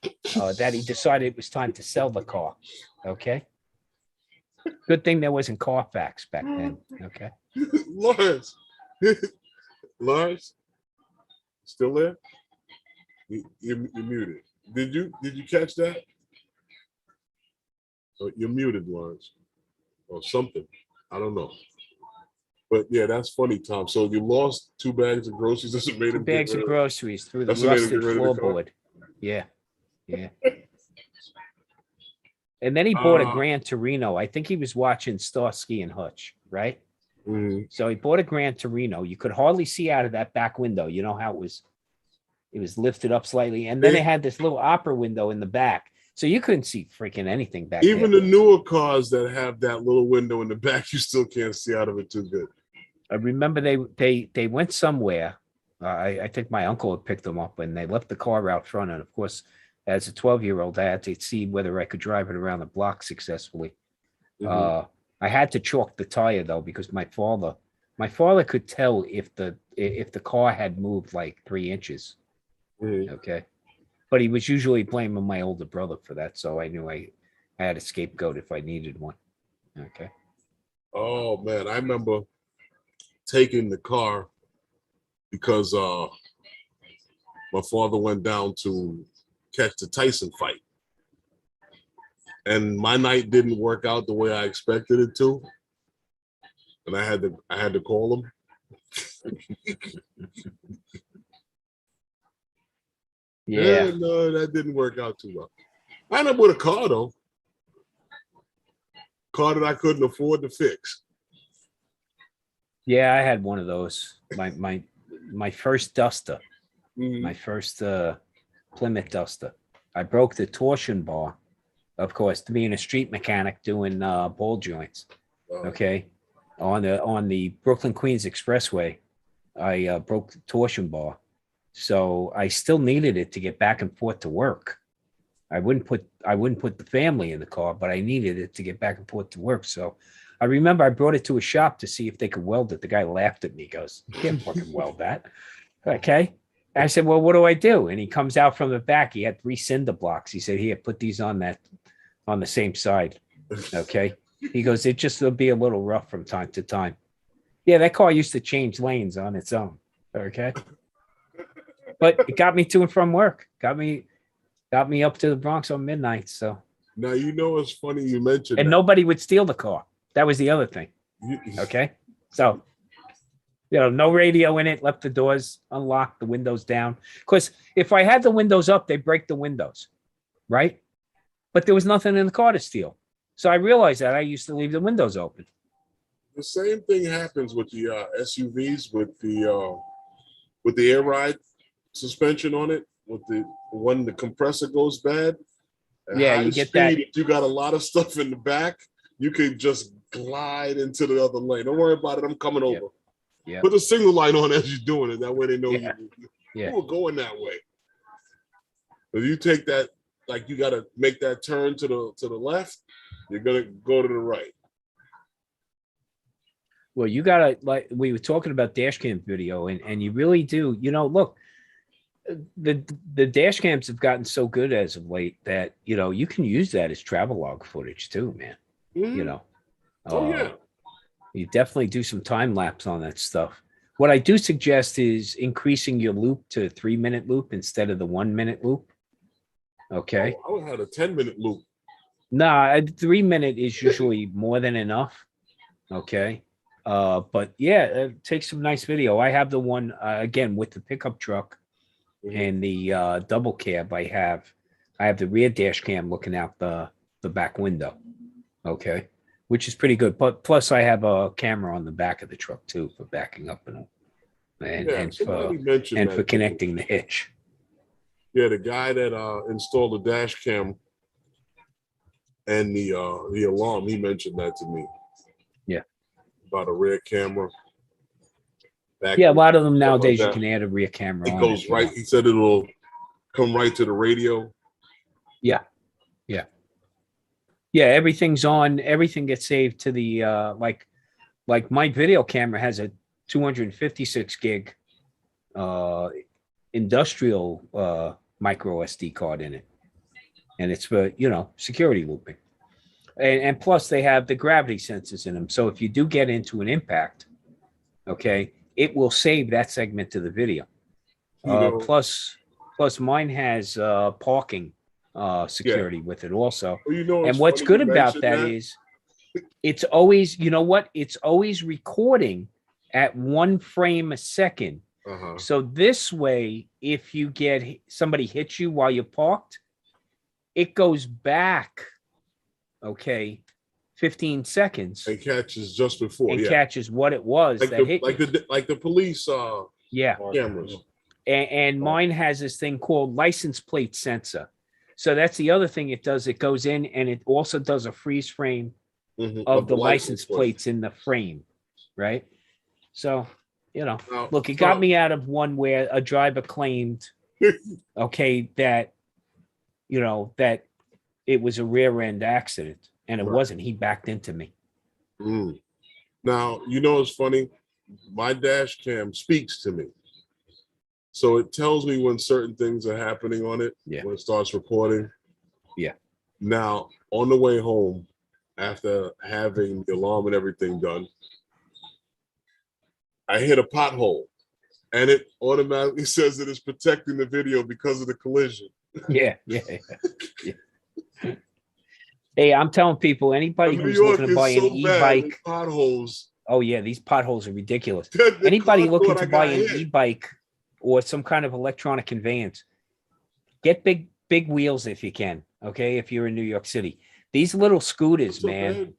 that he decided it was time to sell the car. Okay. Good thing there wasn't Carfax back then. Okay. Lawrence, still there? You're muted. Did you catch that? Oh, you're muted, Lawrence, or something. I don't know. But yeah, that's funny, Tom. So you lost 2 bags of groceries. That's made 2 bags of groceries through the rusted floorboard. Yeah. And then he bought a Gran Torino. I think he was watching Starsky and Hutch, right? Mm-hmm. So he bought a Gran Torino. You could hardly see out of that back window. You know how it was lifted up slightly. And then it had this little opera window in the back. So you couldn't see freaking anything back there. Even the newer cars that have that little window in the back, you still can't see out of it too good. I remember they went somewhere. I think my uncle had picked them up and they left the car out front. And of course, as a 12-year-old, I had to see whether I could drive it around the block successfully. Mhm. I had to chalk the tire though, because my father could tell if the car had moved like 3 inches. Mhm. Okay. But he was usually blaming my older brother for that. So I knew I had a scapegoat if I needed one. Okay. Oh man, I remember taking the car because my father went down to catch the Tyson fight. And my night didn't work out the way I expected it to. And I had to call him. Yeah. No, that didn't work out too well. I ended up with a car though. Car that I couldn't afford to fix. Yeah, I had one of those. My first Duster, Mhm. my first Plymouth Duster. I broke the torsion bar, of course, to being a street mechanic doing ball joints. Okay. On the Brooklyn Queens Expressway, I broke the torsion bar. So I still needed it to get back and forth to work. I wouldn't put the family in the car, but I needed it to get back and forth to work. So I remember I brought it to a shop to see if they could weld it. The guy laughed at me, goes, "You can't fucking weld that." Okay. I said, "Well, what do I do?" And he comes out from the back. He had 3 cinder blocks. He said, "Here, put these on the same side." Okay. He goes, "It'll be a little rough from time to time." Yeah, that car used to change lanes on its own. Okay. But it got me to and from work. Got me up to the Bronx on midnight. So, Now you know it's funny you mentioned and that. nobody would steal the car. That was the other thing. Okay. So, no radio in it, left the doors unlocked, the windows down. Because if I had the windows up, they break the windows. Right. But there was nothing in the car to steal. So I realized that I used to leave the windows open. The same thing happens with the SUVs with the air ride suspension on it. With when the compressor goes bad, at Yeah, high you get speed, that. if you got a lot of stuff in the back, you could just glide into the other lane. Don't worry about it. I'm coming over. Yeah. Put the signal light on as you're doing it. That way they know you were going that way. If you take that, like you got to make that turn to the left, you're gonna go to the right. Well, you gotta, like we were talking about dash cam video, and you really do. Look, the dash cams have gotten so good as of late that you can use that as travel log footage too, man. Mhm. Oh yeah. You definitely do some time lapse on that stuff. What I do suggest is increasing your loop to 3-minute loop instead of the 1-minute loop. Okay. Oh, I would have had a 10-minute loop. Nah, a 3-minute is usually more than enough. Okay. But yeah, take some nice video. I have the one again with the pickup truck and the double cab. I have the rear dash cam looking out the back window. Okay. Which is pretty good. But plus I have a camera on the back of the truck too for backing up and for connecting the hitch. Yeah, the guy that installed the dash cam and the alarm, he mentioned that to me. Yeah. About a rear camera. Yeah, a lot of them nowadays you can add a rear camera. It goes right. He said it'll come right to the radio. Yeah. Yeah. Yeah, everything's on. Everything gets saved to the like my video camera has a 256 gig industrial micro SD card in it, and it's for security looping, and plus they have the gravity sensors in them. So if you do get into an impact, okay, it will save that segment to the video. Plus mine has parking security with it also. Well, and what's good about that is it's always, it's always recording at 1 frame a second. So this way, if you get somebody hits you while you're parked, it goes back, 15 seconds. And catches just before. And catches what it was like that hit you. Like the police cameras. And mine has this thing called license plate sensor. So that's the other thing it does. It goes in and it also does a freeze frame of the license plates in the frame, right? So, look, it got me out of one where a driver claimed, that you know, that it was a rear end accident, and it Right. wasn't. He backed into me. Mm. Now, you know, it's funny. My dash cam speaks to me. So it tells me when certain things are happening on it, Yeah. when it starts recording. Yeah. Now, on the way home, after having the alarm and everything done, I hit a pothole and it automatically says that it's protecting the video because of the collision. Yeah. Hey, I'm telling people, anybody New who's York looking to is buy an so bad with e-bike, potholes. oh yeah, these potholes are ridiculous. The Anybody car looking thought to I buy got an hit. e-bike or some kind of electronic conveyance, get big wheels if you can. Okay, if you're in New York City, these little scooters, So man. bad.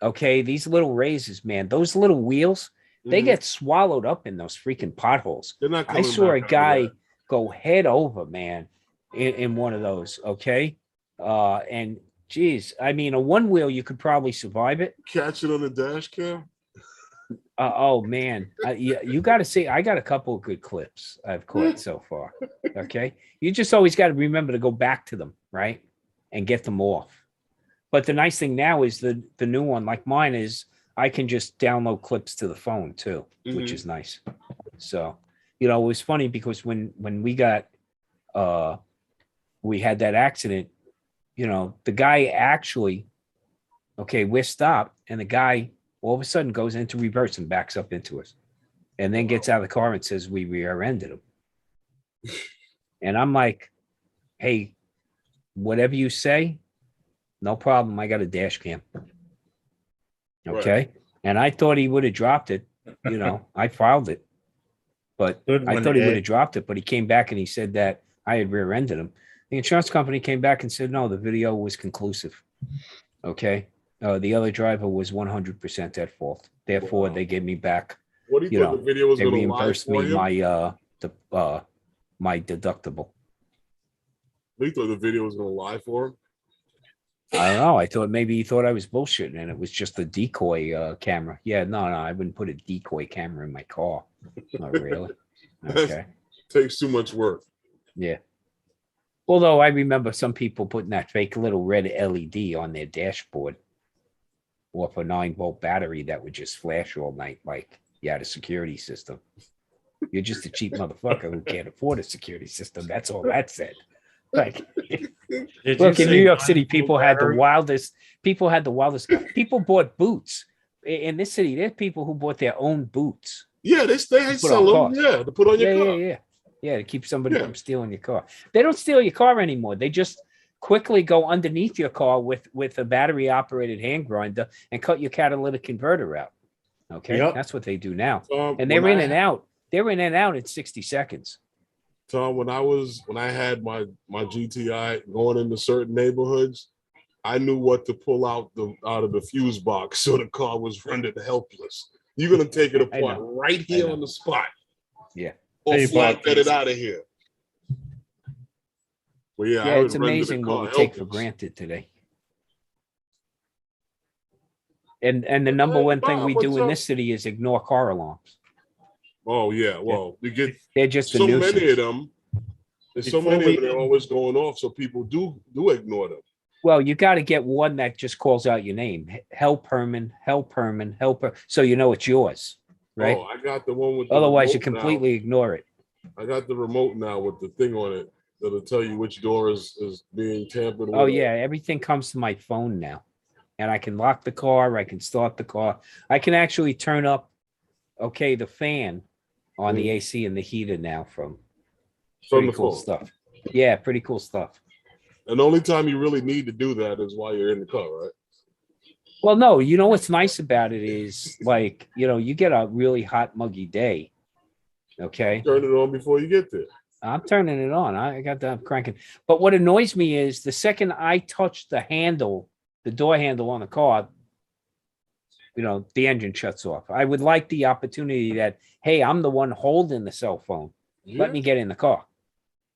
Okay, these little razors, man. Those little wheels, they Mhm. get swallowed up in those freaking potholes. They're not I coming saw a back out of guy that. go head over, man, in one of those. Okay, and geez, I mean, a one wheel you could probably survive it. Catch it on the dash cam. Oh man, you got to see. I got a couple of good clips I've caught so far. Okay, you just always got to remember to go back to them, right, and get them off. But the nice thing now is the new one, like mine, is I can just download clips to the phone too, which Mhm. is nice. So, you know, it was funny because when we got we had that accident, you know, the guy actually, okay, we're stopped, and the guy all of a sudden goes into reverse and backs up into us, and then gets out of the car and says we rear-ended him. And I'm like, hey, whatever you say, no problem. I got a dash cam. Okay. Right. And I thought he would have dropped it. You know, I filed it, but Good I one, thought he would Ed. have dropped it. But he came back and he said that I had rear-ended him. The insurance company came back and said, no, the video was conclusive. Okay. The other driver was 100% at fault. Therefore, Wow. they gave me back. What do you, You thought know, the video was they going to lie reimbursed for me him? my deductible. You thought the video was going to lie for him? I don't know. I thought maybe he thought I was bullshitting and it was just a decoy camera. Yeah, no, I wouldn't put a decoy camera in my car. Not really. Okay. Takes too much work. Yeah. Although I remember some people putting that fake little red LED on their dashboard off a 9-volt battery that would just flash all night like you had a security system. You're just a cheap motherfucker who can't afford a security system. That's all that said. Like, Did look, you in say New York City, 9-volt people had the battery? wildest. People had the wildest. People bought boots. In this city, there's people who bought their own boots. Yeah, they Put sell on them. cars. Yeah, to put on your car. Yeah, to keep somebody Yeah. from stealing your car. They don't steal your car anymore. They just quickly go underneath your car with a battery operated hand grinder and cut your catalytic converter out. Okay, Yep. that's what they do now. And when they're in I and out. They're in and out in 60 seconds. Tom, when I had my GTI going into certain neighborhoods, I knew what to pull out of the fuse box so the car was rendered helpless. You're gonna take it I apart know. right here know. on the spot. Yeah. Or Hey, flat Bob, get it out of here. Well, yeah, Yeah, I it's would render the amazing what car we take for helpless. granted today. And the number one thing we What's do in up? this city is ignore car alarms. Oh yeah, well, you get They're just a so nuisance. many of them. There's so Before many we of them, they're always going off, so people do ignore them. Well, you got to get one that just calls out your name. Help Herman, help Herman, help her. So you know it's yours, right? Oh, I got the one with the Otherwise, you remote now. completely ignore it. I got the remote now with the thing on it that'll tell you which door is being tampered with. Oh, yeah. Everything comes to my phone now. And I can lock the car. I can start the car. I can actually turn up, okay, the fan on the AC and the heater now from pretty the cool phone. stuff. Yeah, pretty cool stuff. And the only time you really need to do that is while you're in the car, right? Well, no, you know what's nice about it is like, you know, you get a really hot, muggy day. Okay. Turn it on before you get there. I'm turning it on. I got that cranking. But what annoys me is the second I touch the handle, the door handle on the car, you know, the engine shuts off. I would like the opportunity that, hey, I'm the one holding the cell phone. Let me get in the car.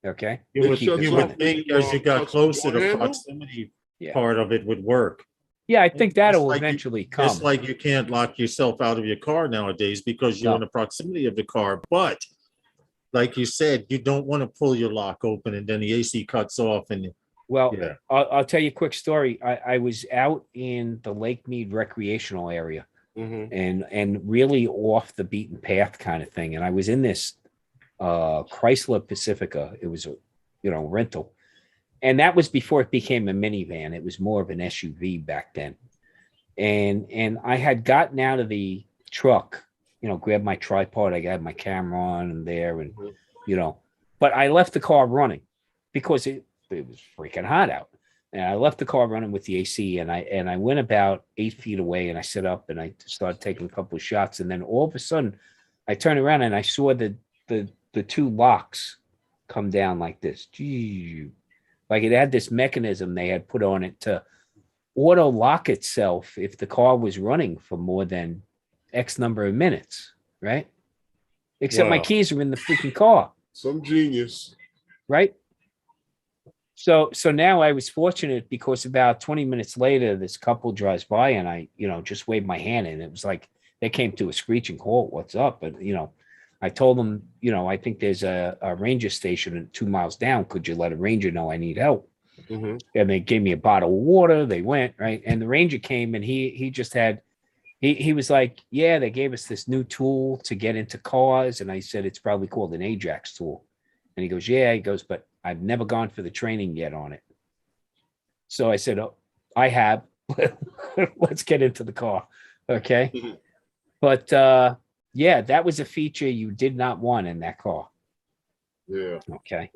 Okay. You would, Keep it you would running. think as you got Touch the closer, door the handle? proximity Yeah. part of it would work. Yeah, I think that'll Just like you- eventually come. Just like you can't lock yourself out of your car nowadays because you're No. in the proximity of the car. But like you said, you don't want to pull your lock open and then the AC cuts off and Well, Yeah. I'll tell you a quick story. I was out in the Lake Mead recreational area Mhm. and really off the beaten path kind of thing. And I was in this Chrysler Pacifica. It was a rental. And that was before it became a minivan. It was more of an SUV back then. And I had gotten out of the truck, grabbed my tripod, I got my camera on and there, and but I left the car running because it was freaking hot out. And I left the car running with the AC, and I went about 8 feet away, and I set up and I started taking a couple of shots, and then all of a sudden I turned around and I saw the two locks come down like this. Gee, like it had this mechanism they had put on it to auto lock itself if the car was running for more than X number of minutes, right? Except my Wow. keys are in the freaking car, Some genius. right? So now I was fortunate because about 20 minutes later, this couple drives by and I, just waved my hand and it was like they came to a screeching halt. What's up? And I told them, I think there's a ranger station 2 miles down. Could you let a ranger know I need help? Mhm. And they gave me a bottle of water. They went, right. And the ranger came and he just had, he was like, yeah, they gave us this new tool to get into cars. And I said, it's probably called an Ajax tool. And he goes, yeah, he goes, but I've never gone for the training yet on it. So I said, oh, I have, let's get into the car. Okay. Mhm. But, yeah, that was a feature you did not want in that car. Yeah. Okay.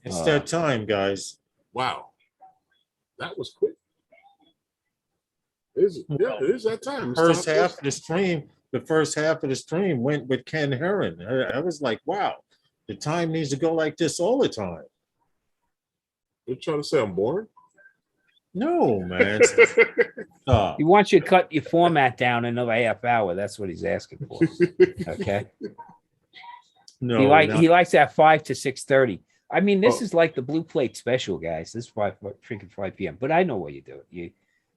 It's that time, guys. Wow. That was quick. It is that time. It's First time half of the stream, went with Ken Heron. I was like, wow, the time needs to go like this all the time. You're trying to say I'm boring? No, man. Stop. He wants you to cut your format down another half hour. That's what he's asking for. Okay. No, He likes that 5 to 6:30. I mean, this Oh. is like the blue plate special, guys. This is 5 p.m. But I know what you do.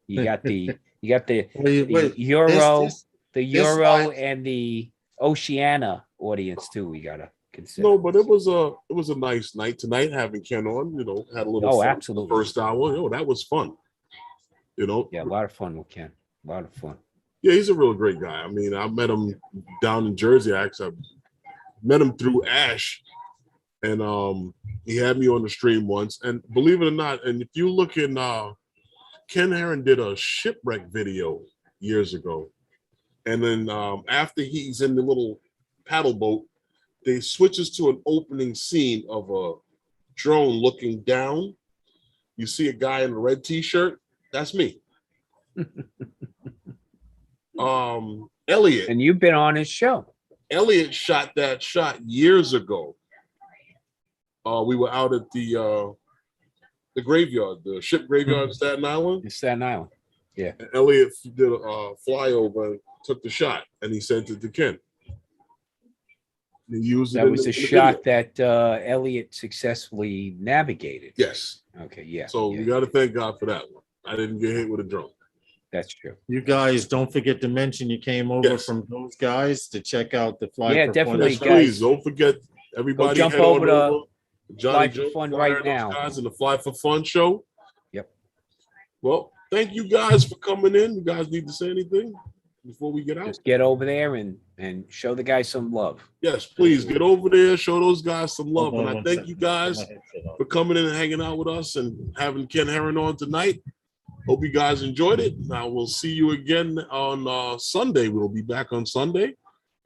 You got the wait, Euro, the this Euro live- and the Oceania audience too. We gotta consider. No, but it was a nice night tonight having Ken on. Had a little Oh, fun. absolutely. First hour, that was fun. Yeah, a lot of fun with Ken. A lot of fun. Yeah, he's a real great guy. I mean, I met him down in Jersey. Actually, I met him through Ash, and he had me on the stream once. And believe it or not, and if you look in, Ken Heron did a shipwreck video years ago, and then after he's in the little paddle boat, they switches to an opening scene of a drone looking down. You see a guy in a red T-shirt. That's me. Elliot. And you've been on his show. Elliot shot that shot years ago. We were out at the graveyard, the ship graveyard in Staten Island. In Staten Island. Yeah. And Elliot did a flyover and took the shot, and he sent it to Ken. He used it. That was in a the shot video. that Elliot successfully navigated. Yes. Okay. Yeah. So yeah, we got to thank God for that one. I didn't get hit with a drone. that's true. You guys don't forget to mention you came over Yes. from those guys to check out the Fly Yeah, for definitely, Yes, Fun. guys. please don't forget everybody. jump head over on to over. Johnny Fly for Joe, Fun Fly right those now. guys in the Fly for Fun show. Yep. Well, thank you guys for coming in. You guys need to say anything before we get out? Just get over there and show the guys some love. Yes, please get over there, show those guys some love. Hold on And I one thank second. you guys Put my headset on. for coming in and hanging out with us and having Ken Heron on tonight. Hope you guys enjoyed it. Now we'll see you again on Sunday. We'll be back on Sunday,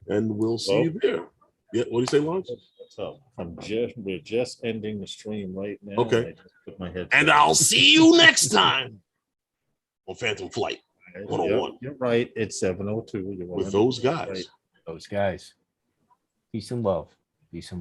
and we'll see you there. Yeah, what do you say, Lawrence? So we're just ending the stream right now. Okay. I just put my headset And on. I'll see you next time on Phantom Flight 101 You're right. It's 7:02. You're with 100% those guys. right. Those guys. Peace and love. Peace and love.